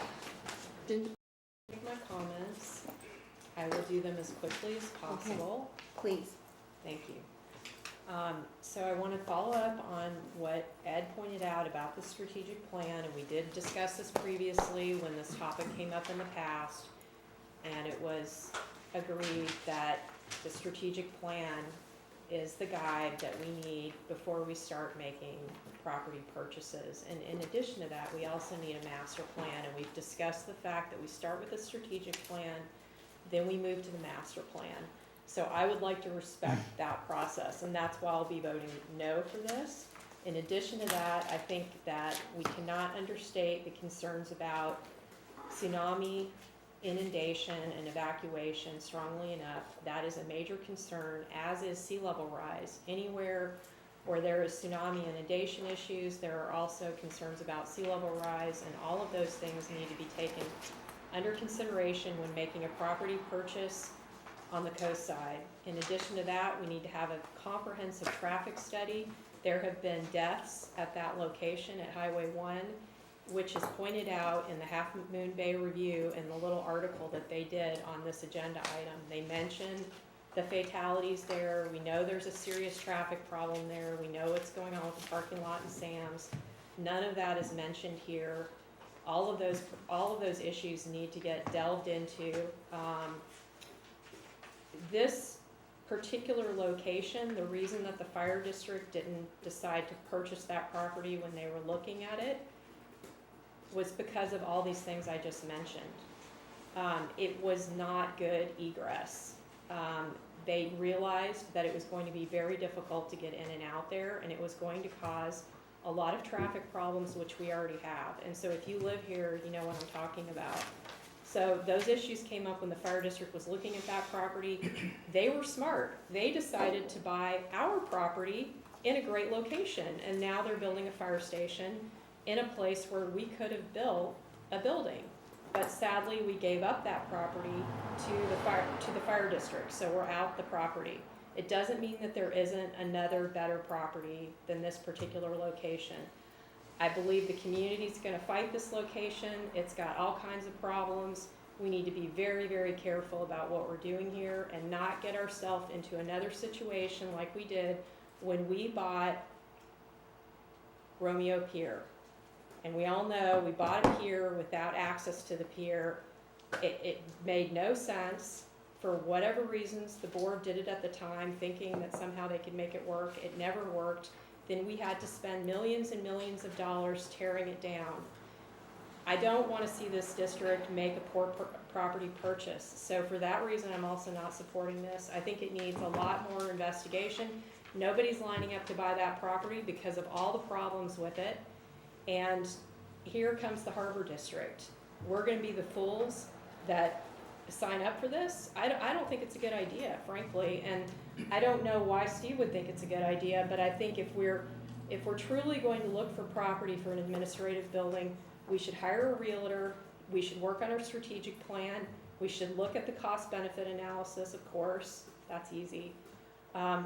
Make my comments. I will do them as quickly as possible. Please. Thank you. So I want to follow up on what Ed pointed out about the strategic plan, and we did discuss this previously when this topic came up in the past, and it was agreed that the strategic plan is the guide that we need before we start making property purchases. And in addition to that, we also need a master plan, and we've discussed the fact that we start with a strategic plan, then we move to the master plan. So I would like to respect that process, and that's why I'll be voting no for this. In addition to that, I think that we cannot understate the concerns about tsunami, inundation, and evacuation strongly enough. That is a major concern, as is sea level rise. Anywhere where there is tsunami inundation issues, there are also concerns about sea level rise, and all of those things need to be taken under consideration when making a property purchase on the coast side. In addition to that, we need to have a comprehensive traffic study. There have been deaths at that location at Highway 1, which is pointed out in the Half Moon Bay Review in the little article that they did on this agenda item. They mentioned the fatalities there. We know there's a serious traffic problem there. We know what's going on with the parking lot in Sam's. None of that is mentioned here. All of those issues need to get delved into. This particular location, the reason that the fire district didn't decide to purchase that property when they were looking at it was because of all these things I just mentioned. It was not good egress. They realized that it was going to be very difficult to get in and out there, and it was going to cause a lot of traffic problems, which we already have. And so if you live here, you know what I'm talking about. So those issues came up when the fire district was looking at that property. They were smart. They decided to buy our property in a great location, and now they're building a fire station in a place where we could have built a building. But sadly, we gave up that property to the fire district, so we're out the property. It doesn't mean that there isn't another better property than this particular location. I believe the community's gonna fight this location. It's got all kinds of problems. We need to be very, very careful about what we're doing here and not get ourselves into another situation like we did when we bought Romeo Pier. And we all know we bought a pier without access to the pier. It made no sense. For whatever reasons, the board did it at the time, thinking that somehow they could make it work. It never worked. Then we had to spend millions and millions of dollars tearing it down. I don't want to see this district make a poor property purchase. So for that reason, I'm also not supporting this. I think it needs a lot more investigation. Nobody's lining up to buy that property because of all the problems with it. And here comes the Harbor District. We're gonna be the fools that sign up for this. I don't think it's a good idea, frankly, and I don't know why Steve would think it's a good idea, but I think if we're truly going to look for property for an administrative building, we should hire a realtor, we should work on our strategic plan, we should look at the cost-benefit analysis, of course, that's easy.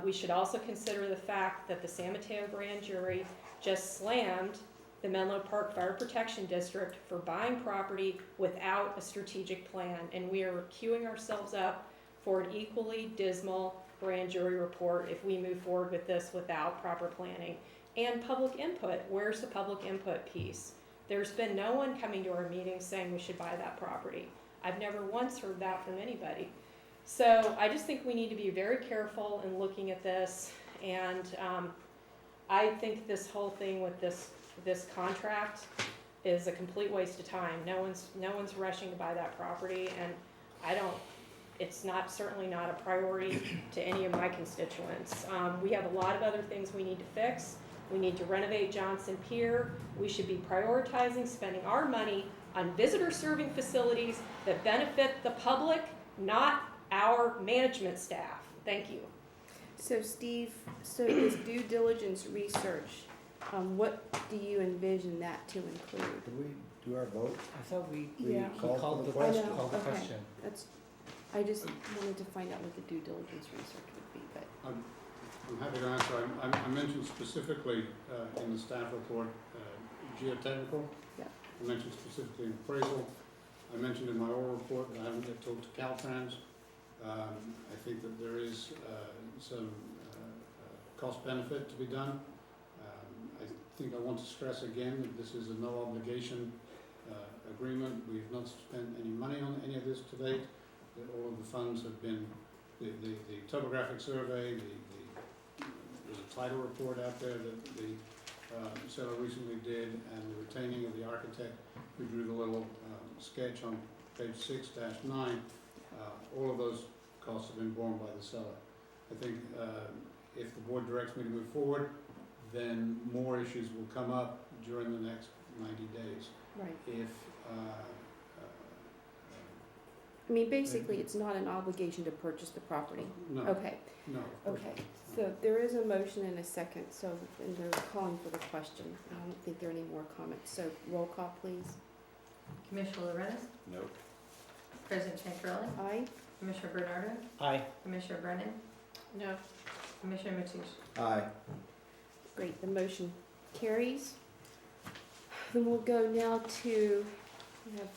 We should also consider the fact that the San Mateo Grand Jury just slammed the Menlo Park Fire Protection District for buying property without a strategic plan, and we are queuing ourselves up for an equally dismal grand jury report if we move forward with this without proper planning. And public input, where's the public input piece? There's been no one coming to our meetings saying we should buy that property. I've never once heard that from anybody. So I just think we need to be very careful in looking at this, and I think this whole thing with this contract is a complete waste of time. No one's rushing to buy that property, and it's certainly not a priority to any of my constituents. We have a lot of other things we need to fix. We need to renovate Johnson Pier. We should be prioritizing spending our money on visitor-serving facilities that benefit the public, not our management staff. Thank you. So Steve, so this due diligence research, what do you envision that to include? Did we do our vote? I thought we Yeah. called the question. question. Called the Okay. question. I just wanted to find out what the due diligence research would be, but. I'm happy to answer. I mentioned specifically in the staff report geotechnical. Yeah. I mentioned specifically appraisal. I mentioned in my oral report that I haven't yet talked to Caltrans. I think that there is some cost benefit to be done. I think I want to stress again that this is a no obligation agreement. We have not spent any money on any of this to date. That all of the funds have been, the topographic survey, there's a title report out there that the seller recently did, and the retaining of the architect who drew the little sketch on page 6-9. All of those costs have been borne by the seller. I think if the board directs me to move forward, then more issues will come up during the next 90 days. Right. If I mean, basically, it's not an obligation to purchase the property. no, Okay, no. of course okay. not. So there is a motion and a second, so, and they're calling for the question. I don't think there are any more comments, so roll call, please. Commissioner Lorenz, Nope. President Chancarelli, Aye? Commissioner Bernardo, Aye. Commissioner Brennan, No. Commissioner Mathush. Aye. Great, the motion carries. Then we'll go now to, we have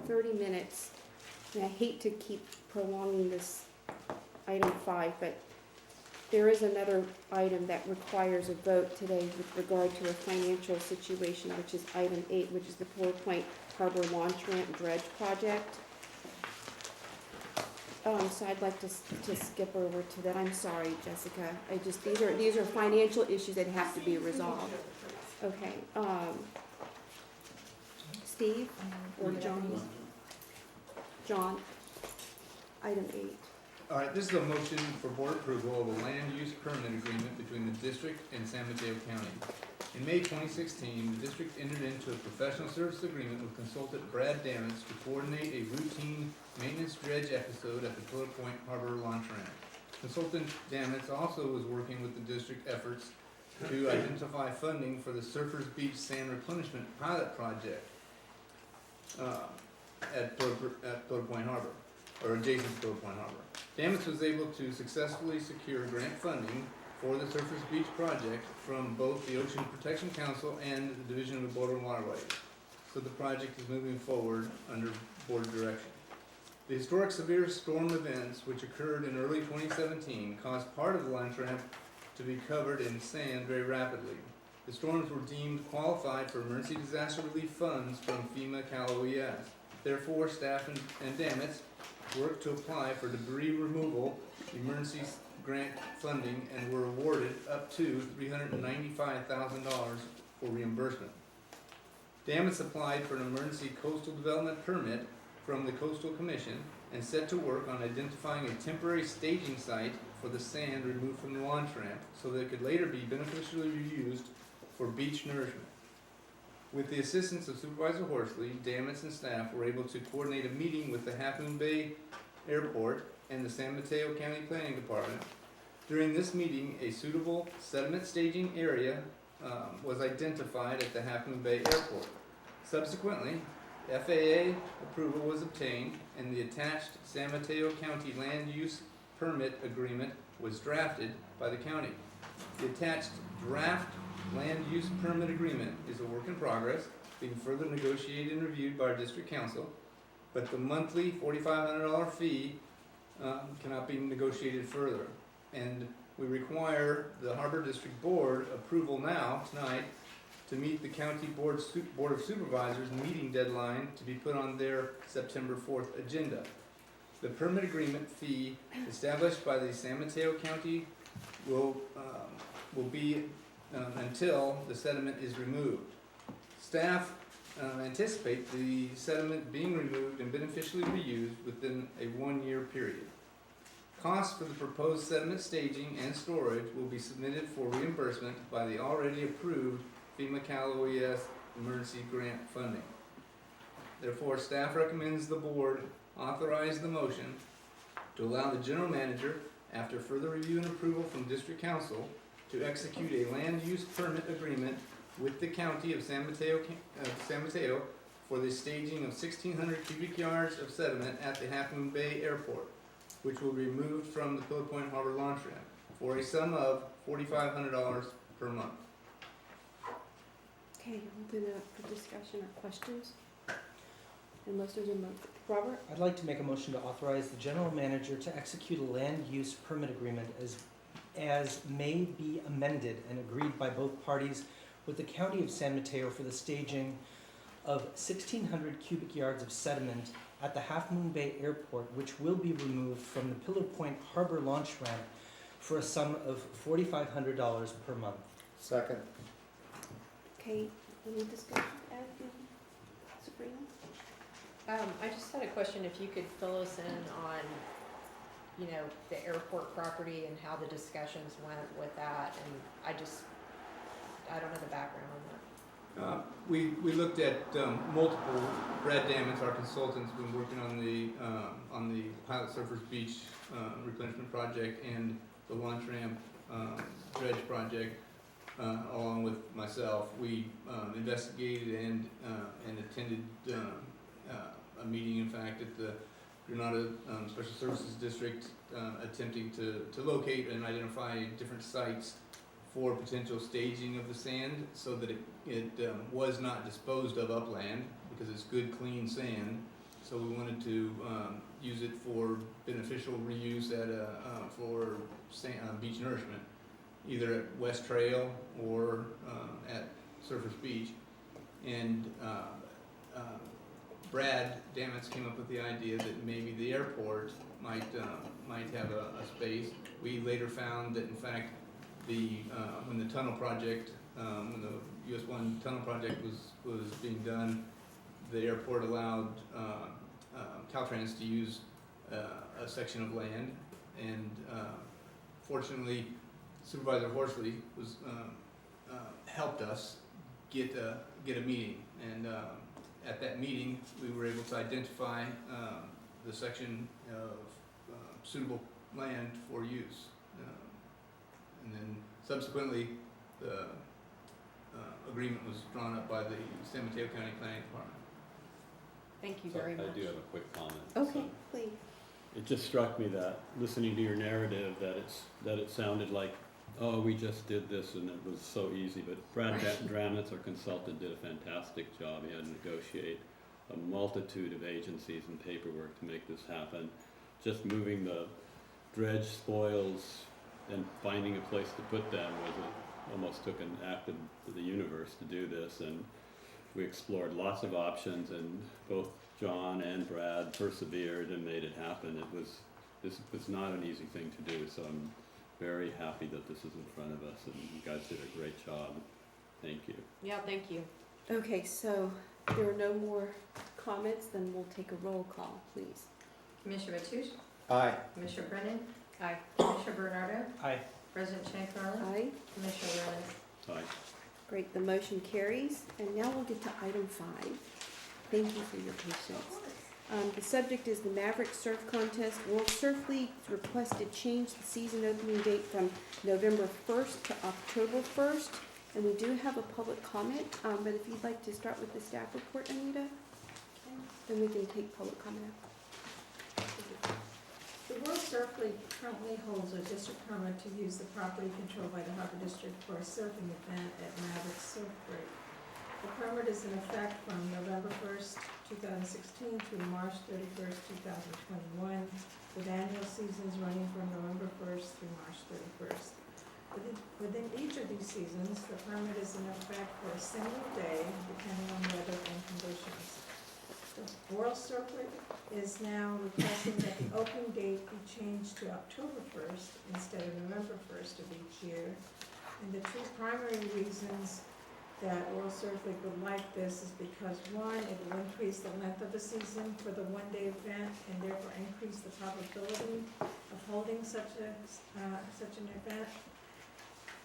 30 minutes. And I hate to keep prolonging this item 5, but there is another item that requires a vote today with regard to a financial situation, which is item 8, which is the 4 Point Harbor Launch Ramp Dredge Project. So I'd like to skip over to that. I'm sorry, Jessica. These are financial issues that have to be resolved. Okay, Steve or John? John, item 8. All right, this is a motion for board approval of a land use permit agreement between the district and San Mateo County. In May 2016, the district entered into a professional service agreement with consultant Brad Damitz to coordinate a routine maintenance dredge episode at the 4 Point Harbor Launch Ramp. Consultant Damitz also was working with the district efforts to identify funding for the Surfers Beach Sand Replenishment Pilot Project at Palo Point Harbor, or adjacent to Palo Point Harbor. Damitz was able to successfully secure grant funding for the Surfers Beach project from both the Ocean Protection Council and the Division of Border and Waterways. So the project is moving forward under board direction. The historic severe storm events, which occurred in early 2017, caused part of the launch ramp to be covered in sand very rapidly. The storms were deemed qualified for emergency disaster relief funds from FEMA Cal OES. Therefore, staff and Damitz worked to apply for debris removal emergency grant funding and were awarded up to $395,000 for reimbursement. Damitz applied for an emergency coastal development permit from the Coastal Commission and set to work on identifying a temporary staging site for the sand removed from the launch ramp so that it could later be beneficially reused for beach nourishment. With the assistance of Supervisor Horsley, Damitz and staff were able to coordinate a meeting with the Half Moon Bay Airport and the San Mateo County Planning Department. During this meeting, a suitable sediment staging area was identified at the Half Moon Bay Airport. Subsequently, FAA approval was obtained and the attached San Mateo County Land Use Permit Agreement was drafted by the county. The attached draft Land Use Permit Agreement is a work in progress, being further negotiated and reviewed by our district council, but the monthly $4,500 fee cannot be negotiated further. And we require the Harbor District Board approval now, tonight, to meet the County Board of Supervisors meeting deadline to be put on their September 4th agenda. The permit agreement fee established by the San Mateo County will be until the sediment is removed. Staff anticipate the sediment being removed and beneficially reused within a 1-year period. Costs for the proposed sediment staging and storage will be submitted for reimbursement by the already approved FEMA Cal OES emergency grant funding. Therefore, staff recommends the board authorize the motion to allow the general manager, after further review and approval from district council, to execute a land use permit agreement with the county of San Mateo for the staging of 1,600 cubic yards of sediment at the Half Moon Bay Airport, which will be removed from the Palo Point Harbor launch ramp for a sum of $4,500 per month. Okay, open it up for discussion or questions. Unless there's a motion. Robert? I'd like to make a motion to authorize the general manager to execute a land use permit agreement as may be amended and agreed by both parties with the County of San Mateo for the staging of 1,600 cubic yards of sediment at the Half Moon Bay Airport, which will be removed from the Pillar Point Harbor launch ramp for a sum of $4,500 per month. Second. Okay, any discussion, Ed, Sabrina? I just had a question, if you could fill us in on, the airport property and how the discussions went with that, and I don't know the background on that. We looked at multiple. Brad Damitz, our consultant's been working on the Pilot Surfers Beach replenishment project and the launch ramp dredge project, along with myself. We investigated and attended a meeting, in fact, at the Granada Special Services District, attempting to locate and identify different sites for potential staging of the sand so that it was not disposed of upland, because it's good, clean sand. So we wanted to use it for beneficial reuse for beach nourishment, either at West Trail or at Surfers Beach. And Brad Damitz came up with the idea that maybe the airport might have a space. We later found that, in fact, when the tunnel project, when the US 1 tunnel project was being done, the airport allowed Caltrans to use a section of land, and fortunately, Supervisor Horsley was helped us get a meeting, and at that meeting, we were able to identify the section of suitable land for use. And then subsequently, the agreement was drawn up by the San Mateo County Planning Department. Thank you So very much. I do have a quick comment. Okay, So please. it just struck me that, listening to your narrative, that it sounded like, oh, we just did this and it was so easy, but Brad Dramitz, our consultant, did a fantastic job. He had to negotiate a multitude of agencies and paperwork to make this happen. Just moving the dredge spoils and finding a place to put them almost took an act of the universe to do this, and we explored lots of options, and both John and Brad persevered and made it happen. This was not an easy thing to do, so I'm very happy that this is in front of us, and you guys did a great job. Thank you. Yeah, thank you. Okay, so if there are no more comments, then we'll take a roll call, please. Commissioner Matoush, Aye. Commissioner Brennan, Aye. Commissioner Bernardo, Aye. President Chamberlain, Aye. Commissioner Willis. Aye. Great, the motion carries. And now we'll get to item 5. Thank you for your patience. The subject is the Mavericks Surf Contest. World Surf League requested change the season opening date from November 1st to October 1st. And we do have a public comment, but if you'd like to start with the staff report, Anita, then we can take public comment after. The World Surf League currently holds a district permit to use the property controlled by the Harbor District for a surfing event at Mavericks Surf Break. The permit is in effect from November 1st, 2016 through March 31st, 2021, with annual seasons running from November 1st through March 31st. Within each of these seasons, the permit is in effect for a single day, depending on weather and conditions. The World Surf League is now requesting that the opening date be changed to October 1st instead of November 1st of each year. And the two primary reasons that World Surf League would like this is because, one, it will increase the length of the season for the one-day event and therefore increase the probability of holding such an event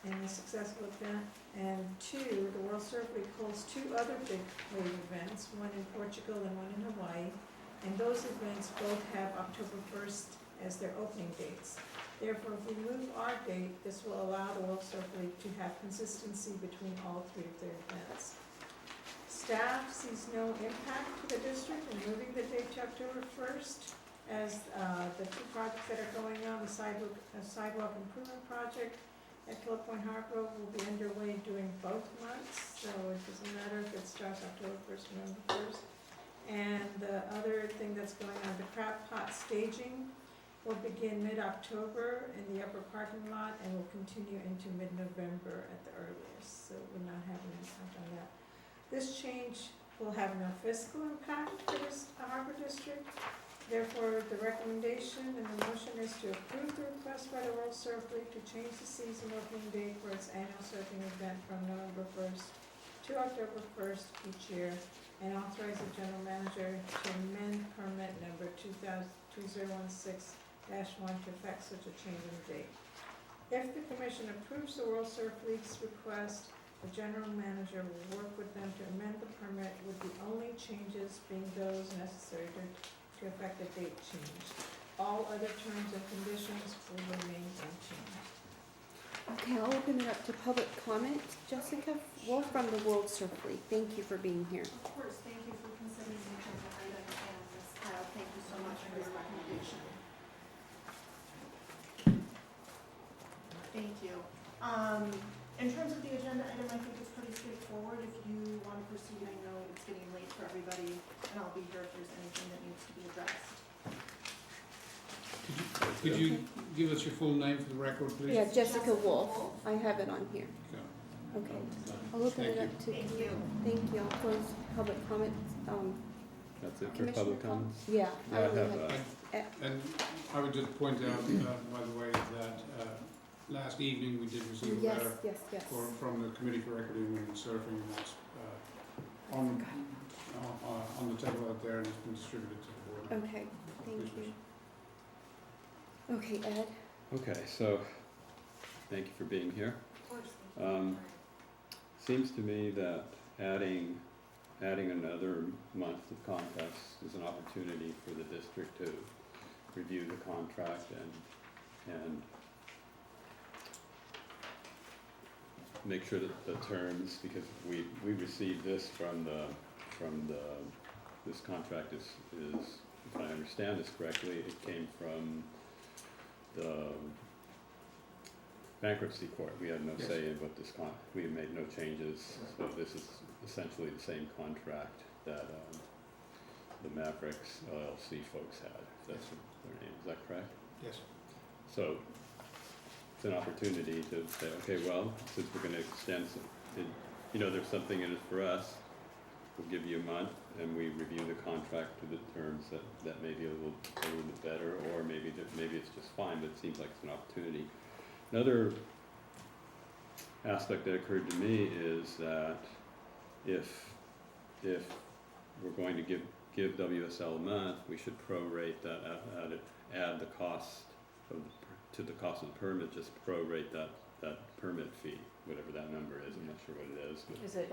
and a successful event. And two, the World Surf League holds 2 other big wave events, one in Portugal and one in Hawaii, and those events both have October 1st as their opening dates. Therefore, if we move our date, this will allow the World Surf League to have consistency between all 3 of their events. Staff sees no impact to the district in moving the date to October 1st, as the 2 projects that are going on, the sidewalk improvement project at Phillip Point Harbor will be underway during both months, so it doesn't matter if it starts October 1st or November 1st. And the other thing that's going on, the crab pot staging will begin mid-October in the upper parking lot and will continue into mid-November at the earliest, so we're not having an impact on that. This change will have no fiscal impact for this Harbor District. Therefore, the recommendation and the motion is to approve the request by the World Surf League to change the season opening date for its annual surfing event from November 1st to October 1st each year, and authorize the general manager to amend permit number 2016-1 to effect such a change in date. If the commission approves the World Surf League's request, the general manager will work with them to amend the permit, with the only changes being those necessary to affect the date change. All other terms and conditions will remain unchanged. Okay, I'll open it up to public comment. Jessica, we're from the World Surf League. Thank you for being here. Of course, thank you for considering the agenda item, and Ms. Kyle, thank you so much for this recommendation. Thank you. In terms of the agenda item, I think it's pretty straightforward. If you want to proceed, I know it's getting late for everybody, and I'll be here if there's anything that needs to be addressed. Could you give us your full name for the record, please? Yeah, Jessica Wolf. I have it on here. Go. Okay. I'll open it up to. Thank you. Thank you. I'll close public comments. That's it for Commissioner public comments? Yeah. Yeah, I only have, And I would just point out, by the way, that last evening we did receive a Yes, letter yes, yes. from the Committee for Equity in Women in Surfing, and that's on the table out there, and it's been distributed to the board. Okay, thank you. Okay, Ed? Okay, so, thank you for being here. Of course, thank you. Seems to me that adding another month of contest is an opportunity for the district to review the contract and make sure that the terms, because we received this from this contract is, if I understand this correctly, it came from the bankruptcy court. We had no Yes. say in what we had made no changes, so this is essentially the same contract that, the Mavericks LLC folks had, if that's their name, is that correct? Yes. So, it's an opportunity to say, okay, well, since we're gonna extend some, there's something in it for us, we'll give you a month, and we review the contract to the terms that may be a little bit better, or maybe it's just fine, but it seems like it's an opportunity. Another aspect that occurred to me is that if we're going to give WSL a month, we should prorate that, add the cost to the cost of the permit, just prorate that permit fee, whatever that number is, I'm not sure what it is, but Is it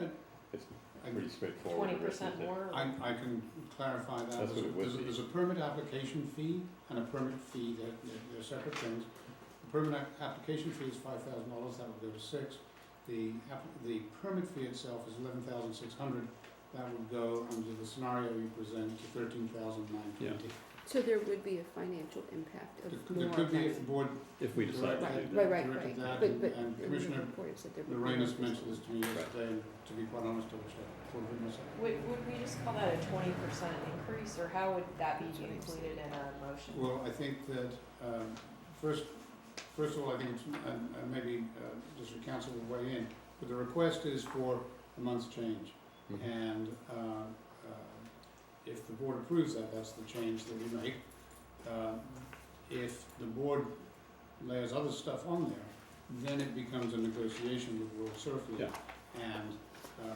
it's pretty straightforward. 20% more? I can clarify that. That's what it would be. There's a permit application fee and a permit fee, they're separate things. The permit application fee is $5,000, that would go to 6. The permit fee itself is $11,600, that would go, under the scenario you present, to $13,920. So there would be a financial impact of There more could be than. if the board If we decide to Right, do that. right, directed that, but and in the Commissioner report it said there would be. Lorena's more. mentioned this to me yesterday, and to be quite honest, I wish I told her myself. Would we just call that a 20% increase, or how would that be included in a motion? Well, I think that, first of all, I think it's, and maybe District Council will weigh in, but the request is for a month's change. Mhm. And if the board approves that, that's the change that we make. If the board layers other stuff on there, then it becomes a negotiation with World Surf League. Yeah. And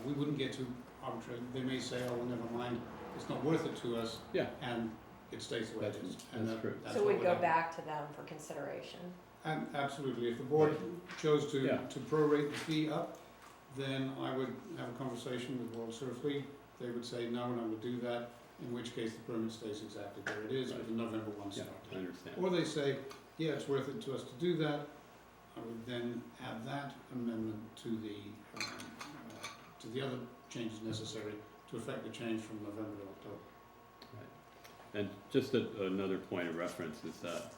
we wouldn't get to arbitrate, they may say, oh, well, never mind, it's not worth it to us, Yeah, and it stays the way it is. And that's true. that's So what we'd would go happen. back to them for consideration. And absolutely, if the board chose to, Yeah. to prorate the fee up, then I would have a conversation with World Surf League. They would say, no, we're not gonna do that, in which case the permit stays exactly where it is with the November 1 yeah, start. I understand. Or they say, yeah, it's worth it to us to do that, I would then add that amendment to the other changes necessary to effect the change from November to October. And just another point of reference is that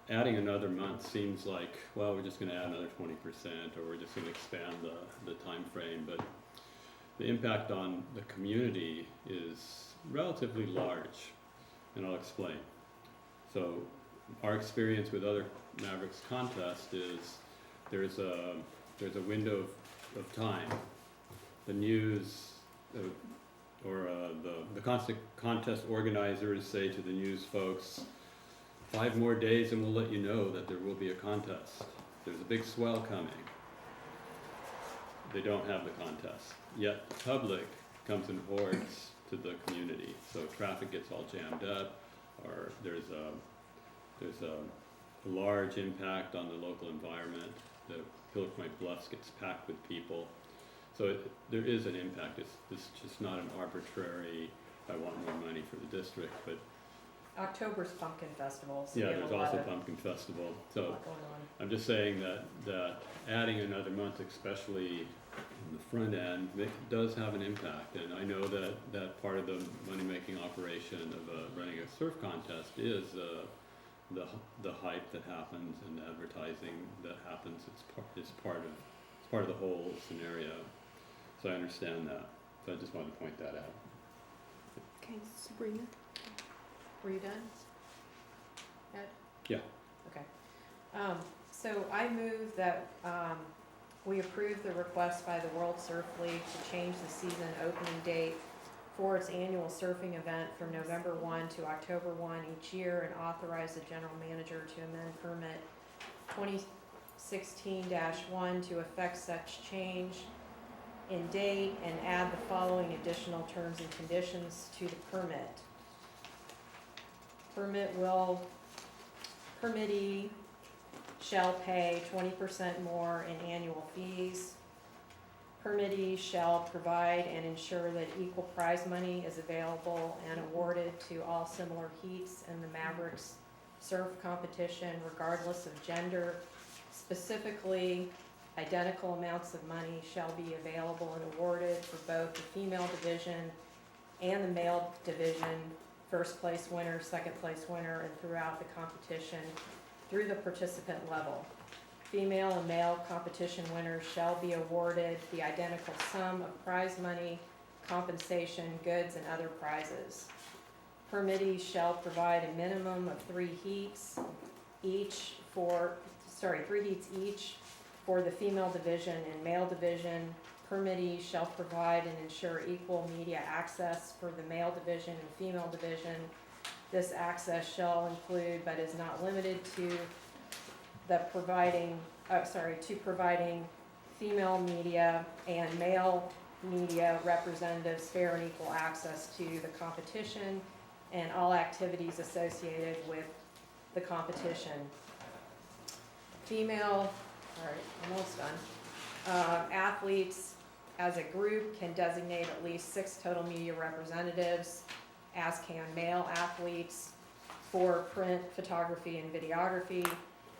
adding another month seems like, well, we're just gonna add another 20%, or we're just gonna expand the time frame, but the impact on the community is relatively large, and I'll explain. So, our experience with other Mavericks contests is there's a window of time. The news, the contest organizers say to the news folks, 5 more days and we'll let you know that there will be a contest. There's a big swell coming. They don't have the contest. Yet the public comes in hordes to the community. So traffic gets all jammed up, or there's a large impact on the local environment. The Pillar Point Bluffs gets packed with people. So there is an impact. It's just not an arbitrary, I want more money for the district, but October's Pumpkin Festival, so we yeah, have there's a lot also of, Pumpkin Festival. lot So going on. I'm just saying that adding another month, especially in the front end, does have an impact. And I know that part of the money-making operation of running a surf contest is the hype that happens and the advertising that happens. It's part of the whole scenario. So I understand that. So I just wanted to point that out. Okay, Sabrina? Were you done? Ed? Yeah. Okay. So I move that, we approve the request by the World Surf League to change the season opening date for its annual surfing event from November 1 to October 1 each year, and authorize the general manager to amend permit 2016-1 to effect such change in date, and add the following additional terms and conditions to the permit. Permittee shall pay 20% more in annual fees. Permittee shall provide and ensure that equal prize money is available and awarded to all similar heats in the Mavericks surf competition regardless of gender. Specifically, identical amounts of money shall be available and awarded for both the female division and the male division, first place winner, second place winner, and throughout the competition through the participant level. Female and male competition winners shall be awarded the identical sum of prize money, compensation, goods, and other prizes. Permittees shall provide a minimum of 3 heats each for the female division and male division. Permittees shall provide and ensure equal media access for the male division and female division. This access shall include, but is not limited to, providing female media and male media representatives fair and equal access to the competition and all activities associated with the competition. Almost done. Athletes as a group can designate at least 6 total media representatives, as can male athletes for print, photography, and videography.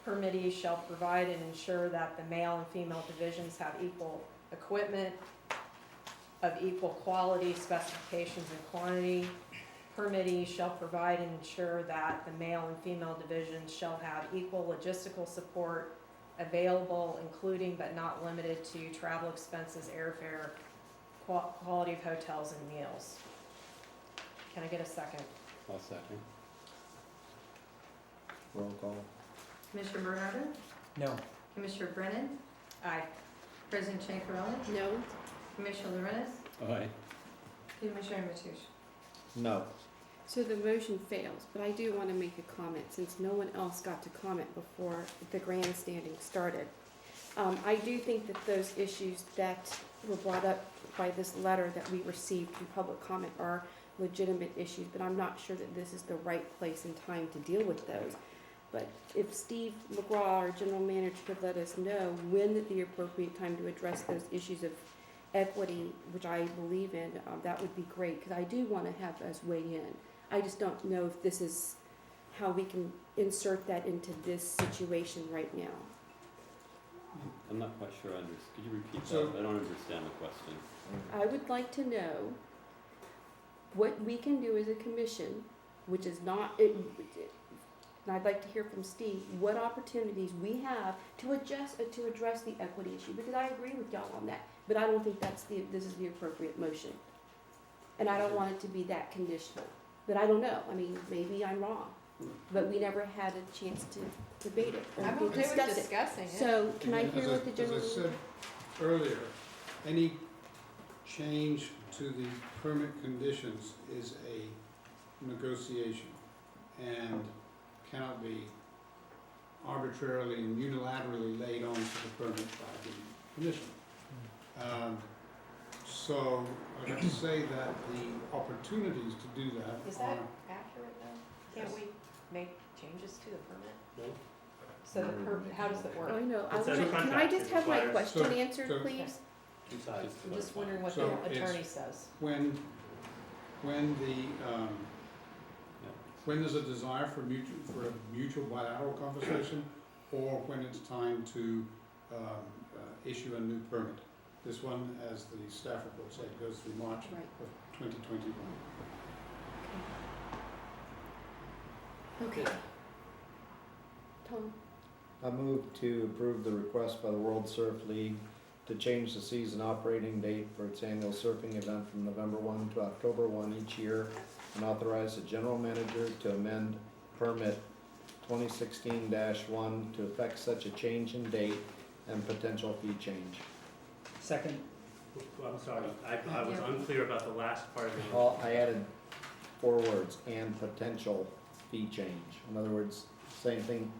Permittees shall provide and ensure that the male and female divisions have equal equipment of equal quality, specifications, and quantity. Permittees shall provide and ensure that the male and female divisions shall have equal logistical support available, including but not limited to travel expenses, airfare, quality of hotels, and meals. Can I get a second? I'll second. Roll call. Commissioner Bernardo? No. Commissioner Brennan? Aye. President Chacon? No? Commissioner Lorenz? Aye. Commissioner Mathush? No. So the motion fails, but I do want to make a comment since no one else got to comment before the grandstanding started. I do think that those issues that were brought up by this letter that we received from public comment are legitimate issues, but I'm not sure that this is the right place and time to deal with those. But if Steve McGraw, our general manager, could let us know when is the appropriate time to address those issues of equity, which I believe in, that would be great, because I do want to have us weigh in. I just don't know if this is how we can insert that into this situation right now. I'm not quite sure could you repeat So- that? I don't understand the question. I would like to know what we can do as a commission, which is not, and I'd like to hear from Steve, what opportunities we have to address the equity issue, because I agree with y'all on that, but I don't think this is the appropriate motion. And I don't want it to be that conditional, but I don't know, I mean, maybe I'm wrong, but we never had a chance to debate it or I'm to okay with discuss it. discussing it. So can I Again, hear what the general? As I said earlier, any change to the permit conditions is a negotiation and cannot be arbitrarily and unilaterally laid onto the permit by the commission. So I have to say that the opportunities to do that Is are. that accurate though? Can't we make changes to the permit? No? So how does it work? I know, It says can I contract, just it have my requires- question So- answered, so- please? Two sides. I'm just wondering what So the it's- attorney says. When there's a desire for a mutual bilateral conversation, or when it's time to issue a new permit. This one, as the staff report said, goes through March Right. of 2021. Okay. Tom? I move to approve the request by the World Surf League to change the season operating date for its annual surfing event from November 1 to October 1 each year, and authorize the general manager to amend permit 2016-1 to effect such a change in date and potential fee change. Second. I'm sorry, I was unclear about the last part of the. Well, I added 4 words, and potential fee change. In other words, same thing,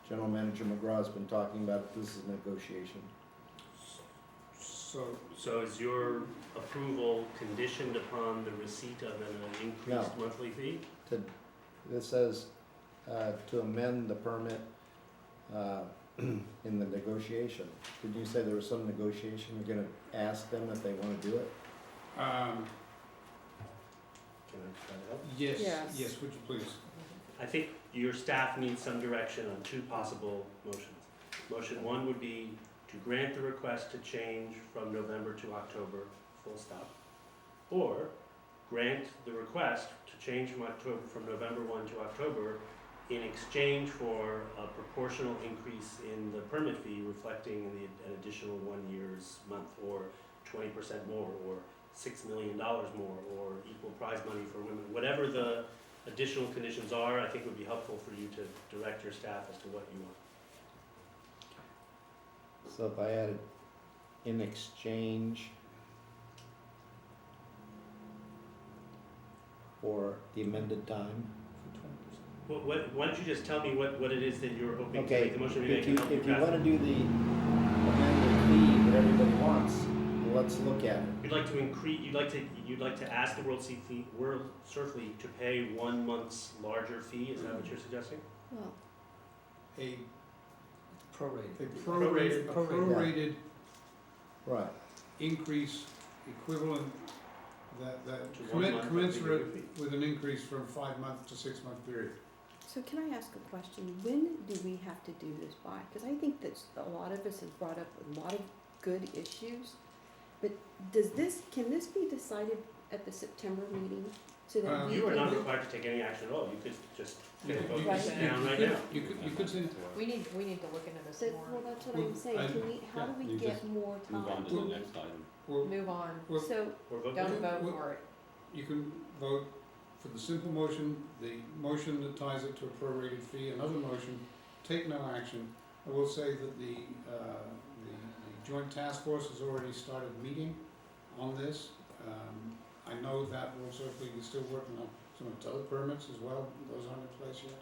General Manager McGraw's been talking about, this is negotiation. So is your approval conditioned upon the receipt of an increased monthly fee? This says, to amend the permit, in the negotiation. Did you say there was some negotiation, you're gonna ask them if they wanna do it? Can I try to help? Yes, Yes. yes, would you please? I think your staff needs some direction on 2 possible motions. Motion 1 would be to grant the request to change from November to October, full stop, or grant the request to change from November 1 to October in exchange for a proportional increase in the permit fee reflecting an additional 1 year's month, or 20% more, or $6 million more, or equal prize money for women. Whatever the additional conditions are, I think would be helpful for you to direct your staff as to what you want. So if I added in exchange for the amended time. Well, why don't you just tell me what it is that you're hoping to Okay, make the motion to make? if you wanna do the amended fee that everybody wants, let's look at it. You'd like to increase, you'd like to ask the World Surf League to pay 1 month's larger fee, is that what you're suggesting? Well, A Prorated. prorated Right. increase equivalent, that To 1 month, commensurate that'd be with an increase from 5-month to 6-month period. so can I ask a question? When do we have to do this by? Because I think that a lot of us has brought up a lot of good issues. But can this be decided at the September meeting? So that we You are not can, required to take any action at all, you could just You- vote Right. this down right now. You could send, We need to look into this well, more. that's what I'm saying. How do we You get just more Move on time? to the next item. or Move on. Well, So, Or vote Don't no. vote for it. you can vote for the simple motion, the motion that ties it to a prorated fee, another motion, take no action. I will say that the joint task force has already started meeting on this. I know that World Surf League is still working on some of the other permits as well, those aren't in place yet.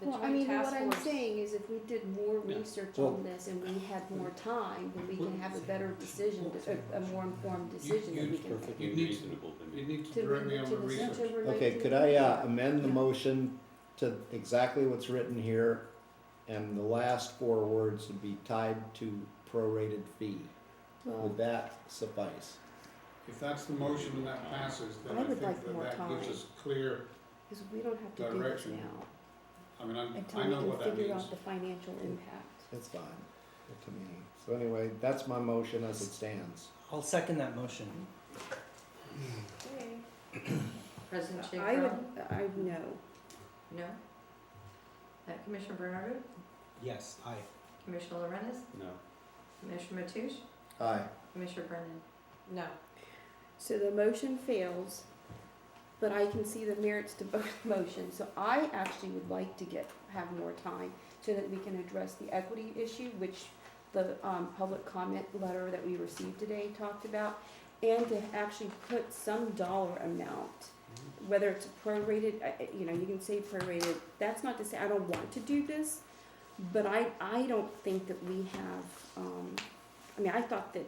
The well, I joint mean, task what I'm force- saying is if we did more Yeah. research Well- on this and we had more time, then we can have a better decision, a more informed decision that we can make. Perfectly You need to- reasonable to me. You need to To direct move me it on to the the research. September Okay, 19th could I meeting. amend the Yeah. motion to exactly what's written here, and the last 4 words would be tied to prorated fee? Well, Would that suffice? If that's the motion and that passes, then I I would think like that more that gives time. us clear, because we don't have to do this Direction. now I mean, until I we know what can that figure means. out the financial impact. It's fine, to me. So anyway, that's my motion as it stands. I'll second that motion. Okay. President I would, Chaperone? no. No? Commissioner Bernardo? Yes, aye. Commissioner Lorenz? No. Commissioner Mathush? Aye. Commissioner Brennan? No. So the motion fails, but I can see the merits to both motions. So I actually would like to have more time so that we can address the equity issue, which the public comment letter that we received today talked about, and to actually put some dollar amount, whether it's prorated, you can say prorated. That's not to say I don't want to do this, but I don't think that we have, I thought that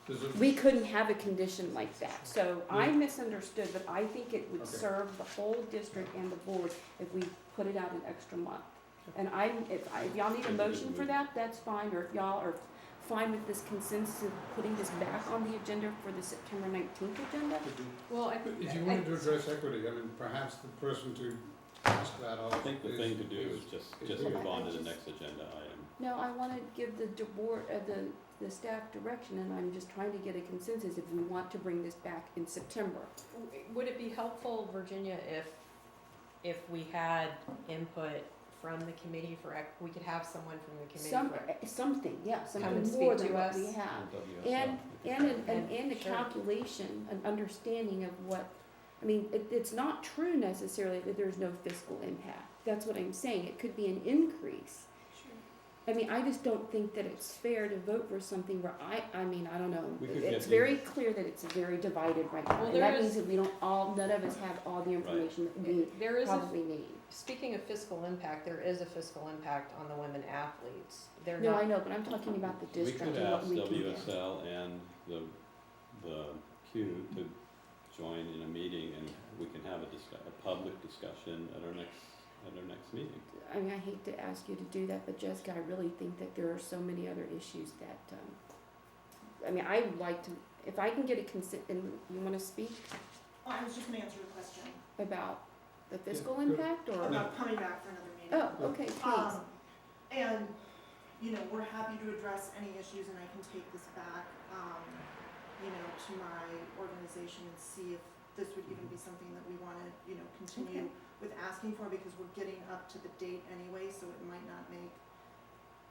There's a- we couldn't have a condition like that. So I misunderstood, but I think it would Okay. serve the whole district and the board if we put it out an extra month. And if y'all need a motion for that, that's fine, or if y'all are fine with this consensus of putting this back on the agenda for the September 19th agenda. Well, If you wanted to address equity, I mean, perhaps the person to ask that of I think the is- thing to do is just is- move on to the next agenda item. No, I want to give the board, the staff direction, and I'm just trying to get a consensus if we want to bring this back in September. would it be helpful, Virginia, if we had input from the committee we could have someone from the committee Something, yeah, Come something and more speak than to what we us. have. WSL. And a Sure. calculation, an understanding of what, it's not true necessarily that there's no fiscal impact. That's what I'm saying. It could be an increase. I just don't think that it's fair to vote for something where I don't know. We could It's get very clear that it's very divided right now. Well, And there that is- means that none of us have all the information that we There is probably need. speaking of fiscal impact, there is a fiscal impact on the women athletes. They're No, not. I know, but I'm talking about the We district could and what ask we can do. WSL and the Q to join in a meeting, and we can have a public discussion at our next meeting. I hate to ask you to do that, but Jessica, I really think that there are so many other issues that, I would like to, if I can get a consent, and you wanna speak I was just gonna answer your question about the fiscal Yeah, good. impact, or? about coming back for another meeting. Oh, okay, please. And you know, we're happy to address any issues and I can take this back, you know, to my organization and see if this would even be something that we wanna, you know, continue with asking for, because we're getting up to the date anyway, so it might not make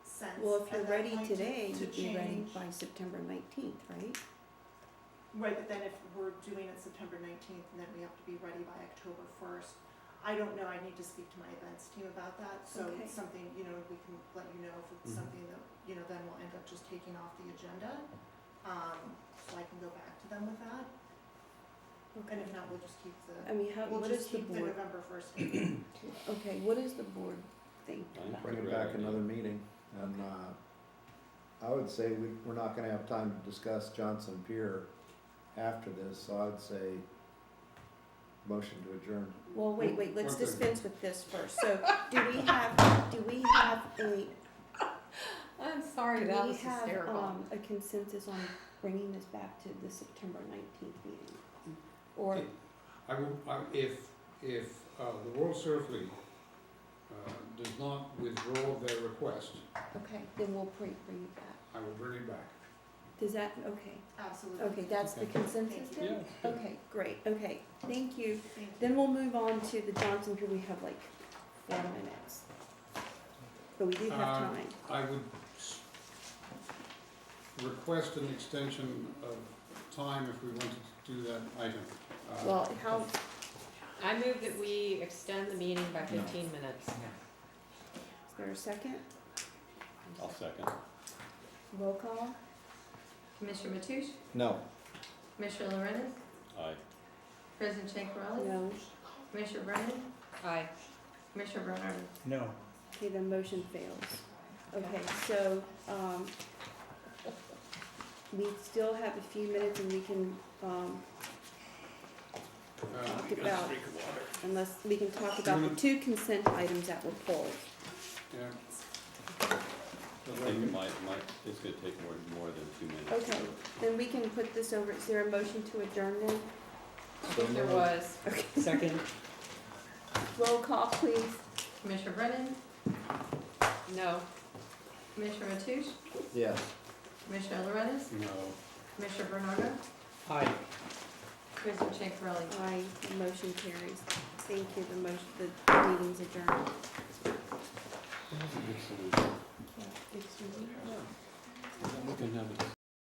sense Well, if at you're that ready point today, to you'd be ready change. by September 19th, right? Right, but then if we're doing it September 19th, and then we have to be ready by October 1st, I don't know, I need to speak to my events team about that, so Okay. it's something, you know, we can let you know if it's Mhm. something that, you know, then we'll end up just taking off the agenda. So I can go back to them with that, and if not, we'll just keep I mean, how, we'll what just is the keep the board, November 1st date. okay, what is the board think? I think Bring it's a it great back idea. another meeting, and, I would say we're not gonna have time to discuss Johnson Pier after this, so I'd say motion to adjourn. Well, wait, let's One thing. dispense with this first. So, do we have a, I'm sorry, do that we was have, hysterical. a consensus on bringing this back to the September 19th meeting? Or, If the World Surf League, does not withdraw their request, okay, then we'll bring it back. I will bring it back. Does that, okay, Absolutely. okay, that's the Okay. consensus Thank then? Yeah. Okay, great, okay, thank you. Thank you. Then we'll move on to the Johnson Pier, we have like 4 minutes. But we do have time. I would request an extension of time if we wanted to do that item. Well, how, I move that we extend the meeting by 15 minutes. is there a second? I'll second. Roll call? Commissioner Mathush, No. Commissioner Lorenz, Aye. President Shankarelli, No. Commissioner Brennan, Aye. Commissioner Bernardo. No. Okay, the motion fails. Okay, so, we still have a few minutes and we can, talk about, unless, we can talk about the 2 consent items that were pulled. Yeah. I think it might, it's gonna take more than 2 minutes. Okay, then we can put this over, is there a motion to adjourn then? I think there was. Second? Roll call, please. Commissioner Brennan, No. Commissioner Mathush, Yes. Commissioner Lorenz, No. Commissioner Bernardo, Aye. President Shankarelli. Aye, the motion carries. Thank you, the meeting's adjourned. That was a good solution. Yeah, it's really- We can have it.